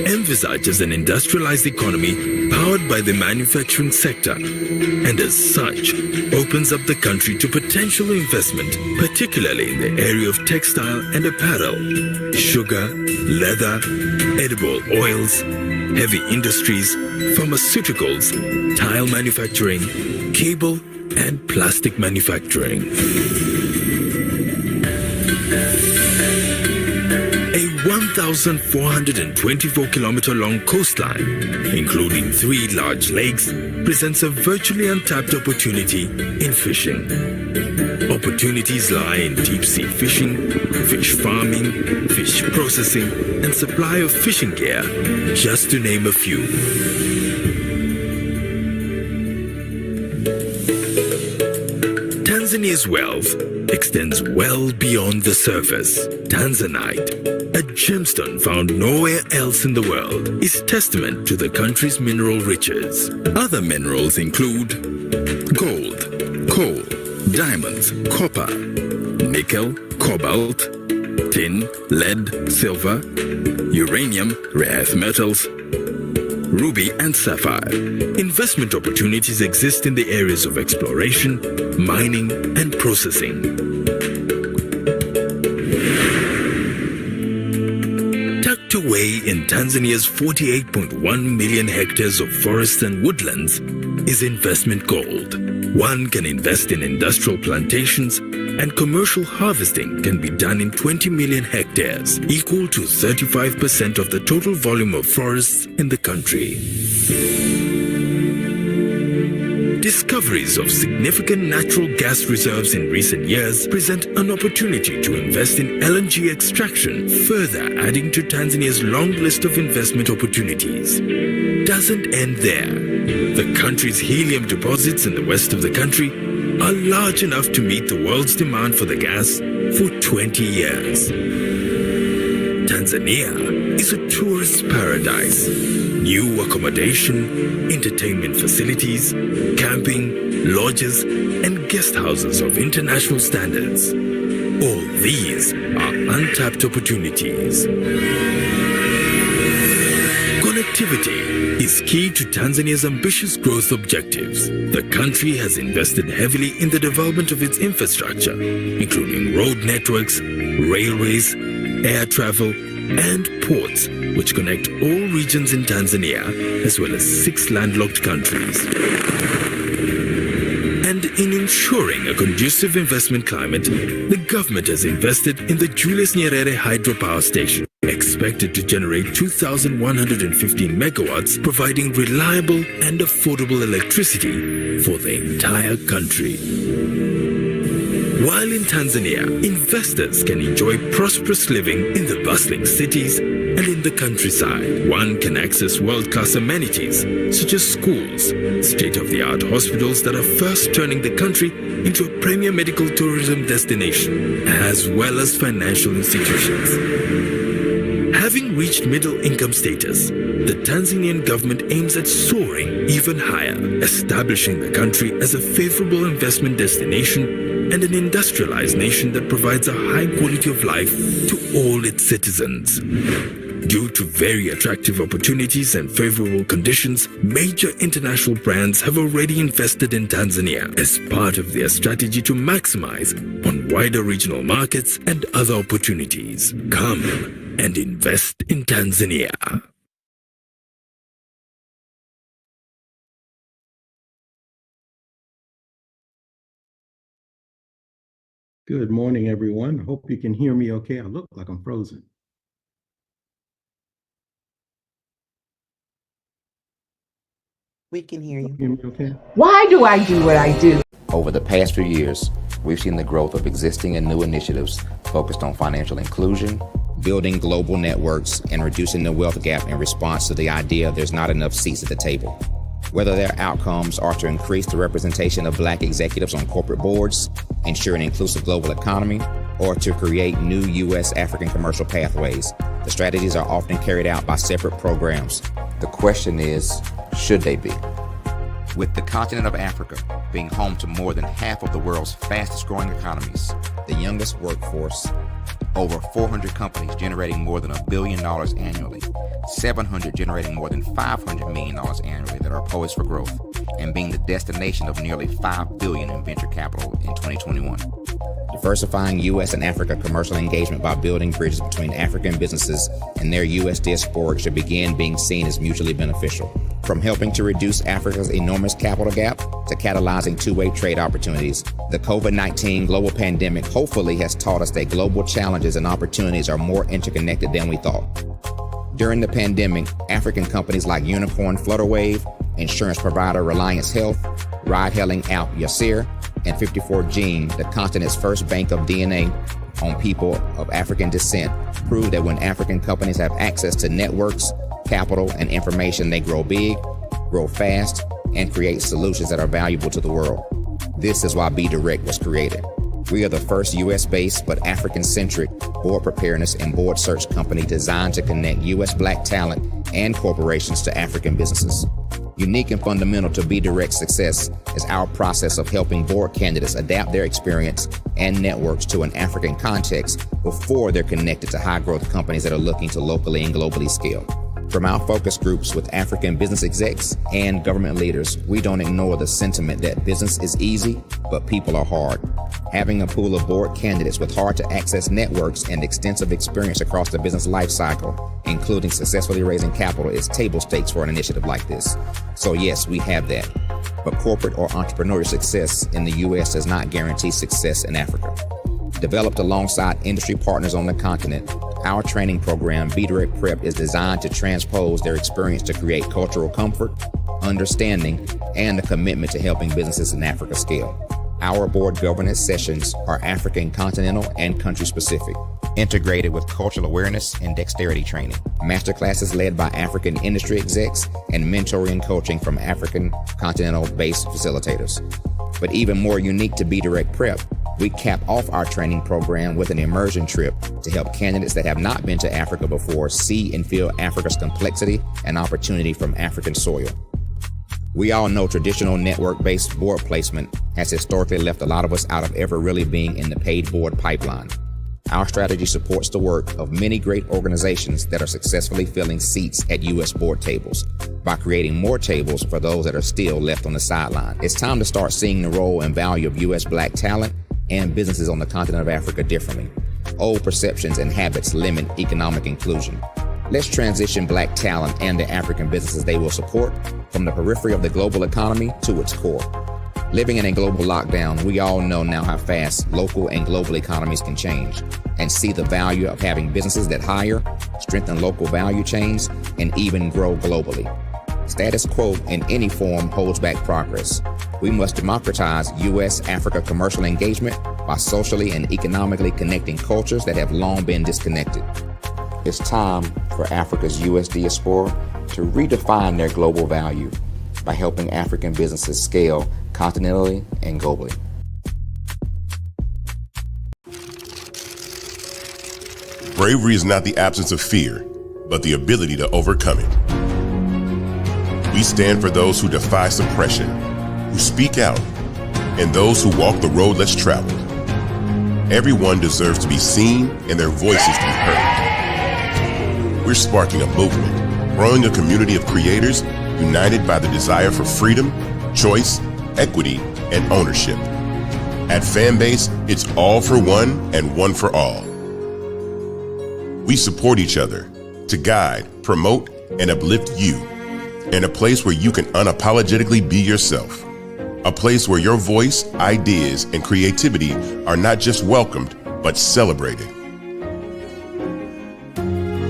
envisages an industrialized economy powered by the manufacturing sector, and as such, opens up the country to potential investment, particularly in the area of textile and apparel, sugar, leather, edible oils, heavy industries, pharmaceuticals, tile manufacturing, cable, and plastic manufacturing. A 1,424-kilometer-long coastline, including 3 large lakes, presents a virtually untapped opportunity in fishing. Opportunities lie in deep-sea fishing, fish farming, fish processing, and supply of fishing gear, just to name a few. Tanzania's wealth extends well beyond the surface. Tanzanite, a gemstone found nowhere else in the world, is testament to the country's mineral riches. Other minerals include gold, coal, diamonds, copper, nickel, cobalt, tin, lead, silver, uranium, rare earth metals, ruby and sapphire. Investment opportunities exist in the areas of exploration, mining and processing. Tucked away in Tanzania's 48.1 million hectares of forests and woodlands is investment gold. One can invest in industrial plantations, and commercial harvesting can be done in 20 million hectares, equal to 35% of the total volume of forests in the country. Discoveries of significant natural gas reserves in recent years present an opportunity to invest in LNG extraction, further adding to Tanzania's long list of investment opportunities. Doesn't end there. The country's helium deposits in the west of the country are large enough to meet the world's demand for the gas for 20 years. Tanzania is a tourist paradise. New accommodation, entertainment facilities, camping, lodges, and guest houses of international standards. All these are untapped opportunities. Connectivity is key to Tanzania's ambitious growth objectives. The country has invested heavily in the development of its infrastructure, including road networks, railways, air travel, and ports, which connect all regions in Tanzania, as well as 6 landlocked countries. And in ensuring a conducive investment climate, the government has invested in the Julius Nyerere hydropower station, expected to generate 2,115 megawatts, providing reliable and affordable electricity for the entire country. While in Tanzania, investors can enjoy prosperous living in the bustling cities and in the countryside. One can access world-class amenities such as schools, state-of-the-art hospitals that are fast turning the country into a premier medical tourism destination, as well as financial institutions. Having reached middle income status, the Tanzanian government aims at soaring even higher, establishing the country as a favorable investment destination and an industrialized nation that provides a high quality of life to all its citizens. Due to very attractive opportunities and favorable conditions, major international brands have already invested in Tanzania as part of their strategy to maximize on wider regional markets and other opportunities. Come and invest in Tanzania. Good morning, everyone. Hope you can hear me okay. I look like I'm frozen. We can hear you. Hear me okay? Why do I do what I do? Over the past few years, we've seen the growth of existing and new initiatives focused on financial inclusion, building global networks, and reducing the wealth gap in response to the idea there's not enough seats at the table. Whether their outcomes are to increase the representation of Black executives on corporate boards, ensure an inclusive global economy, or to create new U.S. African commercial pathways, The strategies are often carried out by separate programs. The question is, should they be? With the continent of Africa being home to more than half of the world's fastest growing economies, the youngest workforce, over 400 companies generating more than $1 billion annually, 700 generating more than $500 million annually that are poised for growth, and being the destination of nearly $5 billion in venture capital in 2021. Diversifying U.S. and Africa commercial engagement by building bridges between African businesses and their U.S. diaspora should begin being seen as mutually beneficial. From helping to reduce Africa's enormous capital gap to catalyzing two-way trade opportunities, the COVID-19 global pandemic hopefully has taught us that global challenges and opportunities are more interconnected than we thought. During the pandemic, African companies like Unicorn Flutterwave, insurance provider Reliance Health, ride-hailing app Yasir, and 54Gene, the continent's first bank of DNA on people of African descent, proved that when African companies have access to networks, capital, and information, they grow big, grow fast, and create solutions that are valuable to the world. This is why Be Direct was created. We are the first U.S.-based but African-centric board preparedness and board search company designed to connect U.S. Black talent and corporations to African businesses. Unique and fundamental to Be Direct's success is our process of helping board candidates adapt their experience and networks to an African context before they're connected to high-growth companies that are looking to locally and globally scale. From our focus groups with African business execs and government leaders, we don't ignore the sentiment that business is easy, but people are hard. Having a pool of board candidates with hard-to-access networks and extensive experience across the business life cycle, including successfully raising capital, is table stakes for an initiative like this. So yes, we have that. But corporate or entrepreneurial success in the U.S. does not guarantee success in Africa. Developed alongside industry partners on the continent, our training program, Be Direct Prep, is designed to transpose their experience to create cultural comfort, understanding, and a commitment to helping businesses in Africa scale. Our board governance sessions are African, continental, and country-specific, integrated with cultural awareness and dexterity training, masterclasses led by African industry execs, and mentoring coaching from African continental-based facilitators. But even more unique to Be Direct Prep, we cap off our training program with an immersion trip to help candidates that have not been to Africa before see and feel Africa's complexity and opportunity from African soil. We all know traditional network-based board placement has historically left a lot of us out of ever really being in the paid board pipeline. Our strategy supports the work of many great organizations that are successfully filling seats at U.S. board tables by creating more tables for those that are still left on the sideline. It's time to start seeing the role and value of U.S. Black talent and businesses on the continent of Africa differently. Old perceptions and habits limit economic inclusion. Let's transition Black talent and the African businesses they will support from the periphery of the global economy to its core. Living in a global lockdown, we all know now how fast local and global economies can change, and see the value of having businesses that hire, strengthen local value chains, and even grow globally. Status quo in any form holds back progress. We must democratize U.S.-Africa commercial engagement by socially and economically connecting cultures that have long been disconnected. It's time for Africa's U.S. diaspora to redefine their global value by helping African businesses scale continentally and globally. Bravery is not the absence of fear, but the ability to overcome it. We stand for those who defy suppression, who speak out, and those who walk the road less traveled. Everyone deserves to be seen and their voices to be heard. We're sparking a movement, growing a community of creators united by the desire for freedom, choice, equity, and ownership. At Fanbase, it's all for one and one for all. We support each other to guide, promote, and uplift you in a place where you can unapologetically be yourself. A place where your voice, ideas, and creativity are not just welcomed, but celebrated.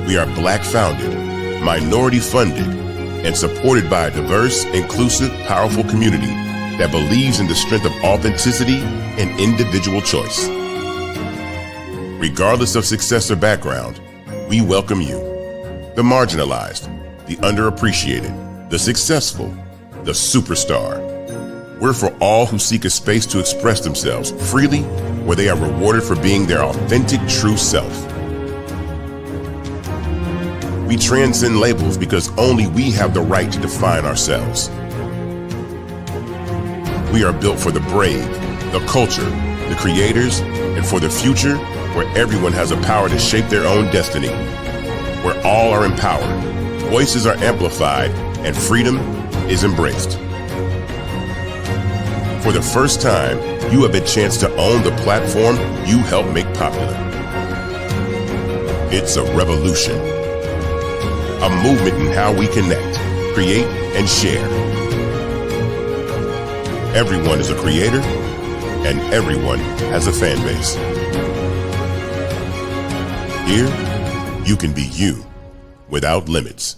We are Black founded, minority funded, and supported by a diverse, inclusive, powerful community that believes in the strength of authenticity and individual choice. Regardless of success or background, we welcome you, the marginalized, the underappreciated, the successful, the superstar. We're for all who seek a space to express themselves freely, where they are rewarded for being their authentic, true self. We transcend labels because only we have the right to define ourselves. We are built for the brave, the culture, the creators, and for the future where everyone has the power to shape their own destiny, where all are empowered, voices are amplified, and freedom is embraced. For the first time, you have a chance to own the platform you helped make popular. It's a revolution, a movement in how we connect, create, and share. Everyone is a creator, and everyone has a fan base. Here, you can be you without limits.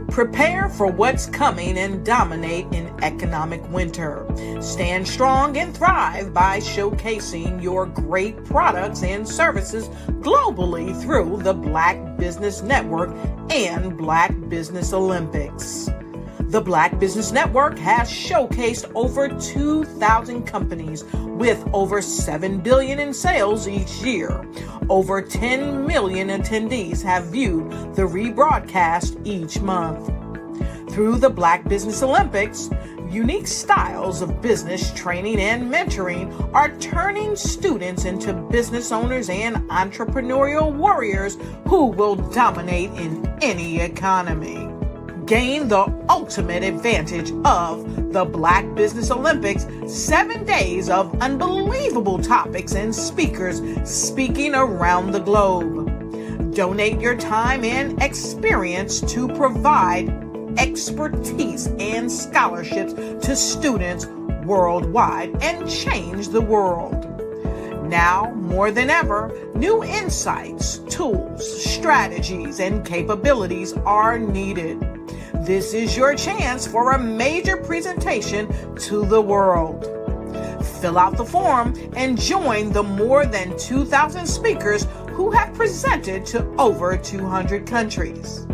Prepare for what's coming and dominate in economic winter. Stand strong and thrive by showcasing your great products and services globally through the Black Business Network and Black Business Olympics. The Black Business Network has showcased over 2,000 companies with over $7 billion in sales each year. Over 10 million attendees have viewed the rebroadcast each month. Through the Black Business Olympics, unique styles of business training and mentoring are turning students into business owners and entrepreneurial warriors who will dominate in any economy. Gain the ultimate advantage of the Black Business Olympics, 7 days of unbelievable topics and speakers speaking around the globe. Donate your time and experience to provide expertise and scholarships to students worldwide and change the world. Now, more than ever, new insights, tools, strategies, and capabilities are needed. This is your chance for a major presentation to the world. Fill out the form and join the more than 2,000 speakers who have presented to over 200 countries.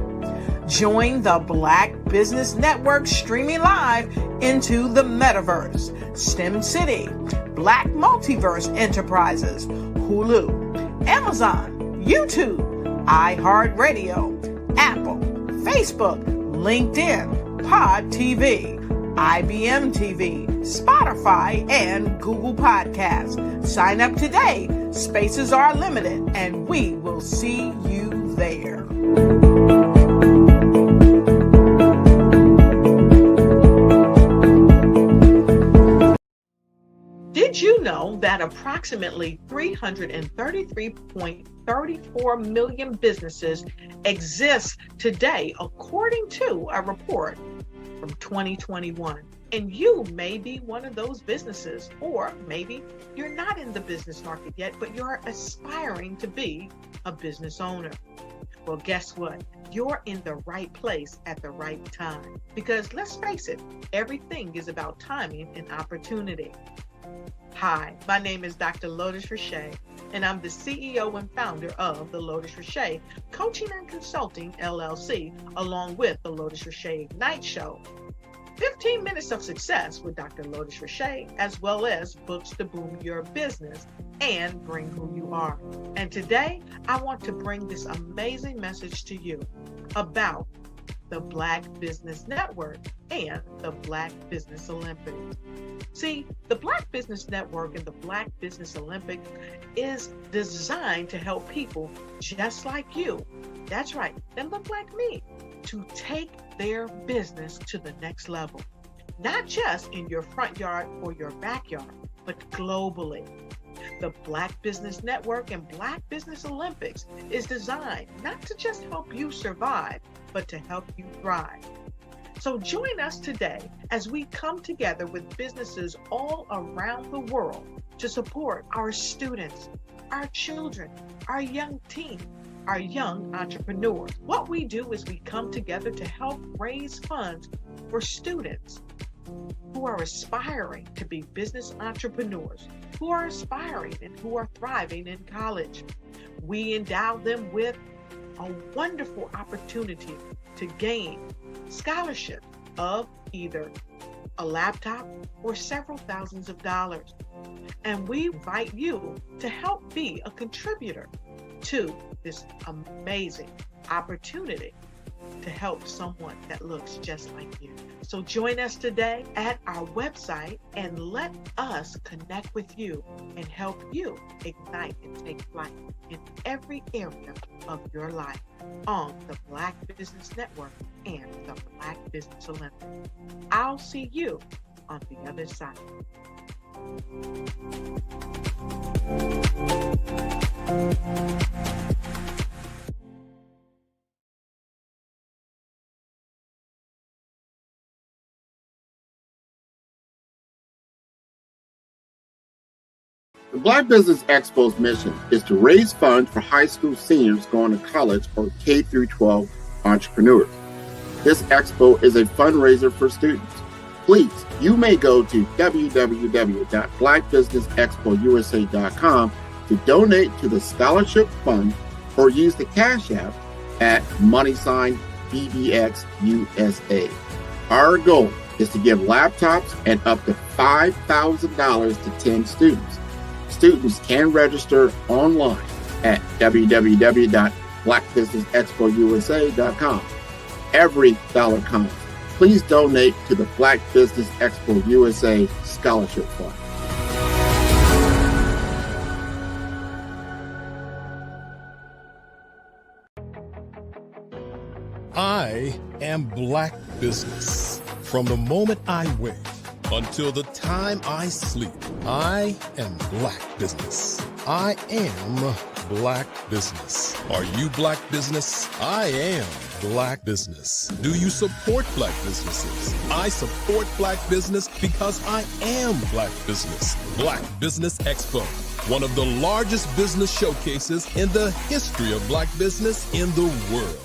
Join the Black Business Network streaming live into the Metaverse, STEM City, Black Multiverse Enterprises, Hulu, Amazon, YouTube, iHeartRadio, Apple, Facebook, LinkedIn, Pod TV, IBM TV, Spotify, and Google Podcasts. Sign up today. Spaces are limited, and we will see you there. Did you know that approximately 333.34 million businesses exist today, according to a report from 2021? And you may be one of those businesses, or maybe you're not in the business market yet, but you're aspiring to be a business owner. Well, guess what? You're in the right place at the right time. Because let's face it, everything is about timing and opportunity. Hi, my name is Dr. Lotus Richey, and I'm the CEO and founder of the Lotus Richey Coaching and Consulting LLC, along with the Lotus Richey Ignite Show. 15 minutes of success with Dr. Lotus Richey, as well as books to boom your business and bring who you are. And today, I want to bring this amazing message to you about the Black Business Network and the Black Business Olympics. See, the Black Business Network and the Black Business Olympics is designed to help people just like you, that's right, that look like me, to take their business to the next level. Not just in your front yard or your backyard, but globally. The Black Business Network and Black Business Olympics is designed not to just help you survive, but to help you thrive. So join us today as we come together with businesses all around the world to support our students, our children, our young teens, our young entrepreneurs. What we do is we come together to help raise funds for students who are aspiring to be business entrepreneurs, who are aspiring and who are thriving in college. We endow them with a wonderful opportunity to gain scholarship of either a laptop, or several thousands of dollars. And we invite you to help be a contributor to this amazing opportunity to help someone that looks just like you. So join us today at our website and let us connect with you and help you ignite and take flight in every area of your life on the Black Business Network and the Black Business Olympics. I'll see you on the other side. The Black Business Expo's mission is to raise funds for high school seniors going to college or K-12 entrepreneurs. This expo is a fundraiser for students. Please, you may go to www.blackbusinessexpousa.com to donate to the scholarship fund or use the Cash App at $BBXUSA. Our goal is to give laptops and up to $5,000 to 10 students. Students can register online at www.blackbusinessexpousa.com. Every dollar counts. Please donate to the Black Business Expo USA Scholarship Fund. I am Black Business. From the moment I wake until the time I sleep, I am Black Business. I am Black Business. Are you Black Business? I am Black Business. Do you support Black businesses? I support Black business because I am Black Business. Black Business Expo, one of the largest business showcases in the history of Black business in the world.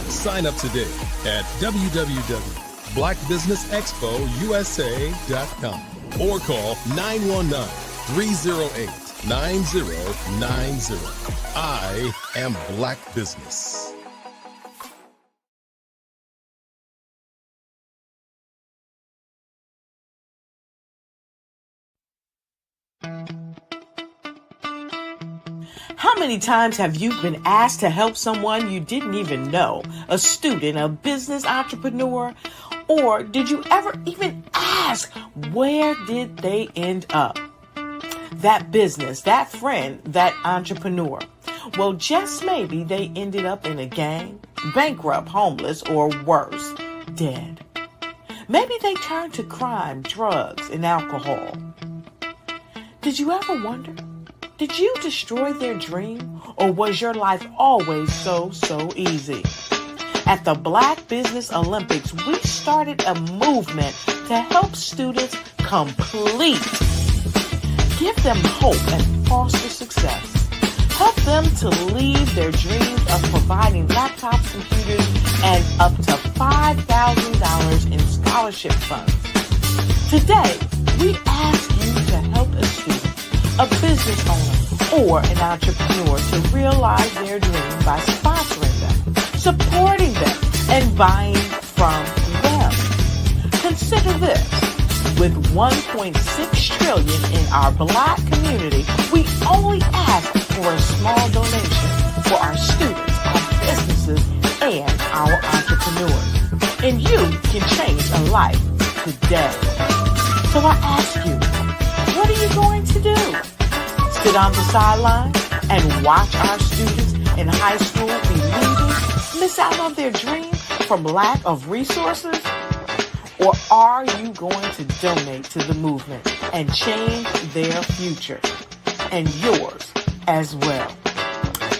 Sign up today at www.blackbusinessexpousa.com or call 919-308-9090. I am Black Business. How many times have you been asked to help someone you didn't even know, a student, a business entrepreneur? Or did you ever even ask, where did they end up? That business, that friend, that entrepreneur. Well, just maybe they ended up in a gang, bankrupt, homeless, or worse, dead. Maybe they turned to crime, drugs, and alcohol. Did you ever wonder? Did you destroy their dream, or was your life always so easy? At the Black Business Olympics, we started a movement to help students complete. Give them hope and foster success. Help them to leave their dreams of providing laptops, computers, and up to $5,000 in scholarship funds. Today, we ask you to help a student, a business owner, or an entrepreneur to realize their dream by sponsoring them, supporting them, and buying from them. Consider this. With $1.6 trillion in our Black community, we only ask for a small donation for our students, our businesses, and our entrepreneurs. And you can change a life today. So I ask you, what are you going to do? Sit on the sideline and watch our students in high school be leaders, miss out on their dream from lack of resources? Or are you going to donate to the movement and change their future and yours as well?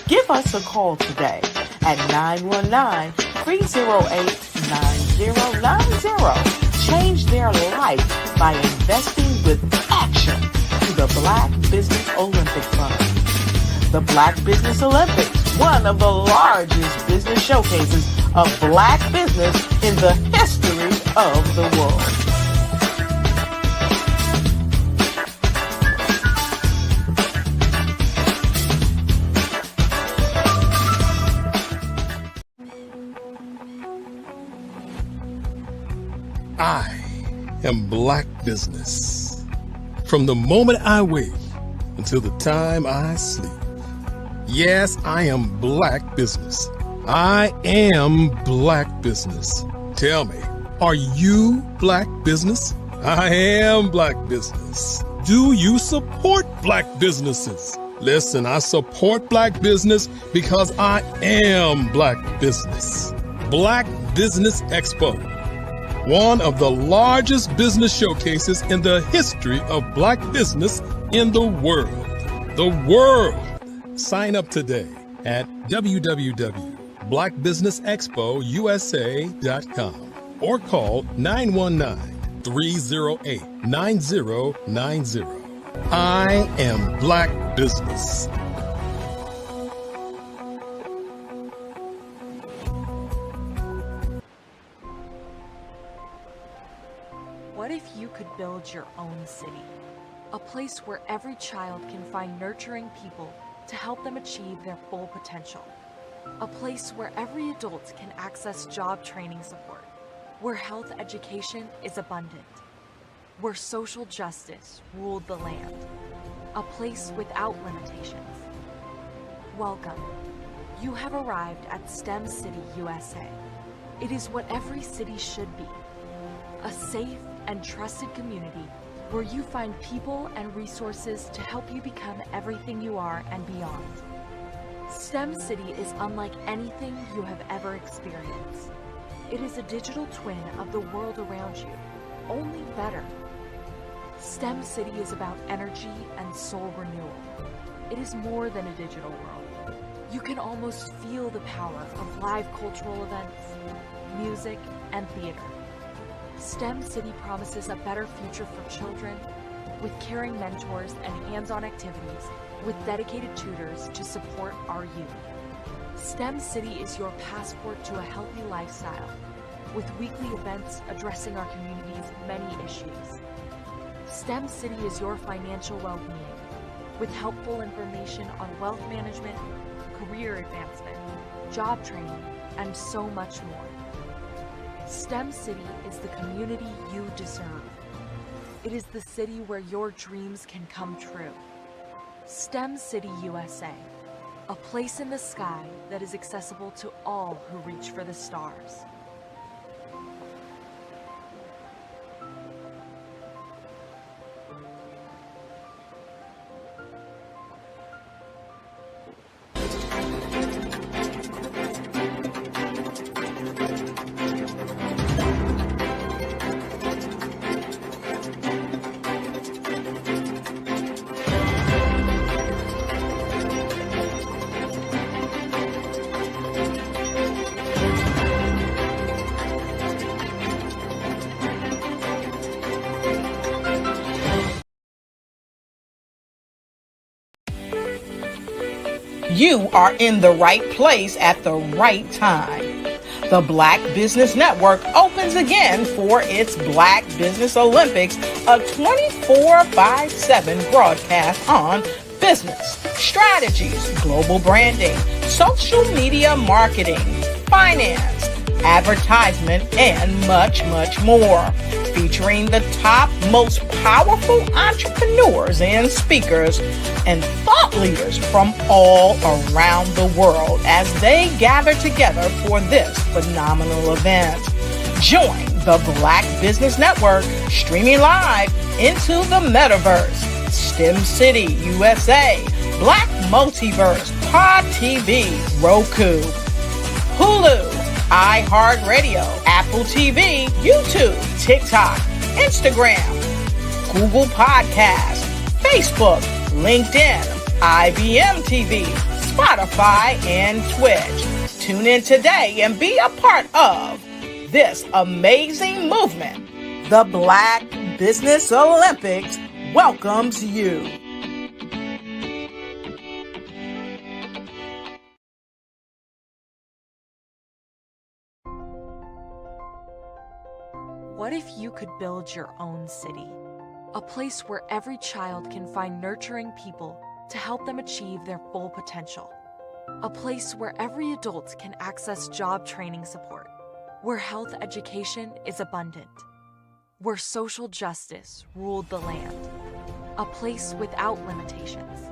Give us a call today at 919-308-9090. Change their life by investing with action to the Black Business Olympic Fund. The Black Business Olympics, one of the largest business showcases of Black business in the history of the world. I am Black Business. From the moment I wake until the time I sleep. Yes, I am Black Business. I am Black Business. Tell me, are you Black Business? I am Black Business. Do you support Black businesses? Listen, I support Black business because I am Black Business. Black Business Expo, one of the largest business showcases in the history of Black business in the world. The world. Sign up today at www.blackbusinessexpousa.com or call 919-308-9090. I am Black Business. What if you could build your own city? A place where every child can find nurturing people to help them achieve their full potential. A place where every adult can access job training support, where health education is abundant, where social justice ruled the land. A place without limitations. Welcome. You have arrived at STEM City USA. It is what every city should be. A safe and trusted community where you find people and resources to help you become everything you are and beyond. STEM City is unlike anything you have ever experienced. It is a digital twin of the world around you, only better. STEM City is about energy and soul renewal. It is more than a digital world. You can almost feel the power of live cultural events, music, and theater. STEM City promises a better future for children with caring mentors and hands-on activities with dedicated tutors to support our youth. STEM City is your passport to a healthy lifestyle with weekly events addressing our community's many issues. STEM City is your financial well-being with helpful information on wealth management, career advancement, job training, and so much more. STEM City is the community you deserve. It is the city where your dreams can come true. STEM City USA, a place in the sky that is accessible to all who reach for the stars. You are in the right place at the right time. The Black Business Network opens again for its Black Business Olympics, a 24/7 broadcast on business, strategies, global branding, social media marketing, finance, advertisement, and much, much more. Featuring the top, most powerful entrepreneurs and speakers and thought leaders from all around the world as they gather together for this phenomenal event. Join the Black Business Network streaming live into the metaverse, STEM City USA, Black Multiverse, Pod TV, Roku, Hulu, iHeartRadio, Apple TV, YouTube, TikTok, Instagram, Google Podcasts, Facebook, LinkedIn, IBM TV, Spotify, and Twitch. Tune in today and be a part of this amazing movement. The Black Business Olympics welcomes you. What if you could build your own city? A place where every child can find nurturing people to help them achieve their full potential. A place where every adult can access job training support, where health education is abundant. where social justice ruled the land, a place without limitations.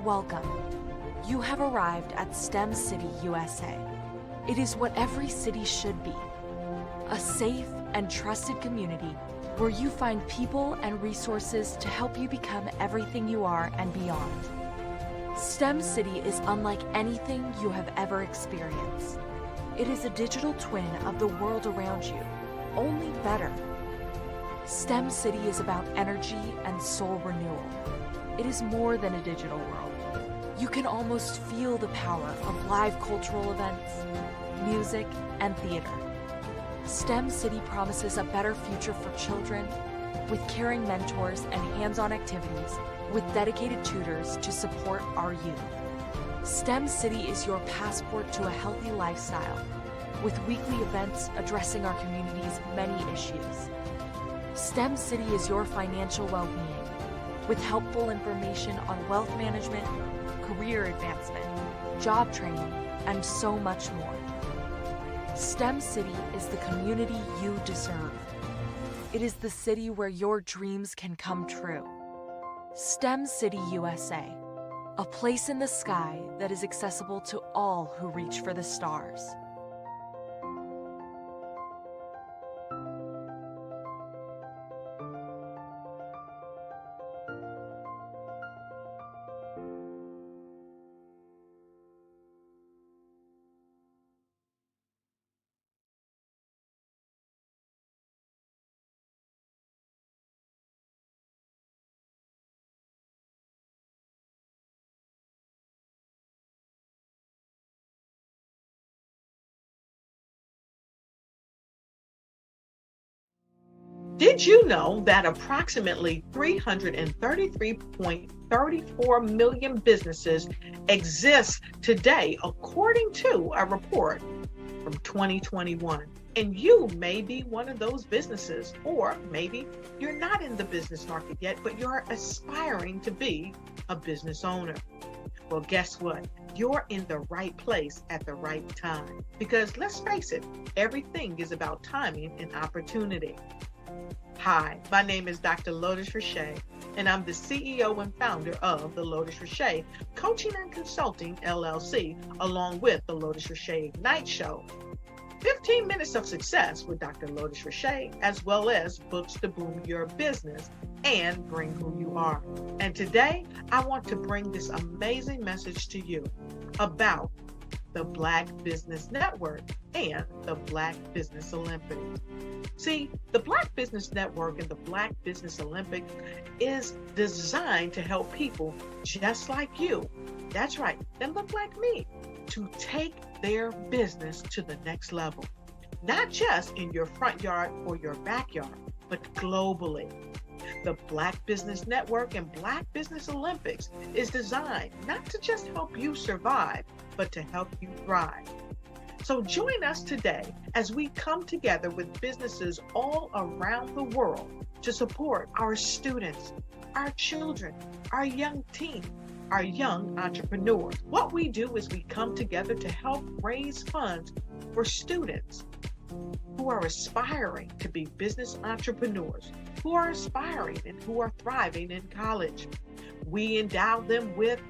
Welcome. You have arrived at STEM City, USA. It is what every city should be, a safe and trusted community where you find people and resources to help you become everything you are and beyond. STEM City is unlike anything you have ever experienced. It is a digital twin of the world around you, only better. STEM City is about energy and soul renewal. It is more than a digital world. You can almost feel the power of live cultural events, music, and theater. STEM City promises a better future for children with caring mentors and hands-on activities with dedicated tutors to support our youth. STEM City is your passport to a healthy lifestyle with weekly events addressing our community's many issues. STEM City is your financial well-being with helpful information on wealth management, career advancement, job training, and so much more. STEM City is the community you deserve. It is the city where your dreams can come true. STEM City USA, a place in the sky that is accessible to all who reach for the stars. Did you know that approximately 333.34 million businesses exist today, according to a report from 2021? And you may be one of those businesses, or maybe you're not in the business market yet, but you're aspiring to be a business owner. Well, guess what? You're in the right place at the right time. Because let's face it, everything is about timing and opportunity. Hi, my name is Dr. Lotus Richey, and I'm the CEO and founder of the Lotus Richey Coaching and Consulting LLC, along with the Lotus Richey Ignite Show. 15 minutes of success with Dr. Lotus Richey, as well as books to boom your business and bring who you are. And today, I want to bring this amazing message to you about the Black Business Network and the Black Business Olympics. See, the Black Business Network and the Black Business Olympics is designed to help people just like you, that's right, that look like me, to take their business to the next level. Not just in your front yard or your backyard, but globally. The Black Business Network and Black Business Olympics is designed not to just help you survive, but to help you thrive. So join us today as we come together with businesses all around the world to support our students, our children, our young teens, our young entrepreneurs. What we do is we come together to help raise funds for students who are aspiring to be business entrepreneurs, who are aspiring and who are thriving in college. We endow them with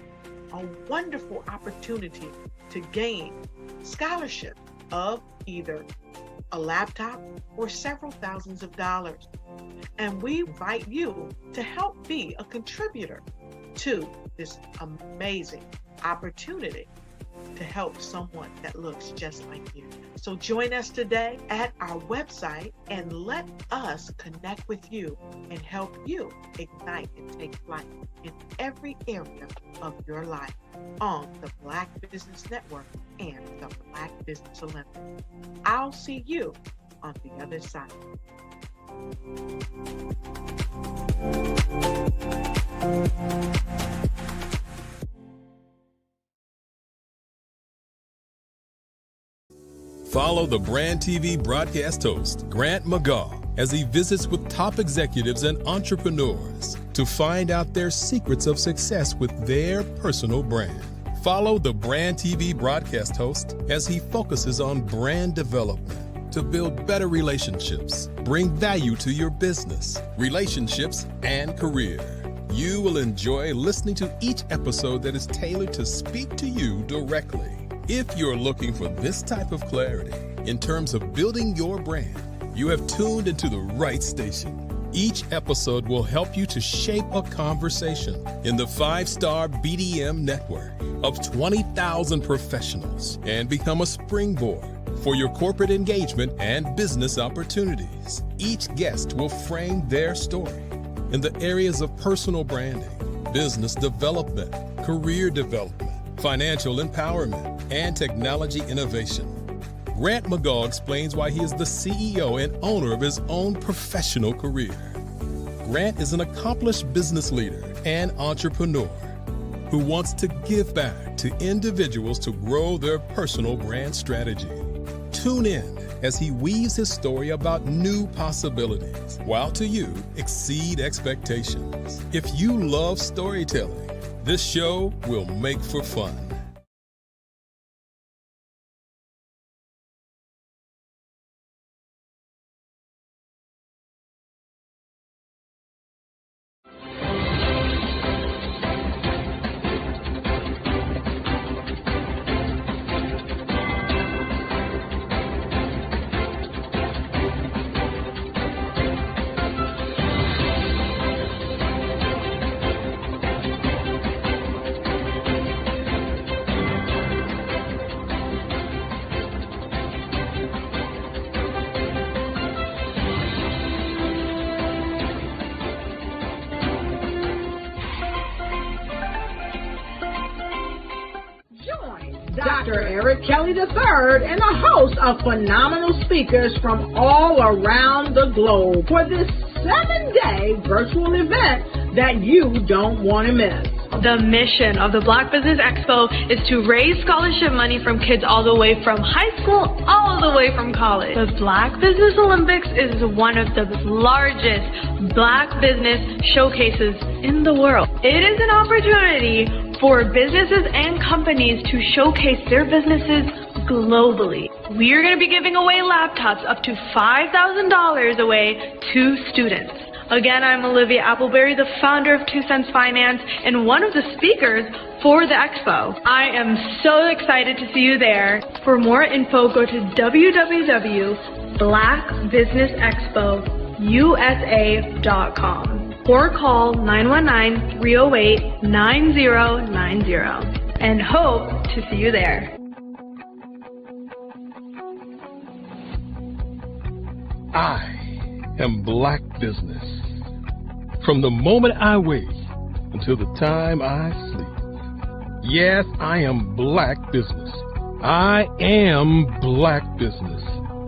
a wonderful opportunity to gain scholarship of either a laptop or several thousands of dollars. And we invite you to help be a contributor to this amazing opportunity to help someone that looks just like you. So join us today at our website and let us connect with you and help you ignite and take flight in every area of your life on the Black Business Network and the Black Business Olympics. I'll see you on the other side. Follow the Brand TV broadcast host, Grant McGaw, as he visits with top executives and entrepreneurs to find out their secrets of success with their personal brand. Follow the Brand TV broadcast host as he focuses on brand development to build better relationships, bring value to your business, relationships, and career. You will enjoy listening to each episode that is tailored to speak to you directly. If you're looking for this type of clarity in terms of building your brand, you have tuned into the right station. Each episode will help you to shape a conversation in the 5-star BDM network of 20,000 professionals and become a springboard for your corporate engagement and business opportunities. Each guest will frame their story in the areas of personal branding, business development, career development, financial empowerment, and technology innovation. Grant McGaugh explains why he is the CEO and owner of his own professional career. Grant is an accomplished business leader and entrepreneur who wants to give back to individuals to grow their personal brand strategy. Tune in as he weaves his story about new possibilities, while to you exceed expectations. If you love storytelling, this show will make for fun. Dr. Eric Kelly III and the host of phenomenal speakers from all around the globe for this 7-day virtual event that you don't want to miss. The mission of the Black Business Expo is to raise scholarship money from kids all the way from high school all the way from college. The Black Business Olympics is one of the largest Black business showcases in the world. It is an opportunity for businesses and companies to showcase their businesses globally. We are going to be giving away laptops up to $5,000 away to students. Again, I'm Olivia Appleberry, the founder of 2 Cents Finance and one of the speakers for the expo. I am so excited to see you there. For more info, go to www.blackbusinessexpousa.com or call 919-308-9090 and hope to see you there. I am Black Business. From the moment I wake until the time I sleep. Yes, I am Black Business. I am Black Business.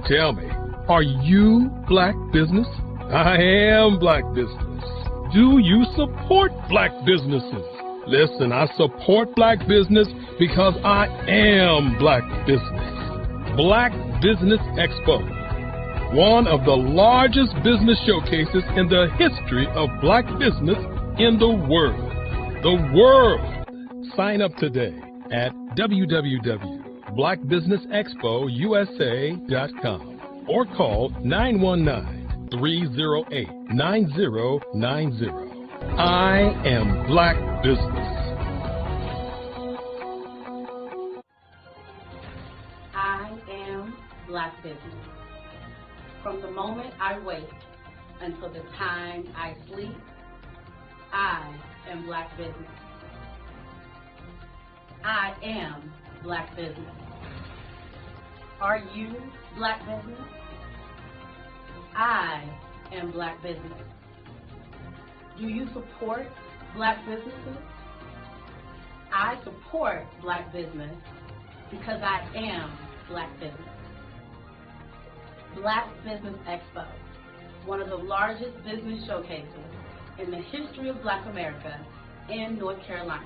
Tell me, are you Black Business? I am Black Business. Do you support Black businesses? Listen, I support Black business because I am Black Business. Black Business Expo, one of the largest business showcases in the history of Black business in the world. The world! Sign up today at www.blackbusinessexpousa.com or call 919-308-9090. I am Black Business. I am Black Business. From the moment I wake until the time I sleep, I am Black Business. I am Black Business. Are you Black Business? I am Black Business. Do you support Black businesses? I support Black business because I am Black Business. Black Business Expo, one of the largest business showcases in the history of Black America in North Carolina.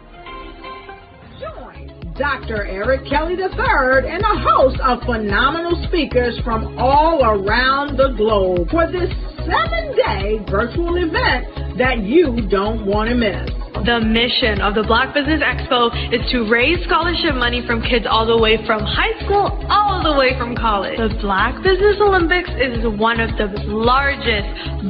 Join Dr. Eric Kelly III and a host of phenomenal speakers from all around the globe for this 7-day virtual event that you don't want to miss. The mission of the Black Business Expo is to raise scholarship money from kids all the way from high school, all the way from college. The Black Business Olympics is one of the largest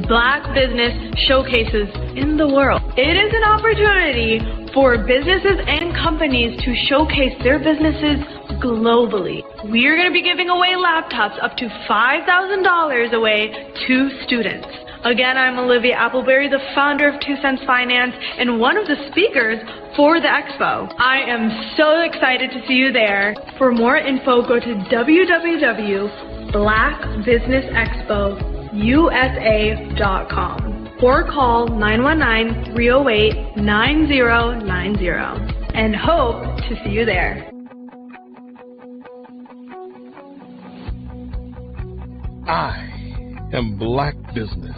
Black business showcases in the world. It is an opportunity for businesses and companies to showcase their businesses globally. We are going to be giving away laptops up to $5,000 away to students. Again, I'm Olivia Appleberry, the founder of 2 Cents Finance and one of the speakers for the expo. I am so excited to see you there. For more info, go to www.blackbusinessexpousa.com or call 919-308-9090 and hope to see you there. I am Black Business.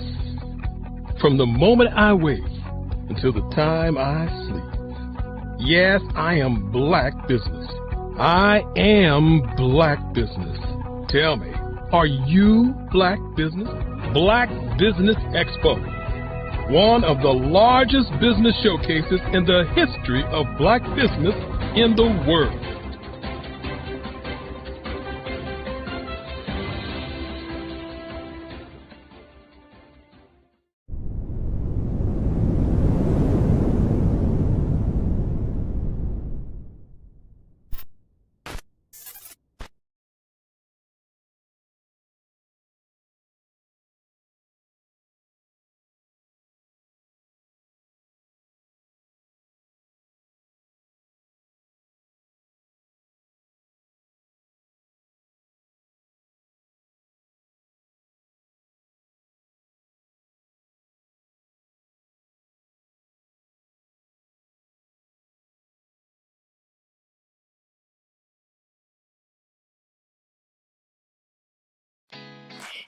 From the moment I wake until the time I sleep. Yes, I am Black Business. I am Black Business. Tell me, are you Black Business? Black Business Expo, one of the largest business showcases in the history of Black business in the world.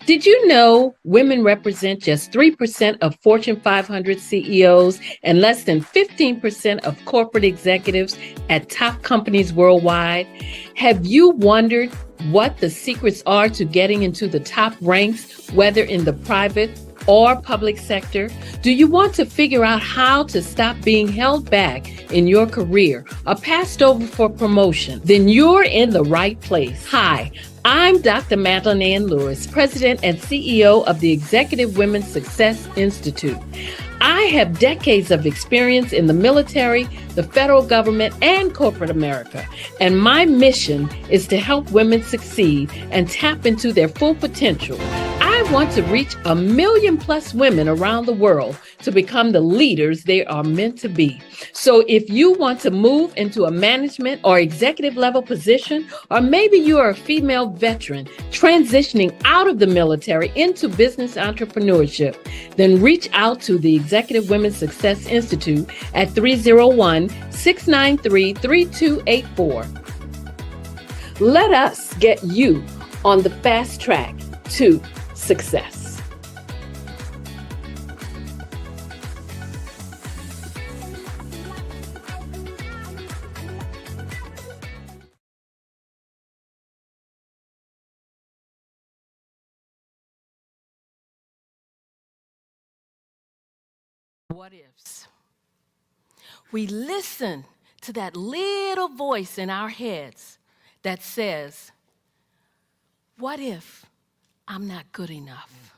Did you know women represent just 3% of Fortune 500 CEOs and less than 15% of corporate executives at top companies worldwide? Have you wondered what the secrets are to getting into the top ranks, whether in the private or public sector? Do you want to figure out how to stop being held back in your career or passed over for promotion? Then you're in the right place. Hi, I'm Dr. Madeline Ann Lewis, President and CEO of the Executive Women's Success Institute. I have decades of experience in the military, the federal government, and corporate America, and my mission is to help women succeed and tap into their full potential. I want to reach 1 million+ women around the world to become the leaders they are meant to be. So if you want to move into a management or executive level position, or maybe you are a female veteran transitioning out of the military into business entrepreneurship, then reach out to the Executive Women's Success Institute at 301-693-3284. Let us get you on the fast track to success. What ifs? We listen to that little voice in our heads that says, what if I'm not good enough?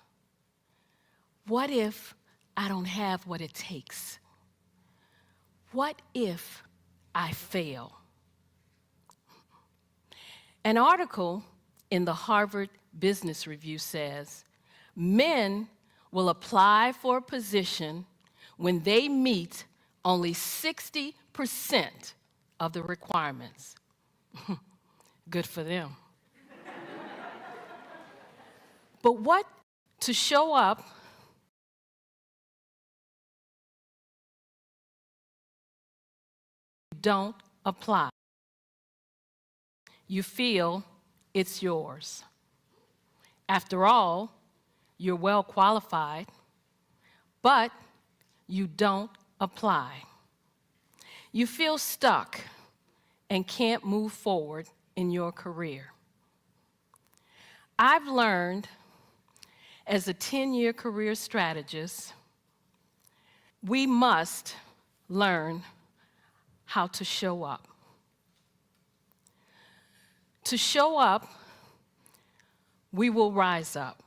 What if I don't have what it takes? What if I fail? An article in the Harvard Business Review says, men will apply for a position when they meet only 60% of the requirements. Good for them. But what to show up don't apply. You feel it's yours. After all, you're well qualified, but you don't apply. You feel stuck and can't move forward in your career. I've learned as a 10-year career strategist, we must learn how to show up. To show up, we will rise up.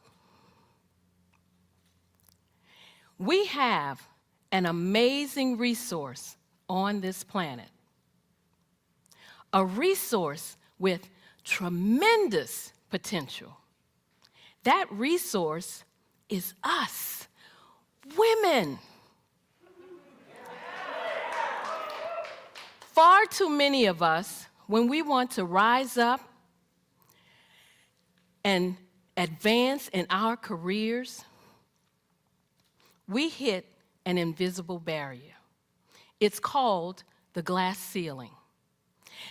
We have an amazing resource on this planet, a resource with tremendous potential. That resource is us, women. Far too many of us, when we want to rise up and advance in our careers, we hit an invisible barrier. It's called the glass ceiling.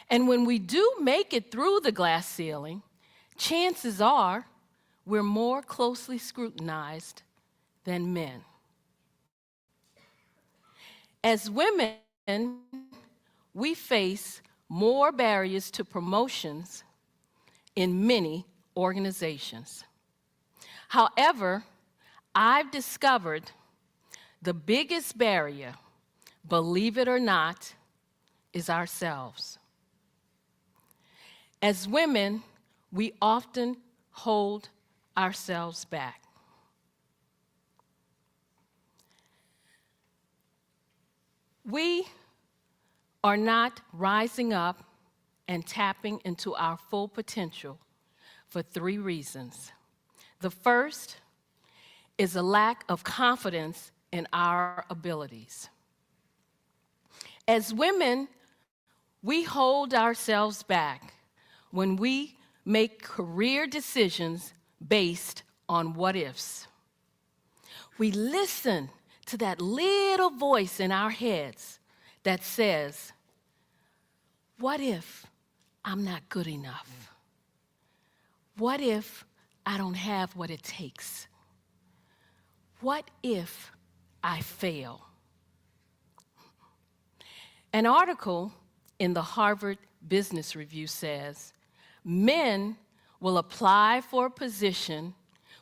And when we do make it through the glass ceiling, chances are we're more closely scrutinized than men. As women, we face more barriers to promotions in many organizations. However, I've discovered the biggest barrier, believe it or not, is ourselves. As women, we often hold ourselves back. We are not rising up and tapping into our full potential for 3 reasons. The first is a lack of confidence in our abilities. As women, we hold ourselves back when we make career decisions based on what-ifs. We listen to that little voice in our heads that says, what if I'm not good enough? What if I don't have what it takes? What if I fail? An article in the Harvard Business Review says, men will apply for a position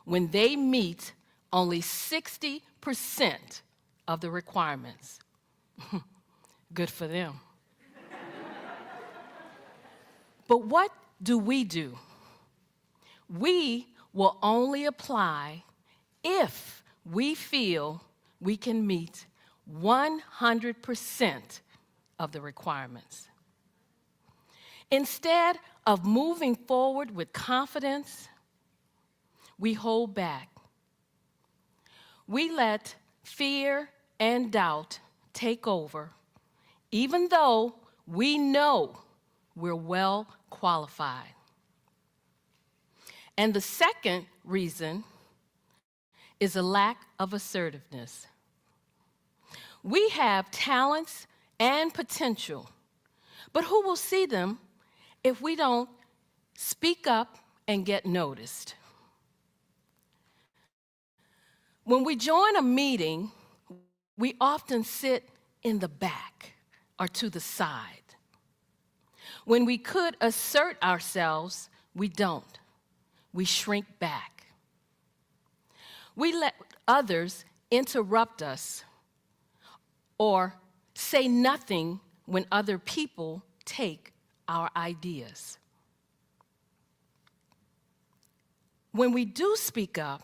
when they meet only 60% of the requirements. Good for them. But what do? We will only apply if we feel we can meet 100% of the requirements. Instead of moving forward with confidence, we hold back. We let fear and doubt take over, even though we know we're well qualified. And the second reason is a lack of assertiveness. We have talents and potential, but who will see them if we don't speak up and get noticed? When we join a meeting, we often sit in the back or to the side. When we could assert ourselves, we don't. We shrink back. We let others interrupt us or say nothing when other people take our ideas. When we do speak up,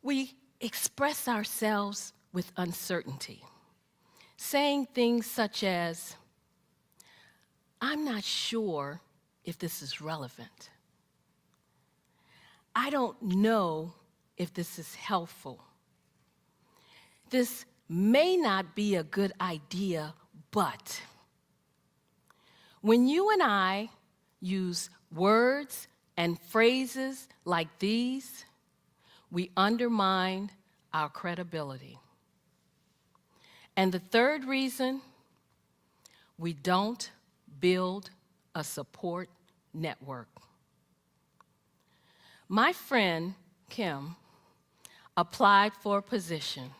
we express ourselves with uncertainty, saying things such as, I'm not sure if this is relevant. I don't know if this is helpful. This may not be a good idea, but when you and I use words and phrases like these, we undermine our credibility. And the third reason, we don't build a support network. My friend, Kim, applied for a position.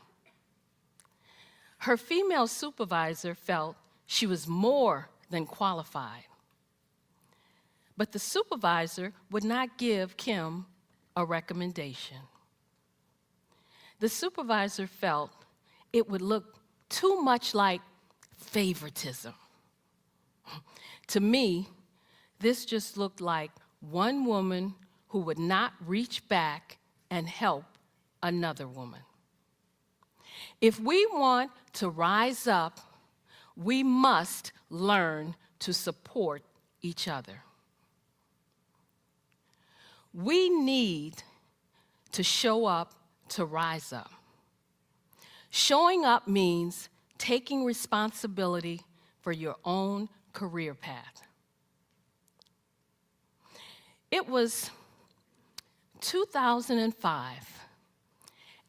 Her female supervisor felt she was more than qualified. But the supervisor would not give Kim a recommendation. The supervisor felt it would look too much like favoritism. To me, this just looked like one woman who would not reach back and help another woman. If we want to rise up, we must learn to support each other. We need to show up to rise up. Showing up means taking responsibility for your own career path. It was 2005,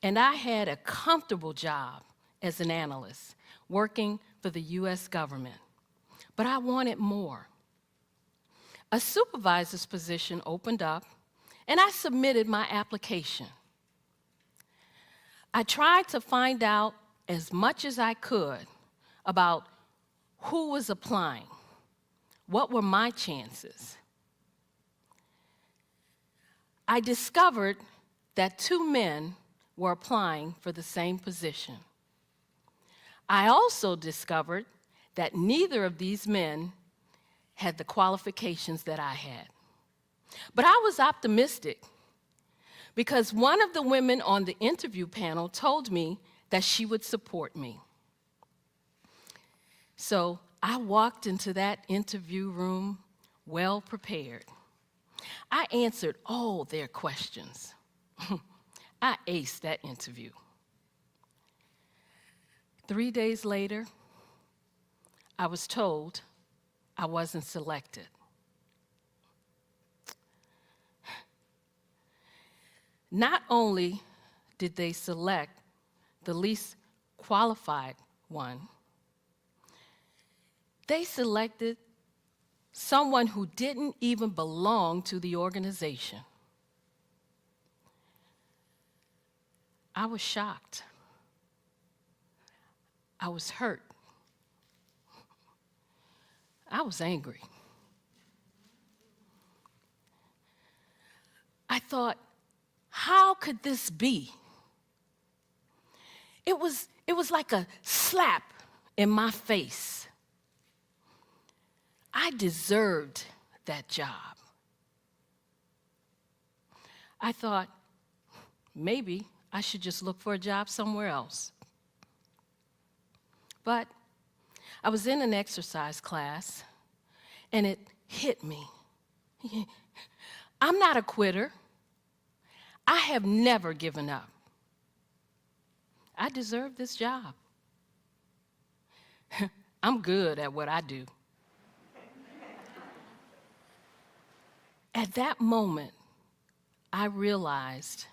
and I had a comfortable job as an analyst working for the US government, but I wanted more. A supervisor's position opened up, and I submitted my application. I tried to find out as much as I could about who was applying, what were my chances. I discovered that 2 men were applying for the same position. I also discovered that neither of these men had the qualifications that I had. But I was optimistic because one of the women on the interview panel told me that she would support me. So I walked into that interview room well prepared. I answered all their questions. I aced that interview. 3 days later, I was told I wasn't selected. Not only did they select the least qualified one, they selected someone who didn't even belong to the organization. I was shocked. I was hurt. I was angry. I thought, how could this be? It was like a slap in my face. I deserved that job. I thought, maybe I should just look for a job somewhere else. But I was in an exercise class, and it hit me. I'm not a quitter. I have never given up. I deserve this job. I'm good at what I do. At that moment, I realized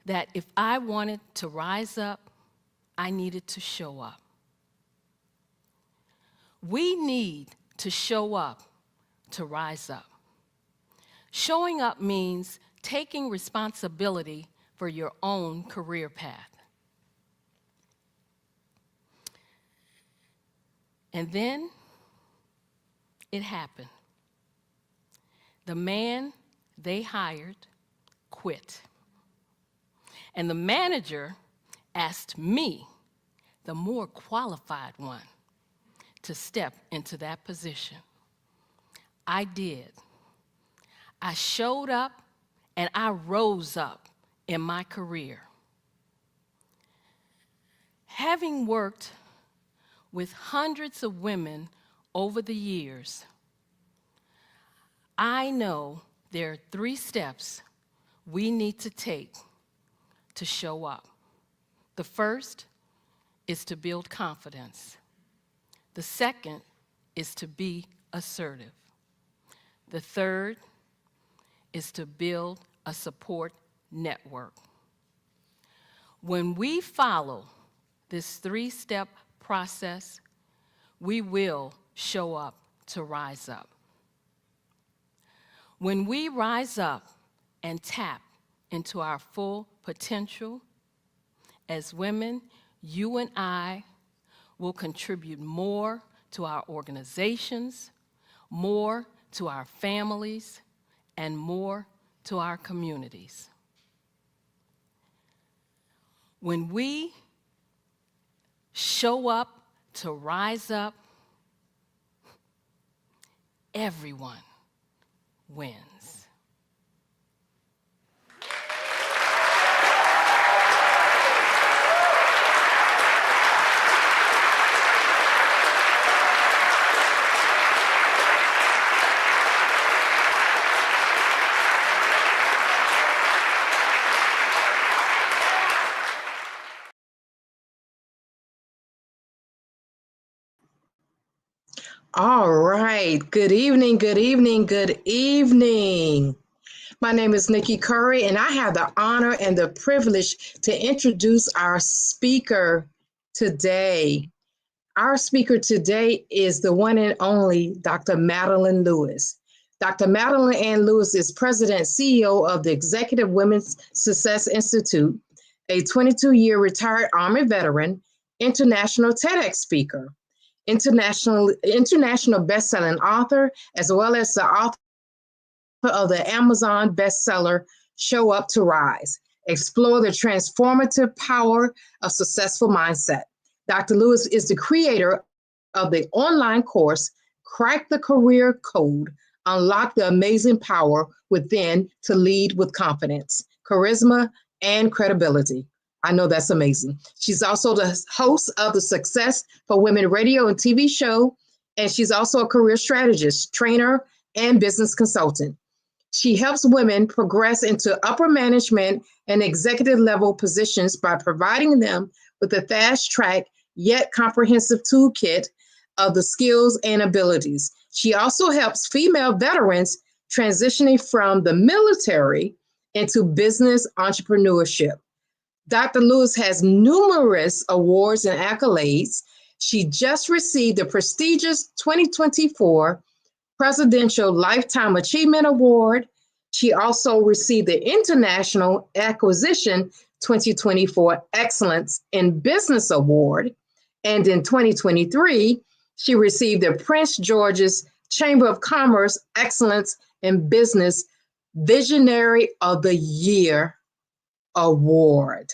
that if I wanted to rise up, I needed to show up. We need to show up to rise up. Showing up means taking responsibility for your own career path. And then it happened. The man they hired quit. And the manager asked me, the more qualified one, to step into that position. I did. I showed up and I rose up in my career. Having worked with hundreds of women over the years, I know there are 3 steps we need to take to show up. The first is to build confidence. The second is to be assertive. The third is to build a support network. When we follow this 3-step process, we will show up to rise up. When we rise up and tap into our full potential, as women, you and I will contribute more to our organizations, more to our families, and more to our communities. When we show up, to rise up, everyone wins. All right. Good evening, good evening, good evening. My name is Nikki Curry, and I have the honor and the privilege to introduce our speaker today. Our speaker today is the one and only Dr. Madeline Lewis. Dr. Madeline Ann Lewis is President and CEO of the Executive Women's Success Institute, a 22-year retired Army veteran, international TEDx speaker, international best-selling author, as well as the author of the Amazon bestseller, Show Up to Rise, Explore the Transformative Power of Successful Mindset. Dr. Lewis is the creator of the online course, Crack the Career Code, Unlock the Amazing Power Within to Lead with Confidence, Charisma, and Credibility. I know that's amazing. She's also the host of the Success for Women radio and TV show, and she's also a career strategist, trainer, and business consultant. She helps women progress into upper management and executive level positions by providing them with a fast track yet comprehensive toolkit of the skills and abilities. She also helps female veterans transitioning from the military into business entrepreneurship. Dr. Lewis has numerous awards and accolades. She just received the prestigious 2024 Presidential Lifetime Achievement Award. She also received the International Acquisition 2024 Excellence in Business Award. And in 2023, she received the Prince George's Chamber of Commerce Excellence in Business Visionary of the Year Award.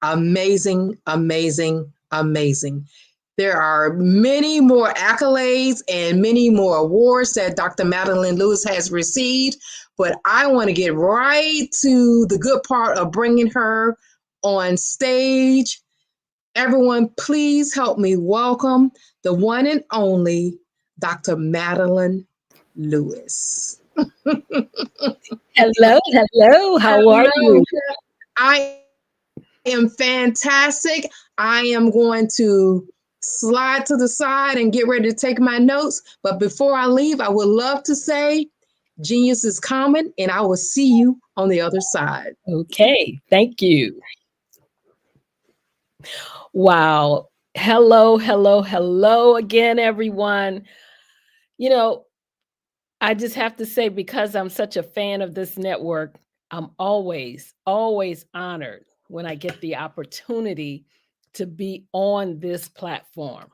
Amazing, amazing, amazing. There are many more accolades and many more awards that Dr. Madeline Lewis has received, but I want to get right to the good part of bringing her on stage. Everyone, please help me welcome the one and only Dr. Madeline Lewis. Hello, hello. How are you? I am fantastic. I am going to slide to the side and get ready to take my notes. But before I leave, I would love to say genius is common, and I will see you on the other side. Okay, thank you. Wow. Hello, hello, hello again, everyone. You know, I just have to say, because I'm such a fan of this network, I'm always, always honored when I get the opportunity to be on this platform.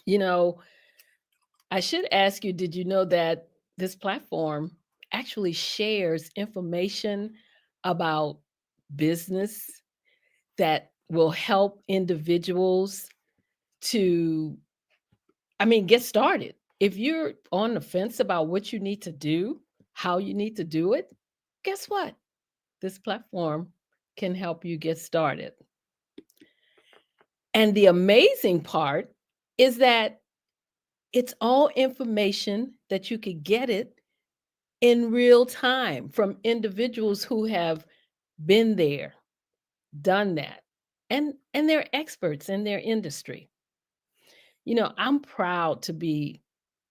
You know, I should ask you, did you know that this platform actually shares information about business that will help individuals to, get started? If you're on the fence about what you need to do, how you need to do it, guess what? This platform can help you get started. And the amazing part is that it's all information that you could get it in real time from individuals who have been there, done that, and they're experts in their industry. You know, I'm proud to be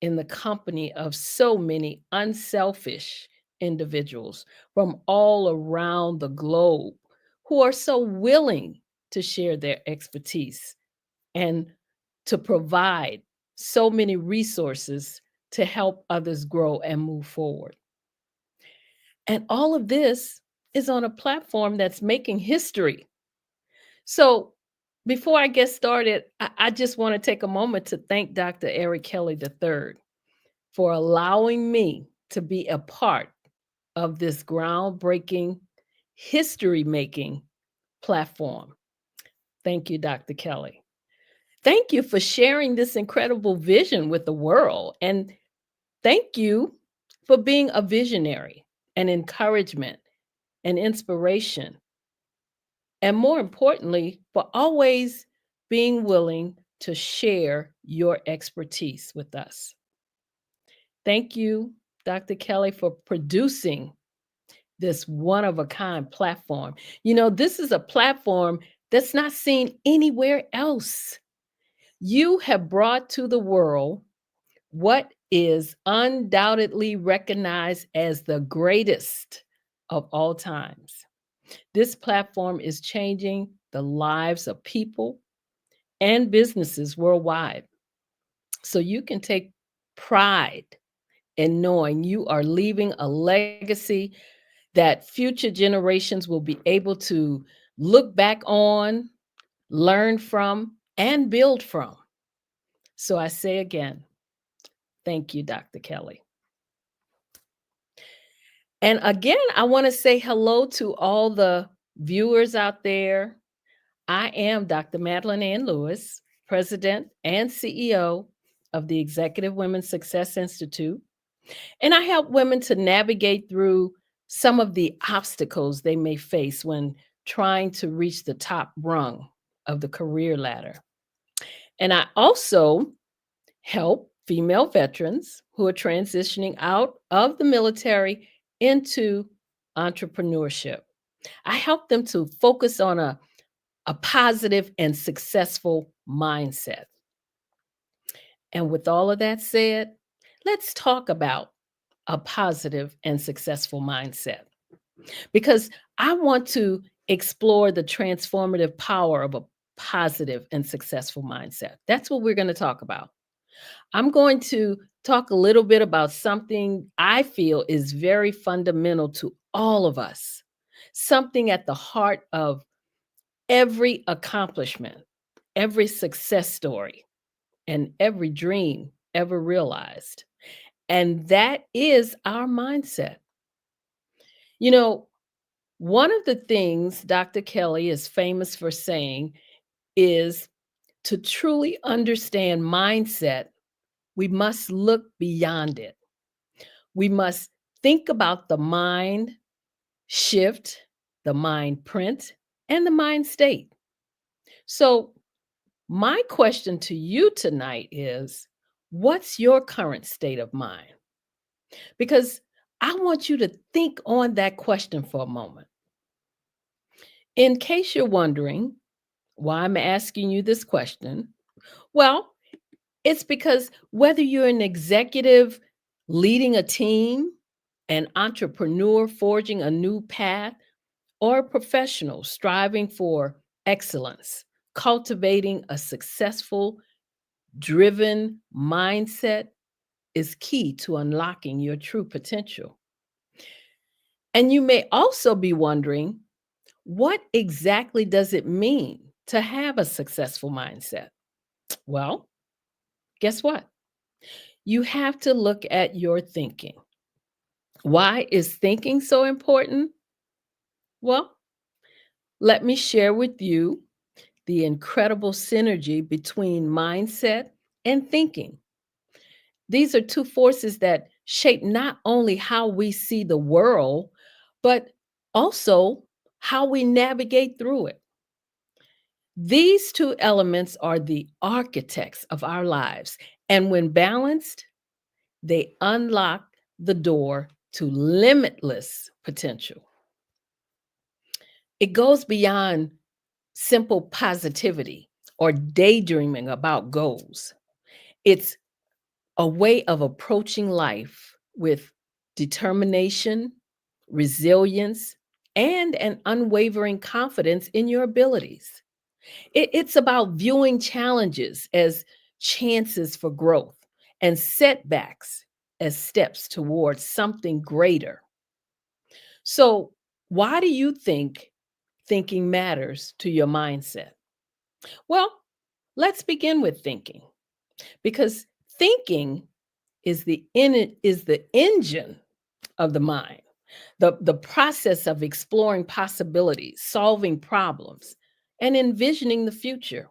in the company of so many unselfish individuals from all around the globe who are so willing to share their expertise and to provide so many resources to help others grow and move forward. And all of this is on a platform that's making history. So before I get started, I just want to take a moment to thank Dr. Eric Kelly III for allowing me to be a part of this groundbreaking, history-making platform. Thank you, Dr. Kelly. Thank you for sharing this incredible vision with the world. And thank you for being a visionary, an encouragement, an inspiration, and more importantly, for always being willing to share your expertise with us. Thank you, Dr. Kelly, for producing this one of a kind platform. You know, this is a platform that's not seen anywhere else. You have brought to the world what is undoubtedly recognized as the greatest of all times. This platform is changing the lives of people and businesses worldwide. So you can take pride in knowing you are leaving a legacy that future generations will be able to look back on, learn from, and build from. So I say again, thank you, Dr. Kelly. And again, I want to say hello to all the viewers out there. I am Dr. Madeline Ann Lewis, President and CEO of the Executive Women's Success Institute. And I help women to navigate through some of the obstacles they may face when trying to reach the top rung of the career ladder. And I also help female veterans who are transitioning out of the military into entrepreneurship. I help them to focus on a positive and successful mindset. And with all of that said, let's talk about a positive and successful mindset, because I want to explore the transformative power of a positive and successful mindset. That's what we're going to talk about. I'm going to talk a little bit about something I feel is very fundamental to all of us, something at the heart of every accomplishment, every success story, and every dream ever realized. And that is our mindset. You know, one of the things Dr. Kelly is famous for saying is to truly understand mindset, we must look beyond it. We must think about the mind shift, the mind print, and the mind state. So, my question to you tonight is, what's your current state of mind? Because I want you to think on that question for a moment. In case you're wondering why I'm asking you this question, well, it's because whether you're an executive leading a team, an entrepreneur forging a new path, or a professional striving for excellence, cultivating a successful, driven mindset is key to unlocking your true potential. And you may also be wondering, what exactly does it mean to have a successful mindset? Well, guess what? You have to look at your thinking. Why is thinking so important? Well, let me share with you the incredible synergy between mindset and thinking. These are two forces that shape not only how we see the world, but also how we navigate through it. These two elements are the architects of our lives, and when balanced, they unlock the door to limitless potential. It goes beyond simple positivity or daydreaming about goals. It's a way of approaching life with determination, resilience, and an unwavering confidence in your abilities. It's about viewing challenges as chances for growth and setbacks as steps towards something greater. So, why do you think thinking matters to your mindset? Well, let's begin with thinking, because thinking is the engine of the mind, the process of exploring possibilities, solving problems, and envisioning the future.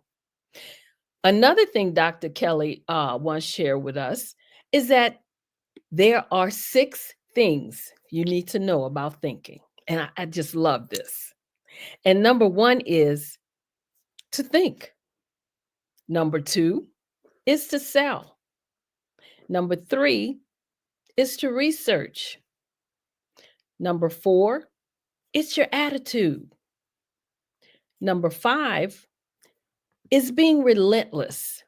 Another thing Dr. Kelly once shared with us is that there are 6 things you need to know about thinking. And I just love this. And number 1 is to think. Number 2 is to sell. Number 3 is to research. Number 4, it's your attitude. Number 5 is being relentless.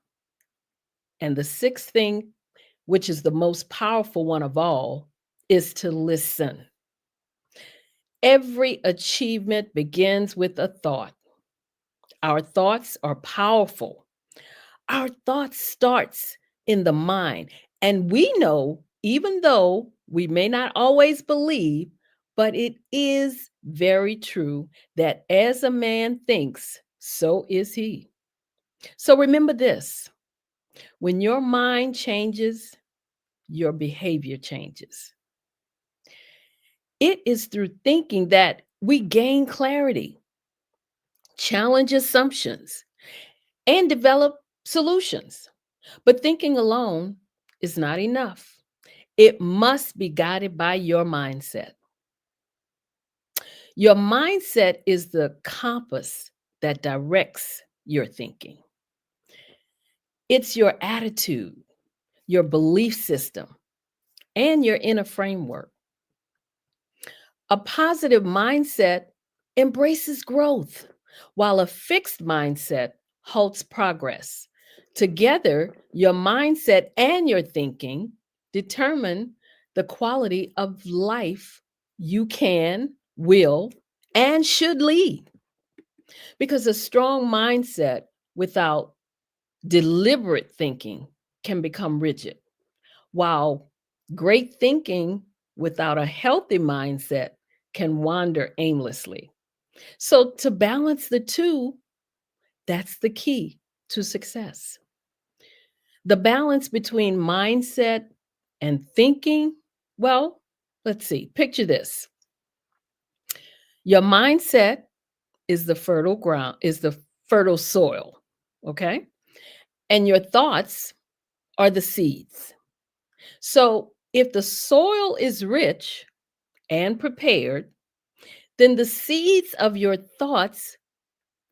And the 6th thing, which is the most powerful one of all, is to listen. Every achievement begins with a thought. Our thoughts are powerful. Our thought starts in the mind. And we know, even though we may not always believe, but it is very true that as a man thinks, so is he. So remember this: when your mind changes, your behavior changes. It is through thinking that we gain clarity, challenge assumptions, and develop solutions. But thinking alone is not enough. It must be guided by your mindset. Your mindset is the compass that directs your thinking. It's your attitude, your belief system, and your inner framework. A positive mindset embraces growth, while a fixed mindset halts progress. Together, your mindset and your thinking determine the quality of life you can, will, and should lead. Because a strong mindset without deliberate thinking can become rigid, while great thinking without a healthy mindset can wander aimlessly. So, to balance the two, that's the key to success. The balance between mindset and thinking, well, let's see, picture this. Your mindset is the fertile ground, is the fertile soil, okay? And your thoughts are the seeds. So, if the soil is rich and prepared, then the seeds of your thoughts,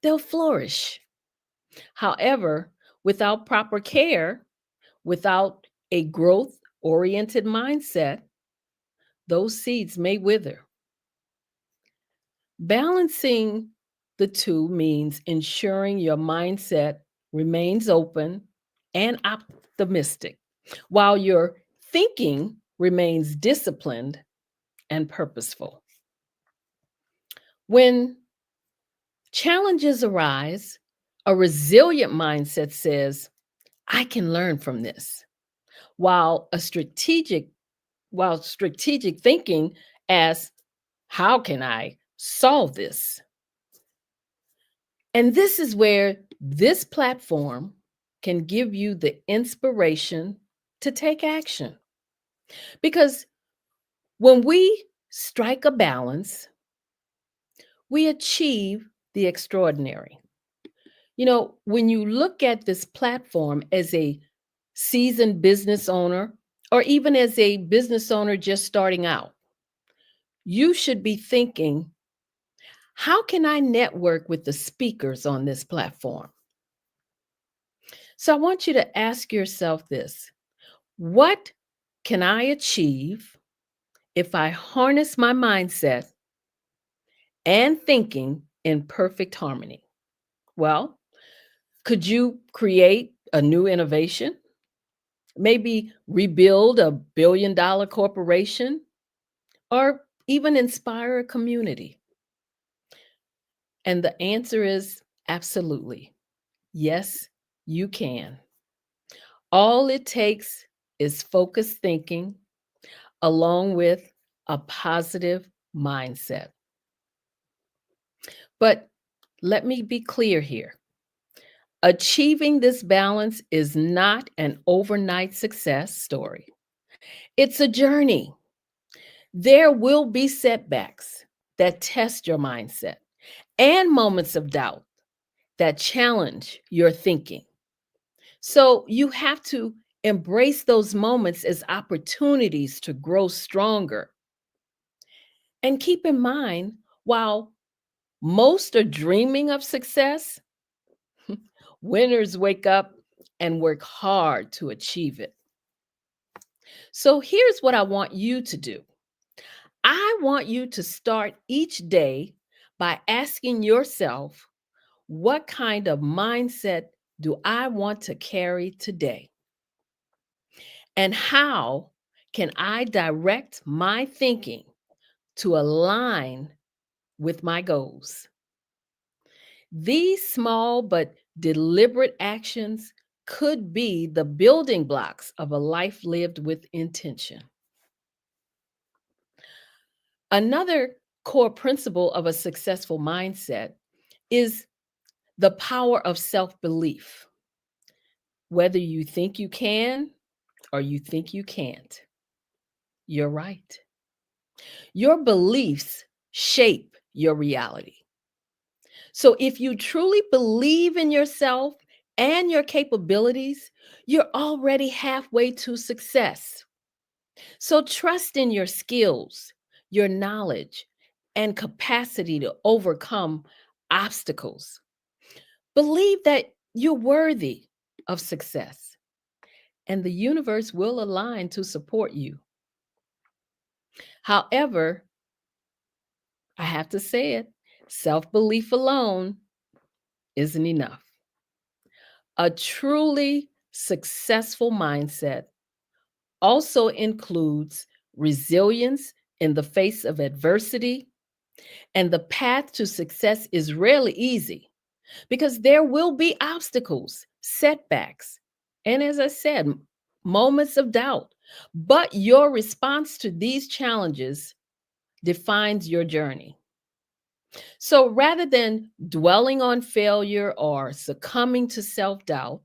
they'll flourish. However, without proper care, without a growth-oriented mindset, those seeds may wither. Balancing the two means ensuring your mindset remains open and optimistic, while your thinking remains disciplined and purposeful. When challenges arise, a resilient mindset says, I can learn from this, while strategic thinking asks, how can I solve this? And this is where this platform can give you the inspiration to take action. Because when we strike a balance, we achieve the extraordinary. You know, when you look at this platform as a seasoned business owner, or even as a business owner just starting out, you should be thinking, how can I network with the speakers on this platform? So I want you to ask yourself this: what can I achieve if I harness my mindset and thinking in perfect harmony? Well, could you create a new innovation? Maybe rebuild a billion-dollar corporation, or even inspire a community? And the answer is absolutely. Yes, you can. All it takes is focused thinking along with a positive mindset. But let me be clear here. Achieving this balance is not an overnight success story. It's a journey. There will be setbacks that test your mindset and moments of doubt that challenge your thinking. So you have to embrace those moments as opportunities to grow stronger. And keep in mind, while most are dreaming of success, winners wake up and work hard to achieve it. So here's what I want you to do. I want you to start each day by asking yourself, what kind of mindset do I want to carry today? And how can I direct my thinking to align with my goals? These small but deliberate actions could be the building blocks of a life lived with intention. Another core principle of a successful mindset is the power of self-belief. Whether you think you can or you think you can't, you're right. Your beliefs shape your reality. So if you truly believe in yourself and your capabilities, you're already halfway to success. So trust in your skills, your knowledge, and capacity to overcome obstacles. Believe that you're worthy of success, and the universe will align to support you. However, I have to say it, self-belief alone isn't enough. A truly successful mindset also includes resilience in the face of adversity, and the path to success is rarely easy because there will be obstacles, setbacks, and as I said, moments of doubt. But your response to these challenges defines your journey. So rather than dwelling on failure or succumbing to self-doubt,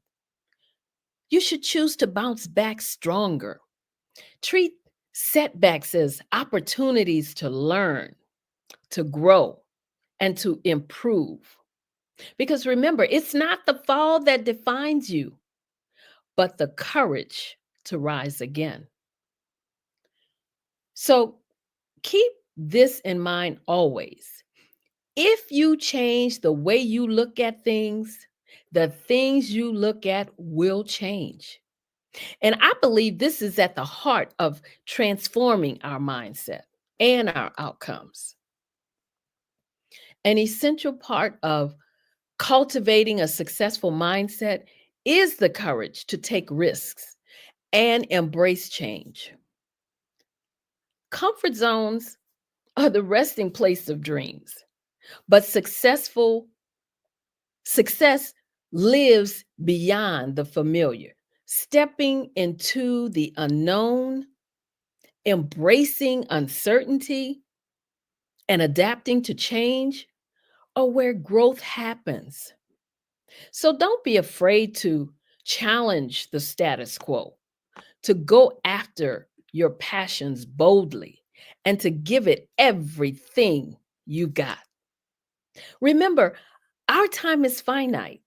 you should choose to bounce back stronger. Treat setbacks as opportunities to learn, to grow, and to improve. Because remember, it's not the fall that defines you, but the courage to rise again. So keep this in mind always. If you change the way you look at things, the things you look at will change. And I believe this is at the heart of transforming our mindset and our outcomes. An essential part of cultivating a successful mindset is the courage to take risks and embrace change. Comfort zones are the resting place of dreams, but success lives beyond the familiar. Stepping into the unknown, embracing uncertainty, and adapting to change are where growth happens. So don't be afraid to challenge the status quo, to go after your passions boldly, and to give it everything you got. Remember, our time is finite.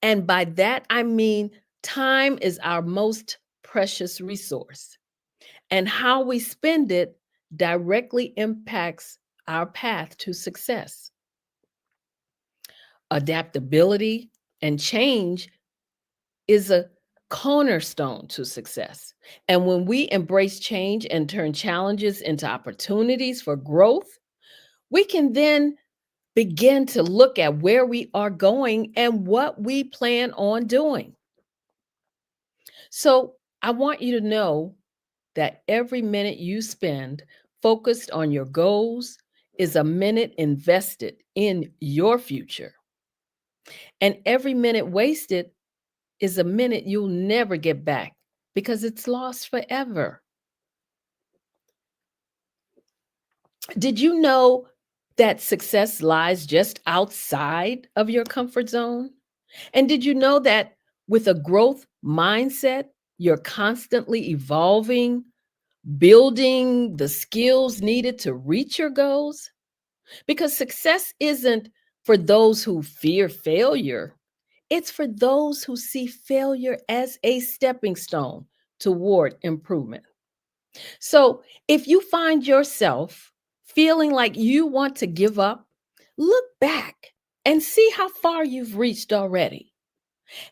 And by that, I mean time is our most precious resource. And how we spend it directly impacts our path to success. Adaptability and change is a cornerstone to success. And when we embrace change and turn challenges into opportunities for growth, we can then begin to look at where we are going and what we plan on doing. So I want you to know that every minute you spend focused on your goals is a minute invested in your future. And every minute wasted is a minute you'll never get back because it's lost forever. Did you know that success lies just outside of your comfort zone? And did you know that with a growth mindset, you're constantly evolving, building the skills needed to reach your goals? Because success isn't for those who fear failure. It's for those who see failure as a stepping stone toward improvement. So if you find yourself feeling like you want to give up, look back and see how far you've reached already.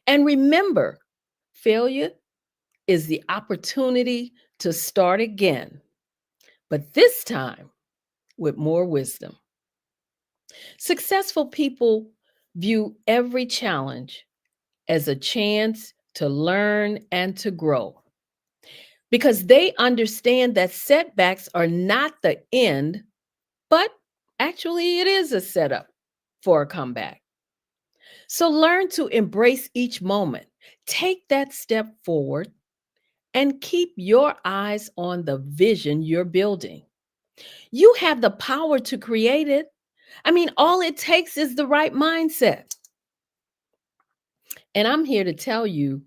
And remember, failure is the opportunity to start again, but this time with more wisdom. Successful people view every challenge as a chance to learn and to grow because they understand that setbacks are not the end, but actually it is a setup for a comeback. So learn to embrace each moment, take that step forward, and keep your eyes on the vision you're building. You have the power to create it. I mean, all it takes is the right mindset. And I'm here to tell you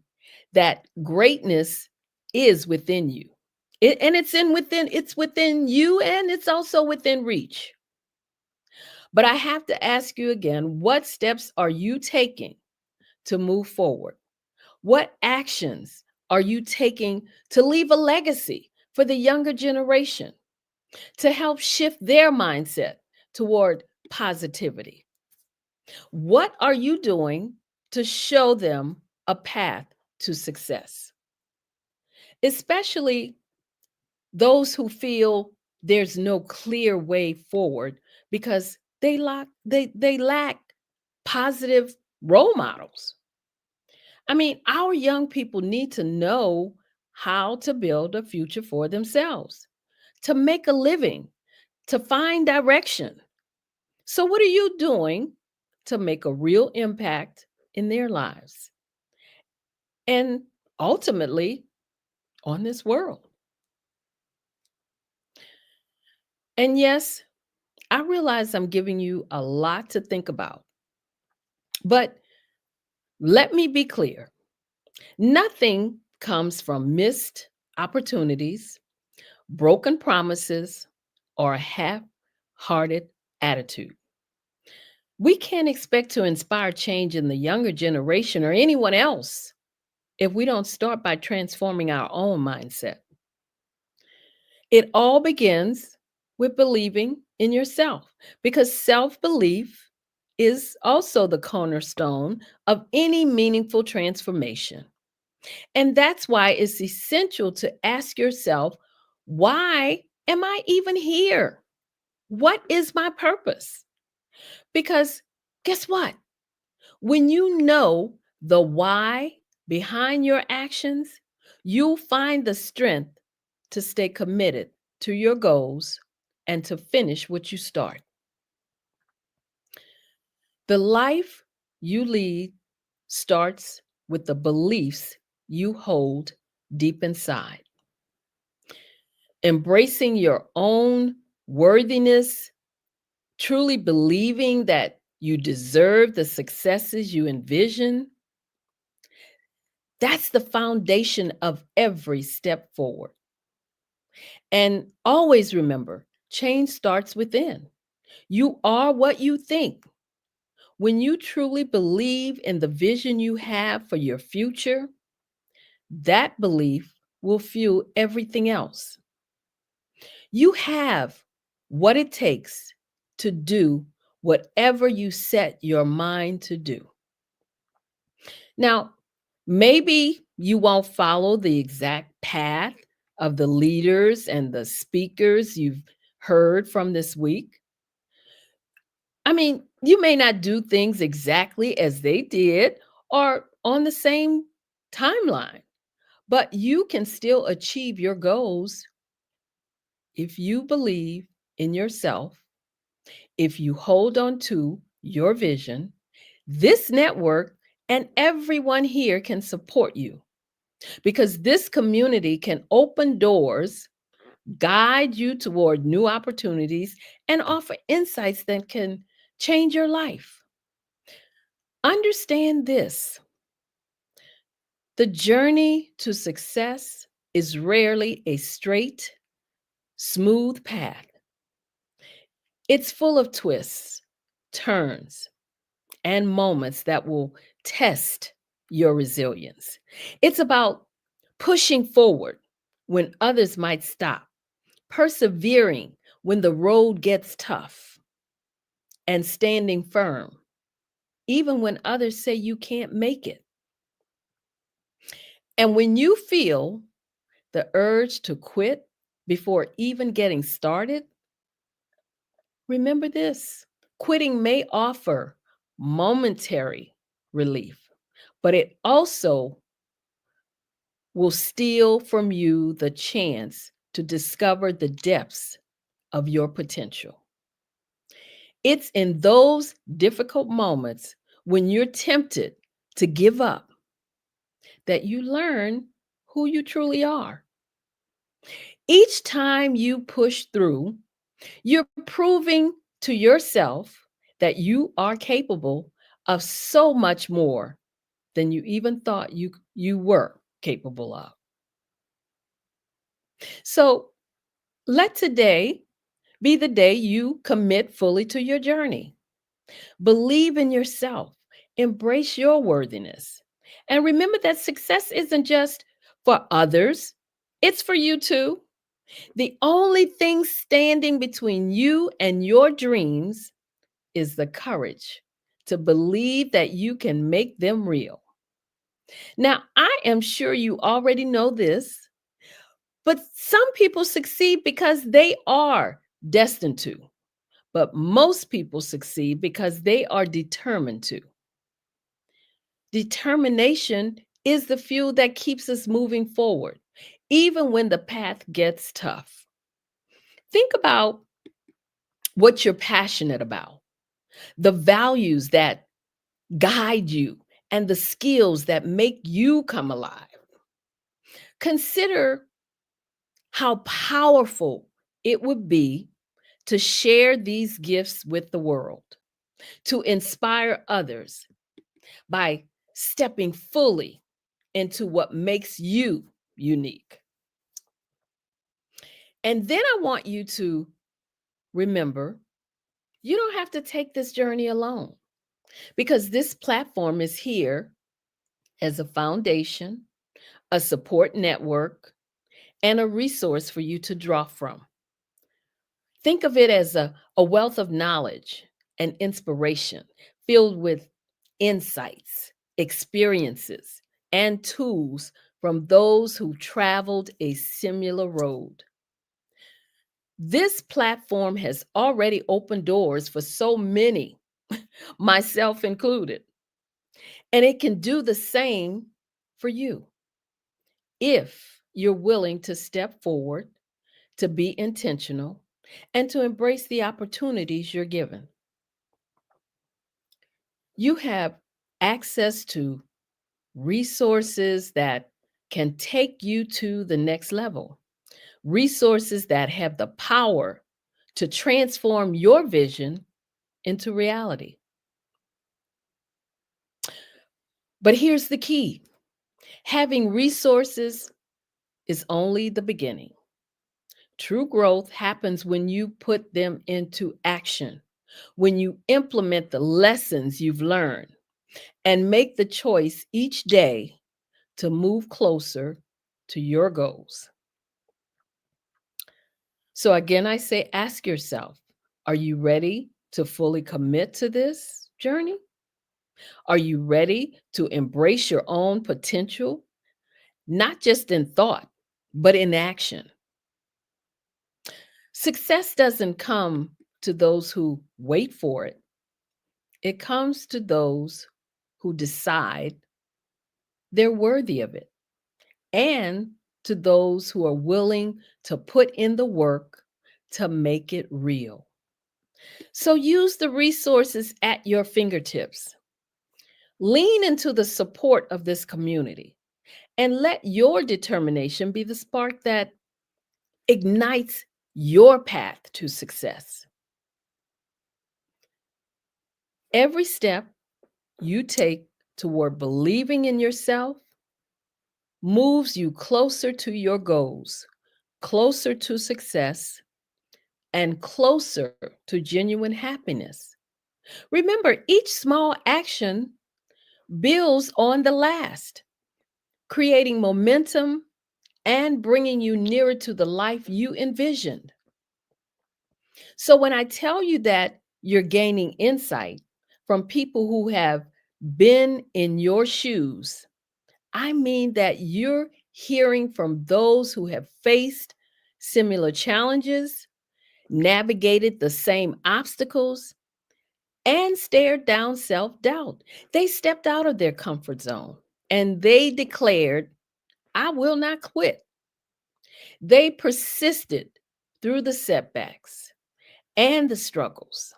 that greatness is within you. It's within you, and it's also within reach. But I have to ask you again, what steps are you taking to move forward? What actions are you taking to leave a legacy for the younger generation, to help shift their mindset toward positivity? What are you doing to show them a path to success? Especially those who feel there's no clear way forward because they lack positive role models. I mean, our young people need to know how to build a future for themselves, to make a living, to find direction. So, what are you doing to make a real impact in their lives and ultimately on this world? And yes, I realize I'm giving you a lot to think about, but let me be clear. Nothing comes from missed opportunities, broken promises, or a half-hearted attitude. We can't expect to inspire change in the younger generation or anyone else if we don't start by transforming our own mindset. It all begins with believing in yourself because self-belief is also the cornerstone of any meaningful transformation. And that's why it's essential to ask yourself, why am I even here? What is my purpose? Because guess what? When you know the why behind your actions, you'll find the strength to stay committed to your goals and to finish what you start. The life you lead starts with the beliefs you hold deep inside. Embracing your own worthiness, truly believing that you deserve the successes you envision, that's the foundation of every step forward. And always remember, change starts within. You are what you think. When you truly believe in the vision you have for your future, that belief will fuel everything else. You have what it takes to do whatever you set your mind to do. Now, maybe you won't follow the exact path of the leaders and the speakers you've heard from this week. I mean, you may not do things exactly as they did or on the same timeline, but you can still achieve your goals if you believe in yourself, if you hold on to your vision. This network and everyone here can support you because this community can open doors, guide you toward new opportunities, and offer insights that can change your life. Understand this: the journey to success is rarely a straight, smooth path. It's full of twists, turns, and moments that will test your resilience. It's about pushing forward when others might stop, persevering when the road gets tough, and standing firm, even when others say you can't make it. And when you feel the urge to quit before even getting started, remember this: quitting may offer momentary relief, but it also will steal from you the chance to discover the depths of your potential. It's in those difficult moments when you're tempted to give up that you learn who you truly are. Each time you push through, you're proving to yourself that you are capable of so much more than you even thought you were capable of. So let today be the day you commit fully to your journey. Believe in yourself, embrace your worthiness, and remember that success isn't just for others, it's for you too. The only thing standing between you and your dreams is the courage to believe that you can make them real. Now, I am sure you already know this, but some people succeed because they are destined to, but most people succeed because they are determined to. Determination is the fuel that keeps us moving forward, even when the path gets tough. Think about what you're passionate about, the values that guide you, and the skills that make you come alive. Consider how powerful it would be to share these gifts with the world, to inspire others by stepping fully into what makes you unique. And then I want you to remember, you don't have to take this journey alone, because this platform is here as a foundation, a support network, and a resource for you to draw from. Think of it as a wealth of knowledge and inspiration filled with insights, experiences, and tools from those who traveled a similar road. This platform has already opened doors for so many, myself included, and it can do the same for you if you're willing to step forward, to be intentional, and to embrace the opportunities you're given. You have access to resources that can take you to the next level, resources that have the power to transform your vision into reality. But here's the key: having resources is only the beginning. True growth happens when you put them into action, when you implement the lessons you've learned, and make the choice each day to move closer to your goals. So again, I say, ask yourself, are you ready to fully commit to this journey? Are you ready to embrace your own potential, not just in thought, but in action? Success doesn't come to those who wait for it. It comes to those who decide they're worthy of it, and to those who are willing to put in the work to make it real. So use the resources at your fingertips. Lean into the support of this community and let your determination be the spark that ignites your path to success. Every step you take toward believing in yourself moves you closer to your goals, closer to success, and closer to genuine happiness. Remember, each small action builds on the last, creating momentum and bringing you nearer to the life you envisioned. So when I tell you that you're gaining insight from people who have been in your shoes, I mean that you're hearing from those who have faced similar challenges, navigated the same obstacles, and stared down self-doubt. They stepped out of their comfort zone and they declared, I will not quit. They persisted through the setbacks and the struggles.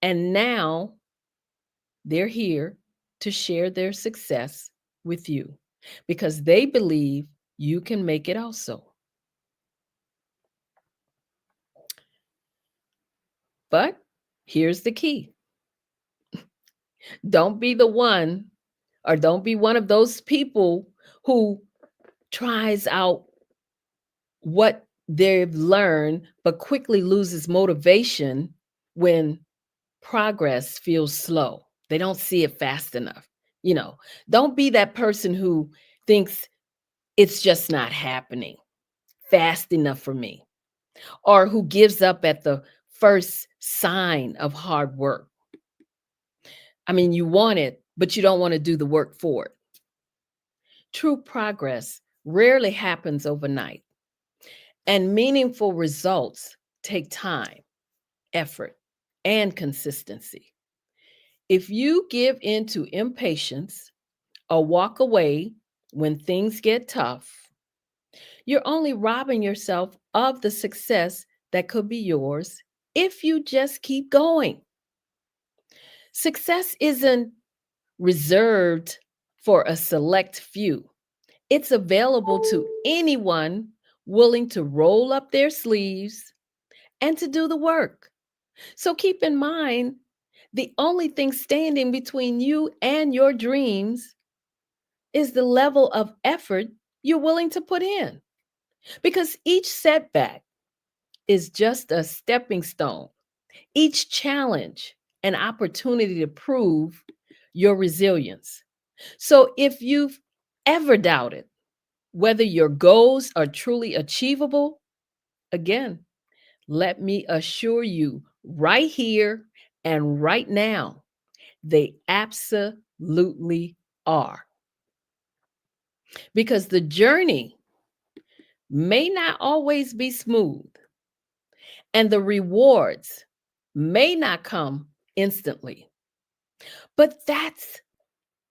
And now they're here to share their success with you because they believe you can make it also. But here's the key. Don't be the one, or don't be one of those people who tries out what they've learned, but quickly loses motivation when progress feels slow. They don't see it fast enough. Don't be that person who thinks it's just not happening fast enough for me, or who gives up at the first sign of hard work. I mean, you want it, but you don't want to do the work for it. True progress rarely happens overnight, and meaningful results take time, effort, and consistency. If you give in to impatience or walk away when things get tough, you're only robbing yourself of the success that could be yours if you just keep going. Success isn't reserved for a select few. It's available to anyone willing to roll up their sleeves and to do the work. So keep in mind, the only thing standing between you and your dreams is the level of effort you're willing to put in. Because each setback is just a stepping stone, each challenge an opportunity to prove your resilience. So if you've ever doubted whether your goals are truly achievable, again, let me assure you right here and right now, they absolutely are. Because the journey may not always be smooth, and the rewards may not come instantly. But that's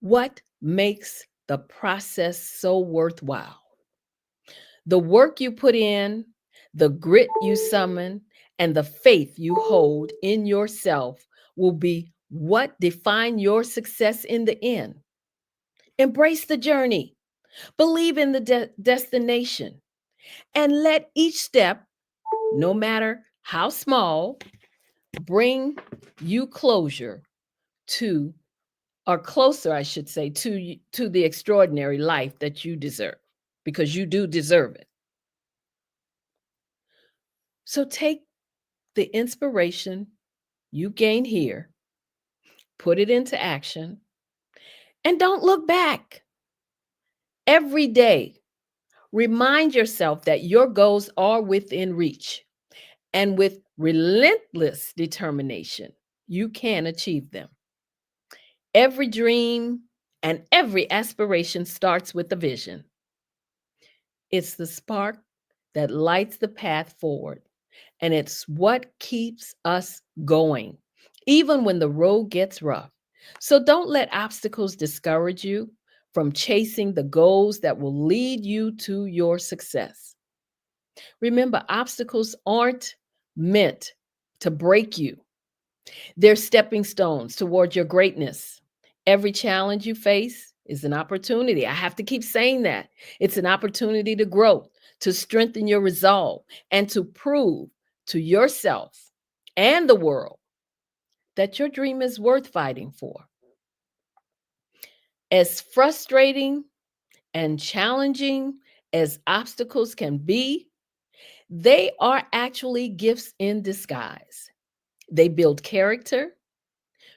what makes the process so worthwhile. The work you put in, the grit you summon, and the faith you hold in yourself will be what define your success in the end. Embrace the journey, believe in the destination, and let each step, no matter how small, bring you closer to, or closer, I should say, to the extraordinary life that you deserve, because you do deserve it. So take the inspiration you gain here, put it into action, and don't look back. Every day, remind yourself that your goals are within reach, and with relentless determination, you can achieve them. Every dream and every aspiration starts with a vision. It's the spark that lights the path forward, and it's what keeps us going, even when the road gets rough. So don't let obstacles discourage you from chasing the goals that will lead you to your success. Remember, obstacles aren't meant to break you. They're stepping stones toward your greatness. Every challenge you face is an opportunity. I have to keep saying that. It's an opportunity to grow, to strengthen your resolve, and to prove to yourself and the world that your dream is worth fighting for. As frustrating and challenging as obstacles can be, they are actually gifts in disguise. They build character,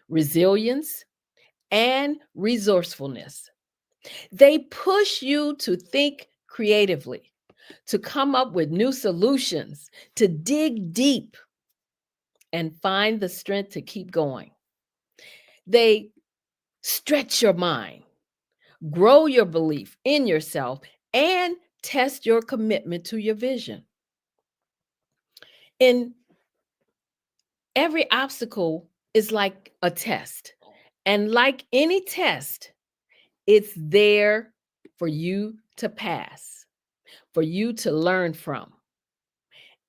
resilience, and resourcefulness. They push you to think creatively, to come up with new solutions, to dig deep and find the strength to keep going. They stretch your mind, grow your belief in yourself, and test your commitment to your vision. In every obstacle is like a test. And like any test, it's there for you to pass, for you to learn from,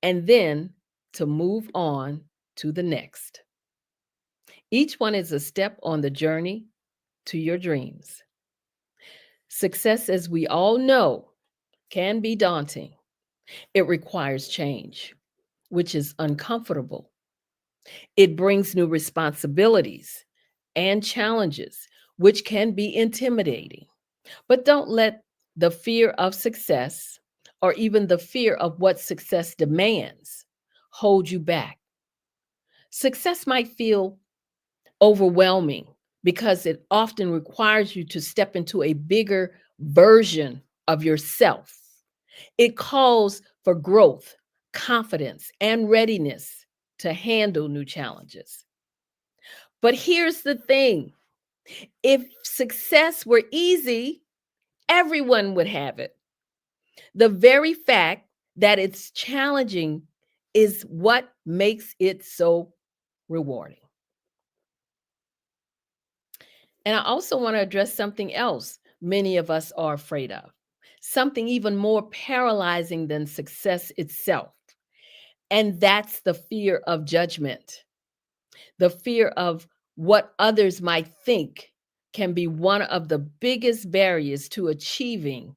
and then to move on to the next. Each one is a step on the journey to your dreams. Success, as we all know, can be daunting. It requires change, which is uncomfortable. It brings new responsibilities and challenges, which can be intimidating. But don't let the fear of success or even the fear of what success demands hold you back. Success might feel overwhelming because it often requires you to step into a bigger version of yourself. It calls for growth, confidence, and readiness to handle new challenges. But here's the thing: if success were easy, everyone would have it. The very fact that it's challenging is what makes it so rewarding. And I also want to address something else many of us are afraid of, something even more paralyzing than success itself. And that's the fear of judgment. The fear of what others might think can be one of the biggest barriers to achieving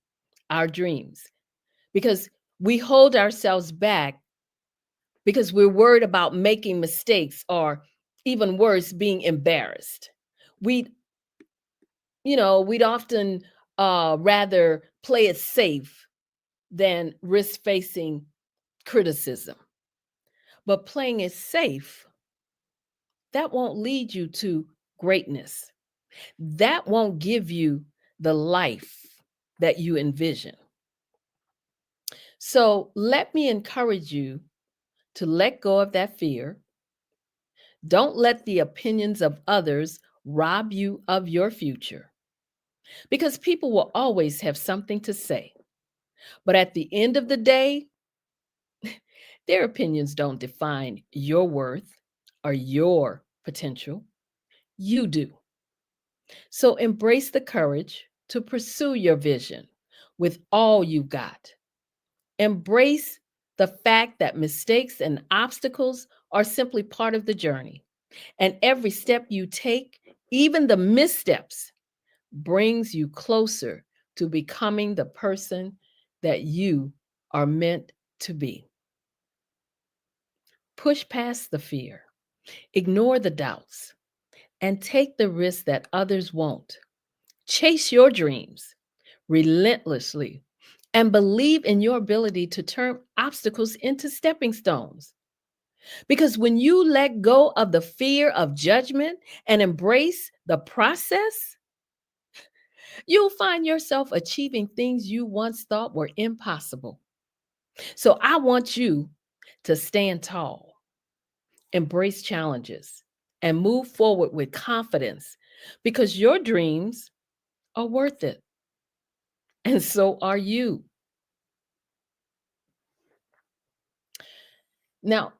our dreams, because we hold ourselves back because we're worried about making mistakes, or even worse, being embarrassed. We'd often rather play it safe than risk facing criticism. But playing it safe, that won't lead you to greatness. That won't give you the life that you envision. So let me encourage you to let go of that fear. Don't let the opinions of others rob you of your future, because people will always have something to say. But at the end of the day, their opinions don't define your worth or your potential. You do. So embrace the courage to pursue your vision with all you got. Embrace the fact that mistakes and obstacles are simply part of the journey. And every step you take, even the missteps, brings you closer to becoming the person that you are meant to be. Push past the fear, ignore the doubts, and take the risks that others won't. Chase your dreams relentlessly and believe in your ability to turn obstacles into stepping stones. Because when you let go of the fear of judgment and embrace the process, you'll find yourself achieving things you once thought were impossible. So I want you to stand tall, embrace challenges, and move forward with confidence, because your dreams are worth it. And so are you. Now,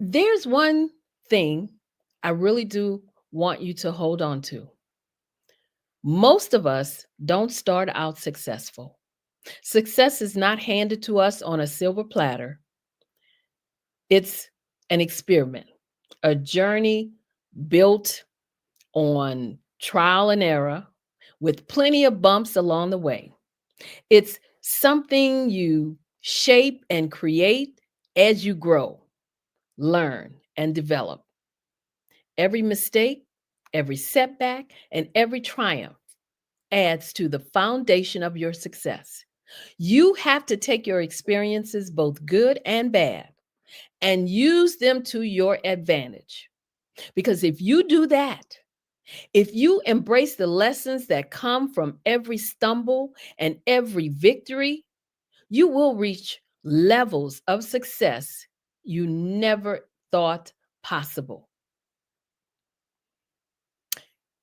there's one thing I really do want you to hold on to. Most of us don't start out successful. Success is not handed to us on a silver platter. It's an experiment, a journey built on trial and error with plenty of bumps along the way. It's something you shape and create as you grow, learn, and develop. Every mistake, every setback, and every triumph adds to the foundation of your success. You have to take your experiences, both good and bad, and use them to your advantage. Because if you do that, If you embrace the lessons that come from every stumble and every victory, you will reach levels of success you never thought possible.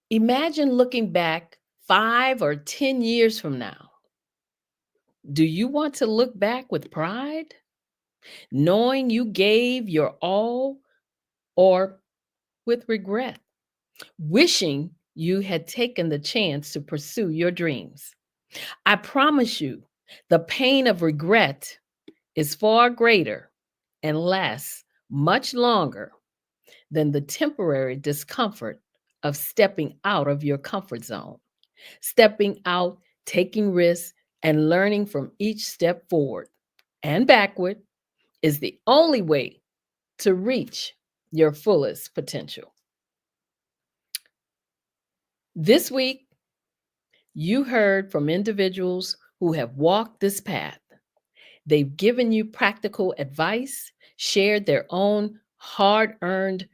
Imagine looking back 5 or 10 years from now. Do you want to look back with pride, knowing you gave your all, or with regret, wishing you had taken the chance to pursue your dreams? I promise you, the pain of regret is far greater and lasts much longer than the temporary discomfort of stepping out of your comfort zone. Stepping out, taking risks, and learning from each step forward and backward is the only way to reach your fullest potential. This week, you heard from individuals who have walked this path. They've given you practical advice, shared their own hard-earned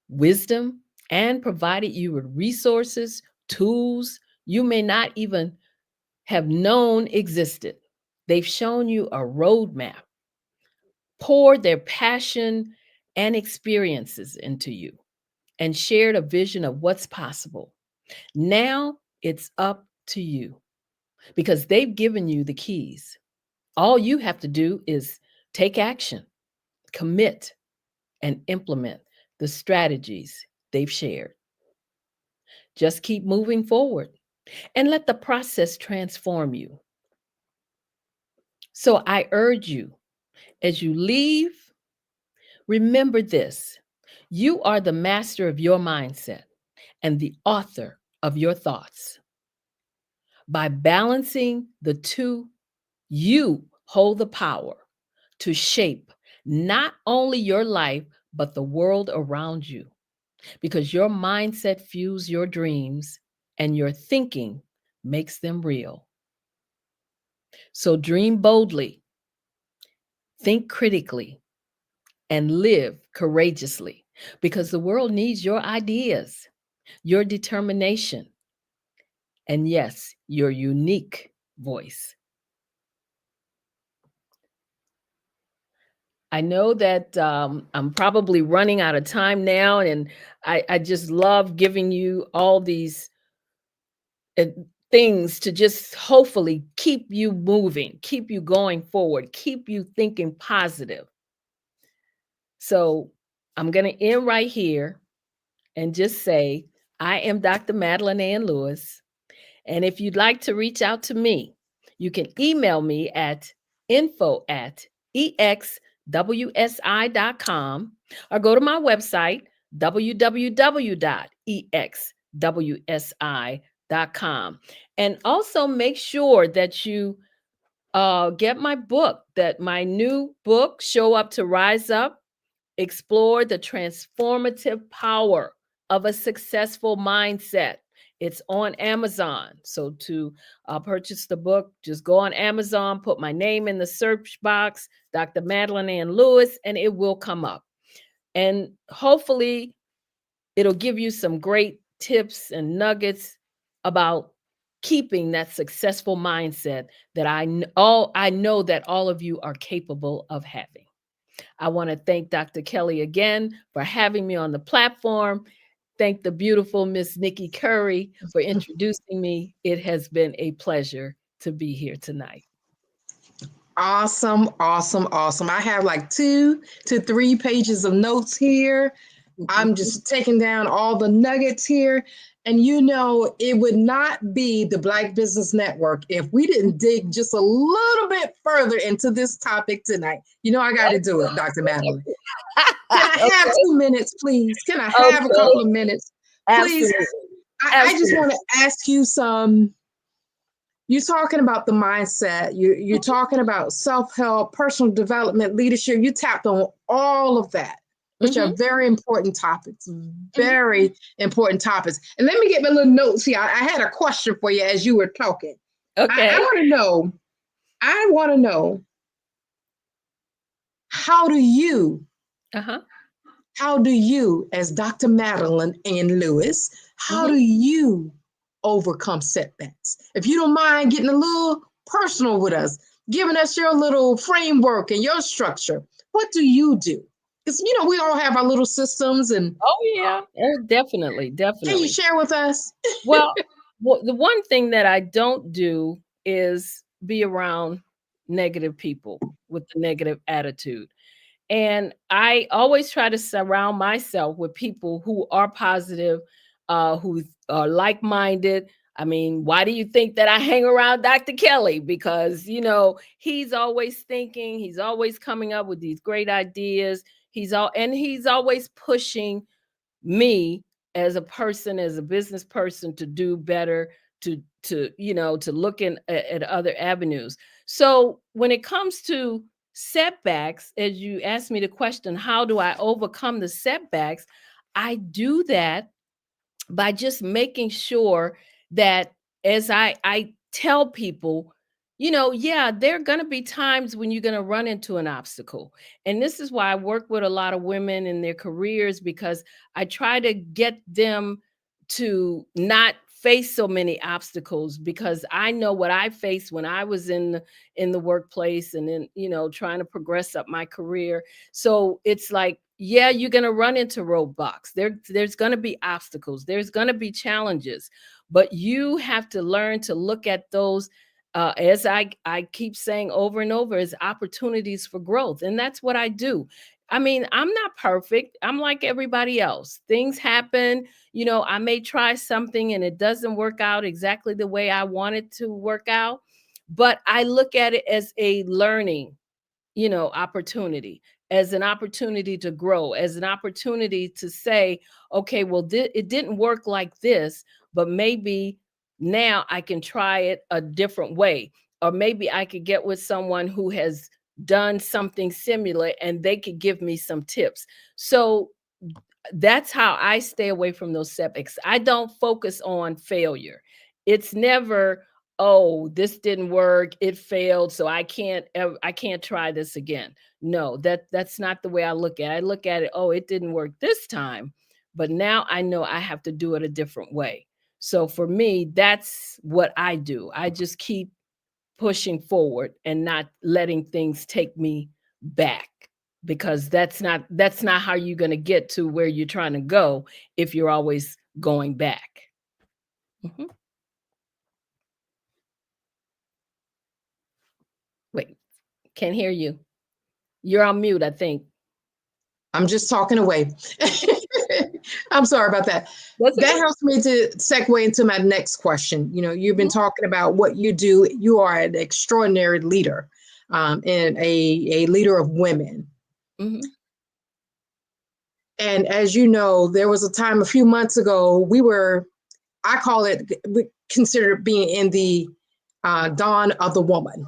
wisdom, and provided you with resources, tools you may not even have known existed. They've shown you a roadmap, poured their passion and experiences into you, and shared a vision of what's possible. Now it's up to you because they've given you the keys. All you have to do is take action, commit, and implement the strategies they've shared. Just keep moving forward and let the process transform you. So I urge you, as you leave, remember this: you are the master of your mindset and the author of your thoughts. By balancing the two, you hold the power to shape not only your life, but the world around you, because your mindset fuels your dreams and your thinking makes them real. So dream boldly, think critically, and live courageously, because the world needs your ideas, your determination, and yes, your unique voice. I know that I'm probably running out of time now, and I just love giving you all these things to just hopefully keep you moving, keep you going forward, keep you thinking positive. So I'm going to end right here and just say, I am Dr. Madeline Ann Lewis. And if you'd like to reach out to me, you can email me at info@exwsi.com or go to my website, www.exwsi.com. And also make sure that you get my book, that my new book, Show Up to Rise Up, Explore the Transformative Power of a Successful Mindset. It's on Amazon. So to purchase the book, just go on Amazon, put my name in the search box, Dr. Madeline Ann Lewis, and it will come up. And hopefully it'll give you some great tips and nuggets about keeping that successful mindset that I know that all of you are capable of having. I want to thank Dr. Kelly again for having me on the platform. Thank the beautiful Miss Nikki Curry for introducing me. It has been a pleasure to be here tonight. Awesome, awesome, awesome. I have like 2 to 3 pages of notes here. I'm just taking down all the nuggets here. And you know, it would not be the Black Business Network if we didn't dig just a little bit further into this topic tonight. You know, I got to do it, Dr. Madeline. Can I have 2 minutes, please? Can I have a couple of minutes? Please. Absolutely. I just want to ask you some. You're talking about the mindset. You're talking about self-help, personal development, leadership. You tapped on all of that, which are very important topics, very important topics. And let me get my little notes here. I had a question for you as you were talking. Okay. I want to know, how do you, as Dr. Madeline Ann Lewis, How do you overcome setbacks? If you don't mind getting a little personal with us, giving us your little framework and your structure, what do you do? Because, you know, we all have our little systems and. Oh, yeah. Oh, definitely. Can you share with us? Well, the one thing that I don't do is be around negative people with the negative attitude. And I always try to surround myself with people who are positive, who are like-minded. I mean, why do you think that I hang around Dr. Kelly? Because, you know, he's always thinking, he's always coming up with these great ideas. He's always pushing me as a person, as a business person, to do better, to look at other avenues. So when it comes to setbacks, as you asked me the question, how do I overcome the setbacks? I do that by just making sure that as I tell people, yeah, there are going to be times when you're going to run into an obstacle. And this is why I work with a lot of women in their careers, because I try to get them to not face so many obstacles, because I know what I faced when I was in the workplace and then, trying to progress up my career. So it's like, yeah, you're going to run into roadblocks. There's going to be obstacles. There's going to be challenges, but you have to learn to look at those, as I keep saying over and over, as opportunities for growth. And that's what I do. I mean, I'm not perfect. I'm like everybody else. Things happen. I may try something and it doesn't work out exactly the way I want it to work out, but I look at it as a learning, opportunity, as an opportunity to grow, as an opportunity to say, okay, well, it didn't work like this, but maybe now I can try it a different way. Or maybe I could get with someone who has done something similar and they could give me some tips. So that's how I stay away from those setbacks. I don't focus on failure. It's never, oh, this didn't work, it failed, so I can't try this again. No, that's not the way I look at it. I look at it, oh, it didn't work this time, but now I know I have to do it a different way. So for me, that's what I do. I just keep pushing forward and not letting things take me back, because that's not how you're going to get to where you're trying to go if you're always going back. Mhm. Wait, can't hear you. You're on mute, I think. I'm just talking away. I'm sorry about that. That helps me to segue into my next question. You've been talking about what you do. You are an extraordinary leader, and a leader of women. Mm-hmm. And as you know, there was a time a few months ago, we consider being in the dawn of the woman.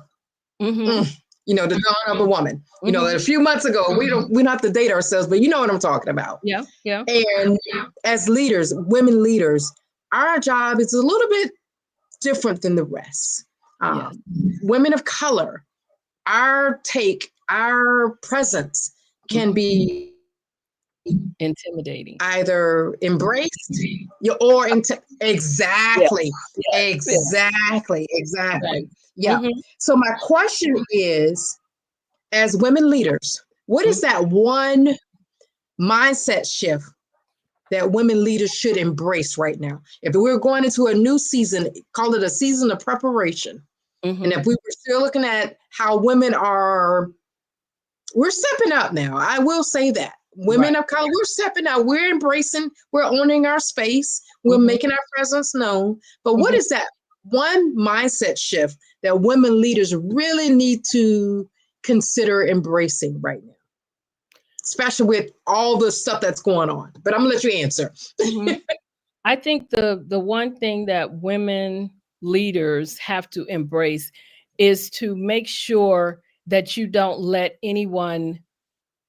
Mm-hmm. The dawn of a woman. A few months ago, we don't have to date ourselves, but you know what I'm talking about. Yeah. And as leaders, women leaders, our job is a little bit different than the rest. Yes. Women of color, our presence can be intimidating, either embraced or exactly. Right. Yeah. Mm-hmm. So my question is, as women leaders, what is that one mindset shift that women leaders should embrace right now? If we're going into a new season, call it a season of preparation. Mm-hmm. And if we were still looking at how women we're stepping up now. I will say that. Women of color, we're stepping out. We're embracing, we're owning our space. We're making our presence known. But what is that one mindset shift that women leaders really need to consider embracing right now? Especially with all the stuff that's going on. But I'm gonna let you answer. Mm-hmm. I think the one thing that women leaders have to embrace is to make sure that you don't let anyone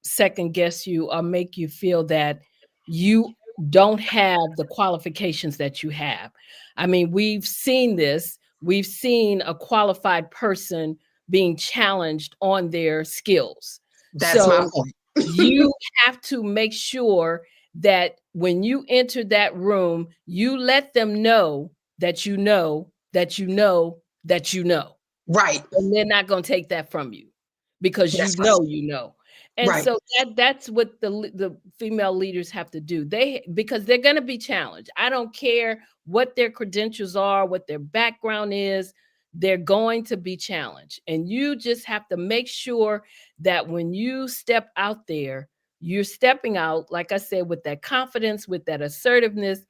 second guess you or make you feel that you don't have the qualifications that you have. I mean, we've seen this. We've seen a qualified person being challenged on their skills. That's my point. You have to make sure that when you enter that room, you let them know that you know that you know that you know. Right. And they're not going to take that from you because That's you right. know you know. And Right. so that's what the female leaders have to do. Because they're going to be challenged. I don't care what their credentials are, what their background is, they're going to be challenged. And you just have to make sure that when you step out there, you're stepping out, like I said, with that confidence, with that assertiveness,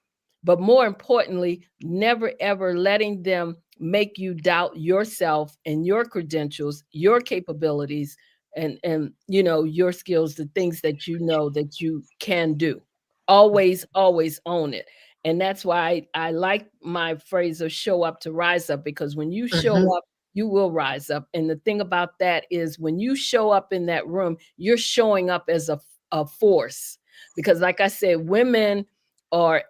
but more importantly, never ever letting them make you doubt yourself and your credentials, your capabilities, and you know, your skills, the things that you know that you can do. Always own it. And that's why I like my phrase of show up to rise up, because when you show up, you will rise up. And the thing about that is when you show up in that room, you're showing up as a force. Because like I said, women are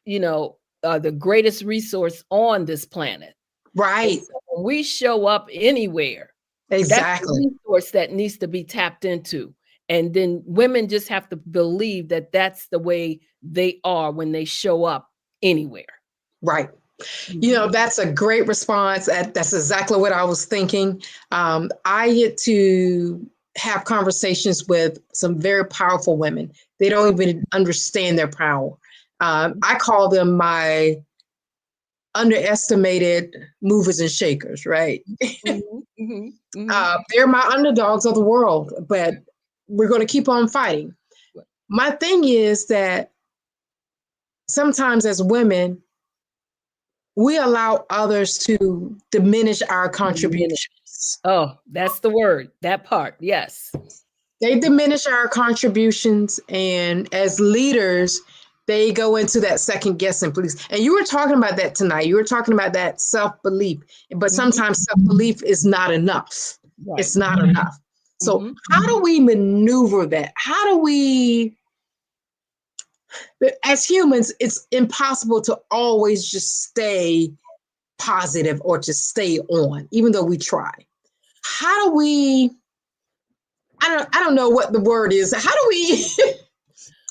you know, the greatest resource on this planet. Right. So when we show up anywhere, that's Exactly. a resource that needs to be tapped into. And then women just have to believe that that's the way they are when they show up anywhere. Right. You know, that's a great response. That's exactly what I was thinking. I get to have conversations with some very powerful women. They don't even understand their power. I call them my underestimated movers and shakers, right? They're my underdogs of the world, but we're going to keep on fighting. My thing is that sometimes as women, we allow others to diminish our contributions. Oh, that's the word, that part. Yes. They diminish our contributions. And as leaders, they go into that second guessing, please. And you were talking about that tonight. You were talking about that self-belief, but sometimes self-belief is not enough. Right. It's not enough. So how do we maneuver that? How do we, as humans, it's impossible to always just stay positive or to stay on, even though we try. How do we, I don't know what the word is. How do we,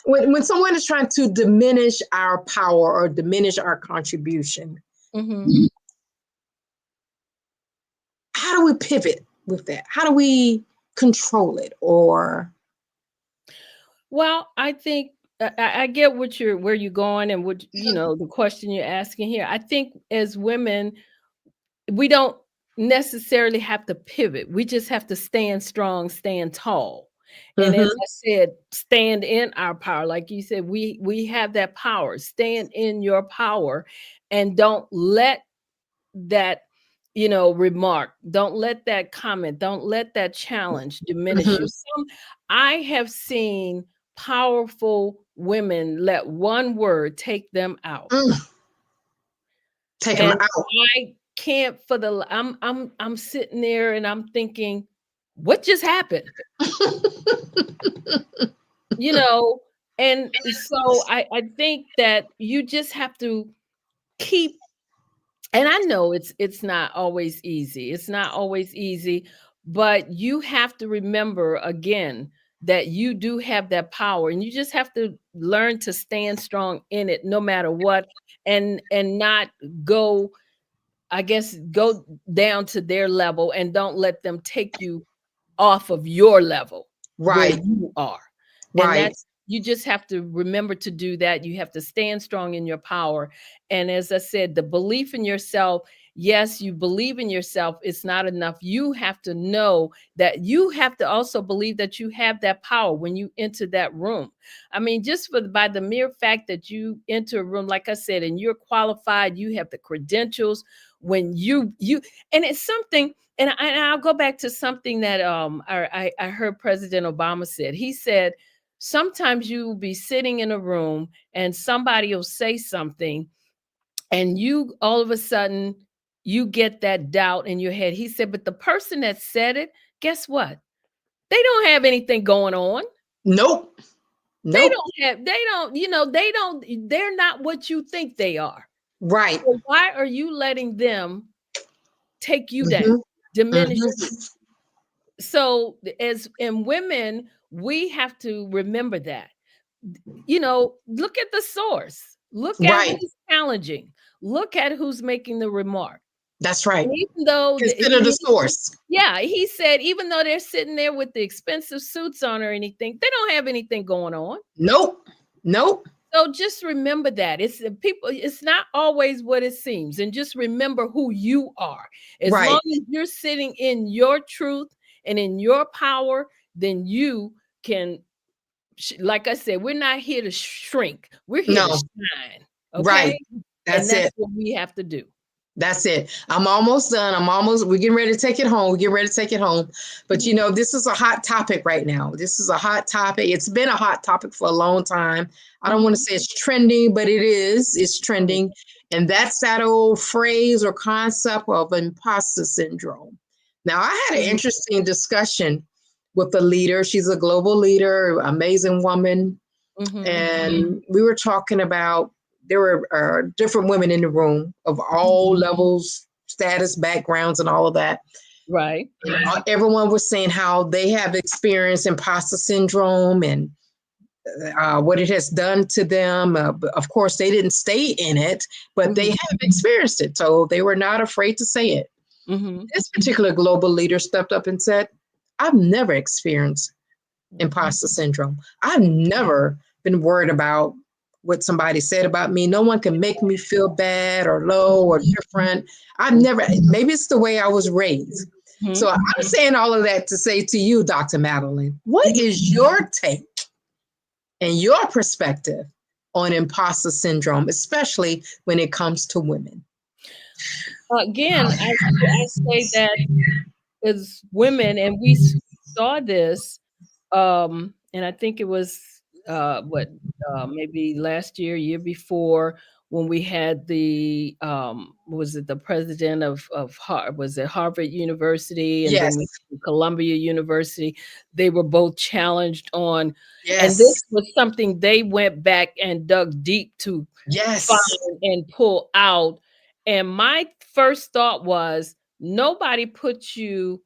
when someone is trying to diminish our power or diminish our contribution, how do we pivot with that? How do we control it? Or, well, I think I get where you're going and what, you know, the question you're asking here. I think as women, we don't necessarily have to pivot. We just have to stand strong, stand tall. And as I said, stand in our power. Like you said, we have that power. Stand in your power and don't let that, you know, remark, don't let that comment, don't let that challenge diminish you. I have seen powerful women let one word take them out. Take them out. I can't for the I'm sitting there and I'm thinking, what just happened? You know, and so I think that you just have to keep, and I know it's not always easy. It's not always easy, but you have to remember again that you do have that power, and you just have to learn to stand strong in it no matter what, and not go, I guess, go down to their level and don't let them take you off of your level where right, you are. And right. that's, you just have to remember to do that. You have to stand strong in your power. And as I said, the belief in yourself, yes, you believe in yourself, it's not enough. You have to know that you have to also believe that you have that power when you enter that room. I mean, just by the mere fact that you enter a room, like I said, and you're qualified, you have the credentials, when you and it's something, and I'll go back to something that I heard President Obama said. He said, sometimes you will be sitting in a room and somebody will say something and you all of a sudden you get that doubt in your head. He said, but the person that said it, guess what? They don't have anything going on. Nope. They don't, you know, they're not what you think they are. Right. So why are you letting them take you down, diminish you? So as in women, we have to remember that look at the source. Look at who's challenging. Look at who's making the remark. That's right. And even though consider the source. Yeah, he said even though they're sitting there with the expensive suits on or anything, they don't have anything going on. Nope. So just remember that it's not always what it seems, and just remember who you are. As long as you're sitting in your truth and in your power, then you can, like I said, we're not here to shrink. We're here to shine. Okay? Right. That's it. What we have to do. That's it. I'm almost done. We're getting ready to take it home. But this is a hot topic right now. This is a hot topic. It's been a hot topic for a long time. I don't want to say it's trending, but it is. It's trending. And that's that old phrase or concept of imposter syndrome. Now, I had an interesting discussion with a leader. She's a global leader, amazing woman. And we were talking about, there were different women in the room of all levels, status, backgrounds, and all of that. Right. And everyone was saying how they have experienced imposter syndrome and what it has done to them. Of course, they didn't stay in it, but they have experienced it. So they were not afraid to say it. This particular global leader stepped up and said, I've never experienced imposter syndrome. I've never been worried about what somebody said about me. No one can make me feel bad or low or different. Maybe it's the way I was raised. So I'm saying all of that to say to you, Dr. Madeline, what is your take and your perspective on imposter syndrome, especially when it comes to women? Again, I say that as women, and we saw this, and I think it was maybe last year before, when we had the was it the president of Harvard University and then Columbia University. They were both challenged on, and this was something they went back and dug deep to find and pull out. And my first thought was, nobody put you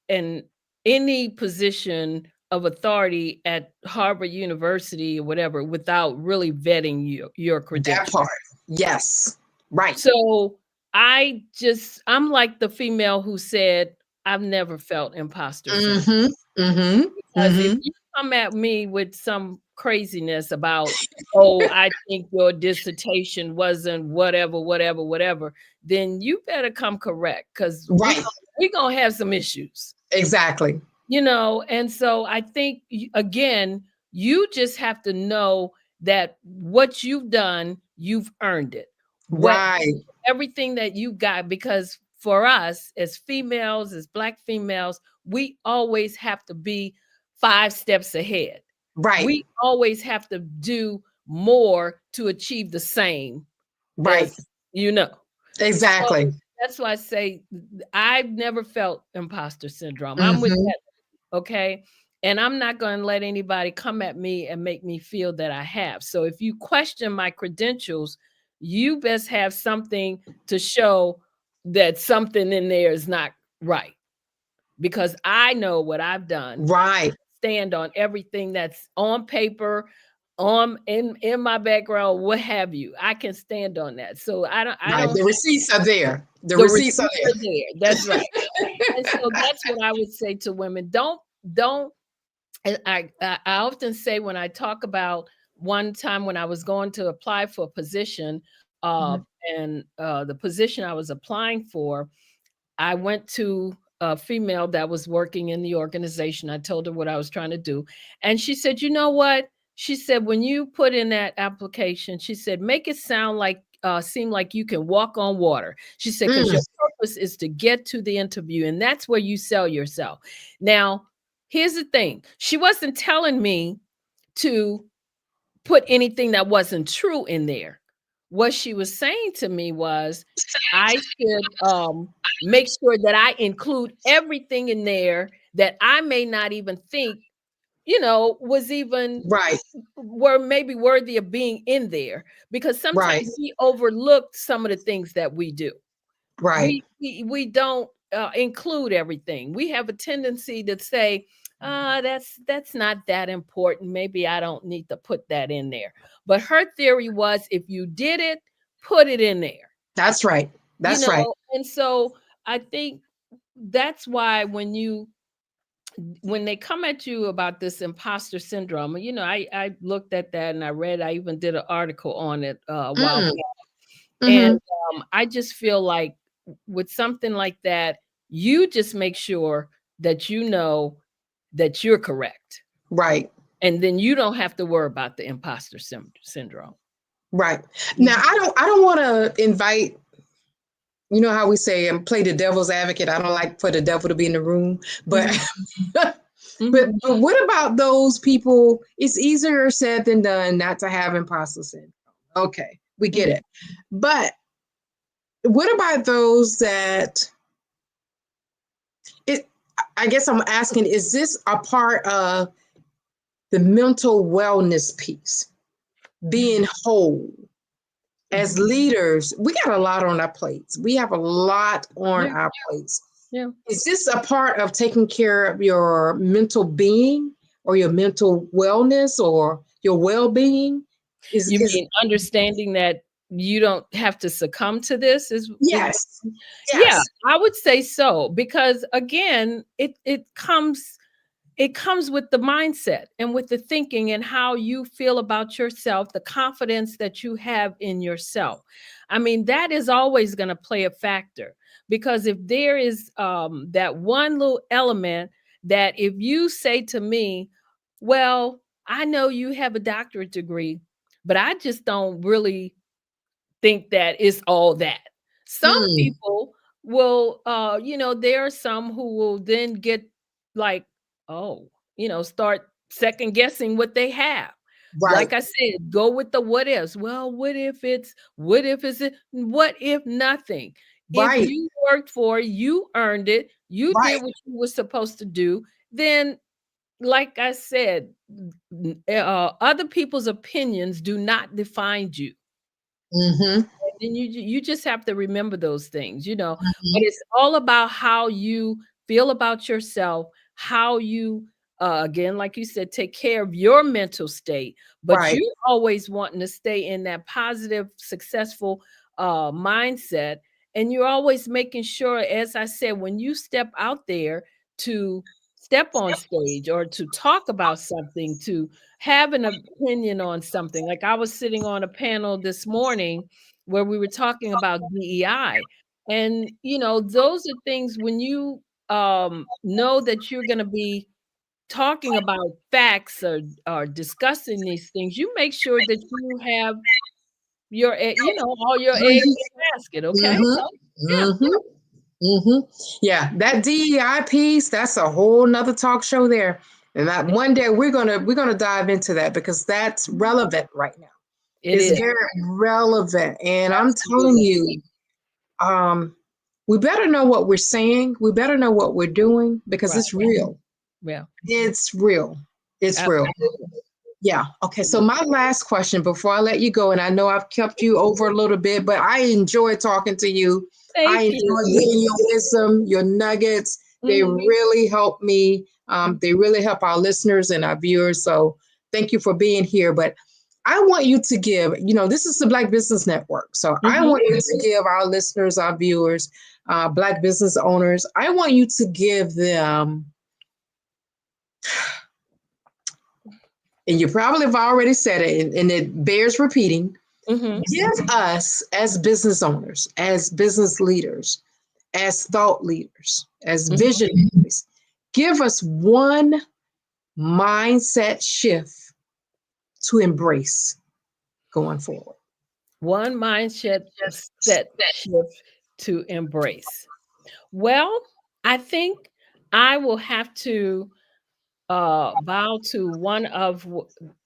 in any position of authority at Harvard University or whatever without really vetting your credentials. That part. Yes. Right. So I'm like the female who said, I've never felt imposter syndrome. Because if you come at me with some craziness about, I think your dissertation wasn't whatever, then you better come correct, because we're going to have some issues. Exactly. And so I think, again, you just have to know that what you've done, you've earned it. Everything that you got, because for us as females, as Black females, we always have to be 5 steps ahead. Right. We always have to do more to achieve the same. Right. Exactly. So that's why I say I've never felt imposter syndrome. I'm with that. Okay. And I'm not going to let anybody come at me and make me feel that I have. So if you question my credentials, you best have something to show that something in there is not right. Because I know what I've done. Right. Stand on everything that's on paper, in my background, what have you. I can stand on that. So I don't. The receipts are there. The receipts are there. That's right. And so that's what I would say to women. Don't. And I often say, when I talk about one time when I was going to apply for a position, and the position I was applying for, I went to a female that was working in the organization. I told her what I was trying to do. And she said, you know what? She said, when you put in that application, she said, make it seem like you can walk on water. She said, because your purpose is to get to the interview, and that's where you sell yourself. Now, here's the thing. She wasn't telling me to put anything that wasn't true in there. What she was saying to me was, I should make sure that I include everything in there that I may not even think, was even were maybe worthy of being in there, because sometimes we overlook some of the things that we do. Right. We don't include everything. We have a tendency to say, that's not that important. Maybe I don't need to put that in there. But her theory was if you did it, put it in there. That's right. That's right. And so I think that's why when they come at you about this imposter syndrome, I looked at that and I even did an article on it a while back. And I just feel like with something like that, you just make sure that you know that you're correct. Right. And then you don't have to worry about the imposter syndrome. Right. Now, I don't want to invite, you know how we say, and play the devil's advocate. I don't like for the devil to be in the room, but but what about those people? It's easier said than done not to have imposter syndrome. Okay, we get it. But what about those that I guess I'm asking, is this a part of the mental wellness piece? Being whole. As leaders, we got a lot on our plates. We have a lot on our plates. Yeah. Is this a part of taking care of your mental being or your mental wellness or your well-being? You mean understanding that you don't have to succumb to this? Yes. Yeah, I would say so, because again, it comes with the mindset and with the thinking and how you feel about yourself, the confidence that you have in yourself. I mean, that is always going to play a factor, because if there is that one little element that if you say to me, well, I know you have a doctorate degree, but I just don't really think that it's all that. Some people will, there are some who will then get like, oh, start second guessing what they have. Right. Like I said, go with the what ifs. Well, what if nothing? Right. If you worked for it, you earned it, you did what you were supposed to do, then like I said, other people's opinions do not define you. And you just have to remember those things, but it's all about how you feel about yourself, how you, again, like you said, take care of your mental state, but you always wanting to stay in that positive, successful mindset. And you're always making sure, as I said, when you step out there to step on stage or to talk about something, to have an opinion on something. Like I was sitting on a panel this morning where we were talking about DEI. And, those are things when you know that you're going to be talking about facts or discussing these things, you make sure that you have your, all your eggs in the basket. Okay. Yeah, that DEI piece, that's a whole nother talk show there. And that one day we're gonna dive into that, because that's relevant right now. It's very relevant. And I'm telling you, we better know what we're saying. We better know what we're doing, because it's real. Yeah. It's real. It's real. Yeah. Okay. So my last question before I let you go, and I know I've kept you over a little bit, but I enjoy talking to you. I enjoy getting your wisdom, your nuggets. They really help me. They really help our listeners and our viewers. So thank you for being here. But I want you to give, this is the Black Business Network. So I want you to give our listeners, our viewers, Black business owners, I want you to give them, and you probably have already said it, and it bears repeating, give us as business owners, as business leaders, as thought leaders, as visionaries, give us one mindset shift to embrace going forward. One mindset shift to embrace. Well, I think I will have to bow to one of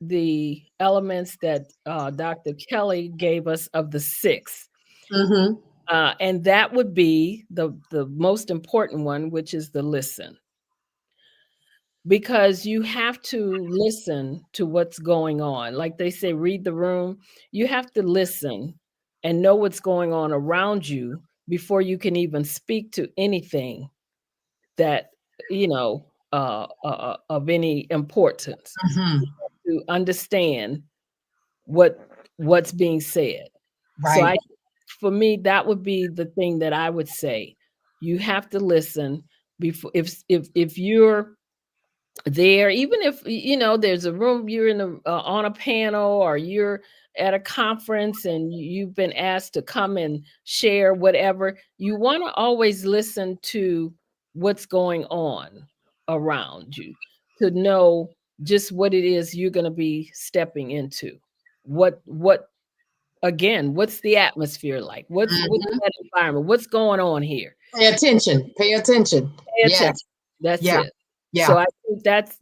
the elements that Dr. Kelly gave us of the 6. And that would be the most important one, which is the listen. Because you have to listen to what's going on. Like they say, read the room. You have to listen and know what's going on around you before you can even speak to anything that, of any importance. Mhm. To understand what's being said. So Right. for me, that would be the thing that I would say. You have to listen before if you're there, even if there's a room, you're in on a panel, or you're at a conference and you've been asked to come and share whatever, you want to always listen to what's going on around you, to know just what it is you're going to be stepping into. What again, what's the atmosphere like? What's that environment? What's going on here? Pay attention. Pay attention. Pay attention. Yes. That's Yeah. it. Yeah. So I think that's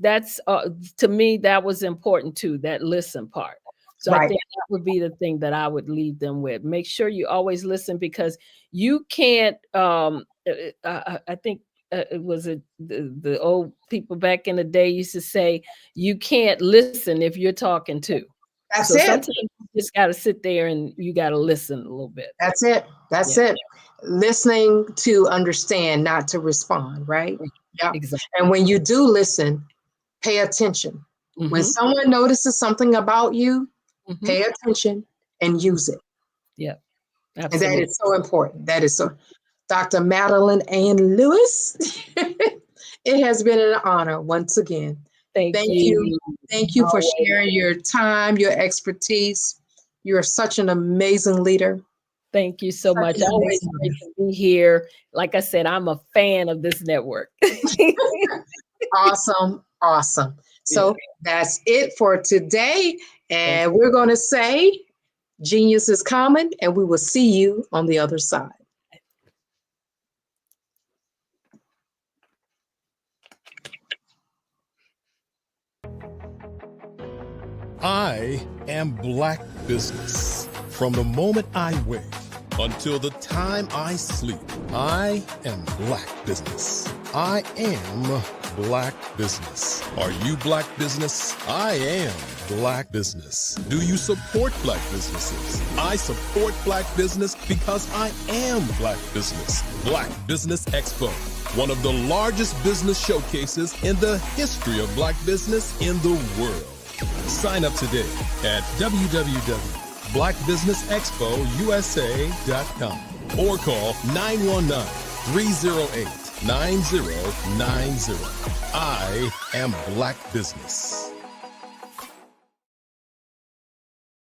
to me, that was important too, that listen part. So I Right. think that would be the thing that I would leave them with. Make sure you always listen, because you can't I think it was the old people back in the day used to say, you can't listen if you're talking too. That's so it. sometimes you just got to sit there and you got to listen a little bit. That's it. That's it. Listening to understand, not to respond, right? Yeah. Exactly. And when you do listen, pay attention. When someone notices something about you, pay attention and use it. Yeah. And Absolutely. that is so important. That is so. Dr. Madeline Ann Lewis, it has been an honor once again. Thank you. Thank you for Always. sharing your time, your expertise. You're such an amazing leader. Thank you so much. Always great to be here. Like I said, I'm a fan of this network. Awesome. Awesome. So that's it for today. And we're going to say genius is common, and we will see you on the other side. I am Black Business. From the moment I wake until the time I sleep, I am Black Business. I am Black Business. Are you Black Business? I am Black Business. Do you support Black businesses? I support Black business because I am Black Business. Black Business Expo, one of the largest business showcases in the history of Black business in the world. Sign up today at www.blackbusinessexpousa.com or call 919-308-9090. I am Black Business.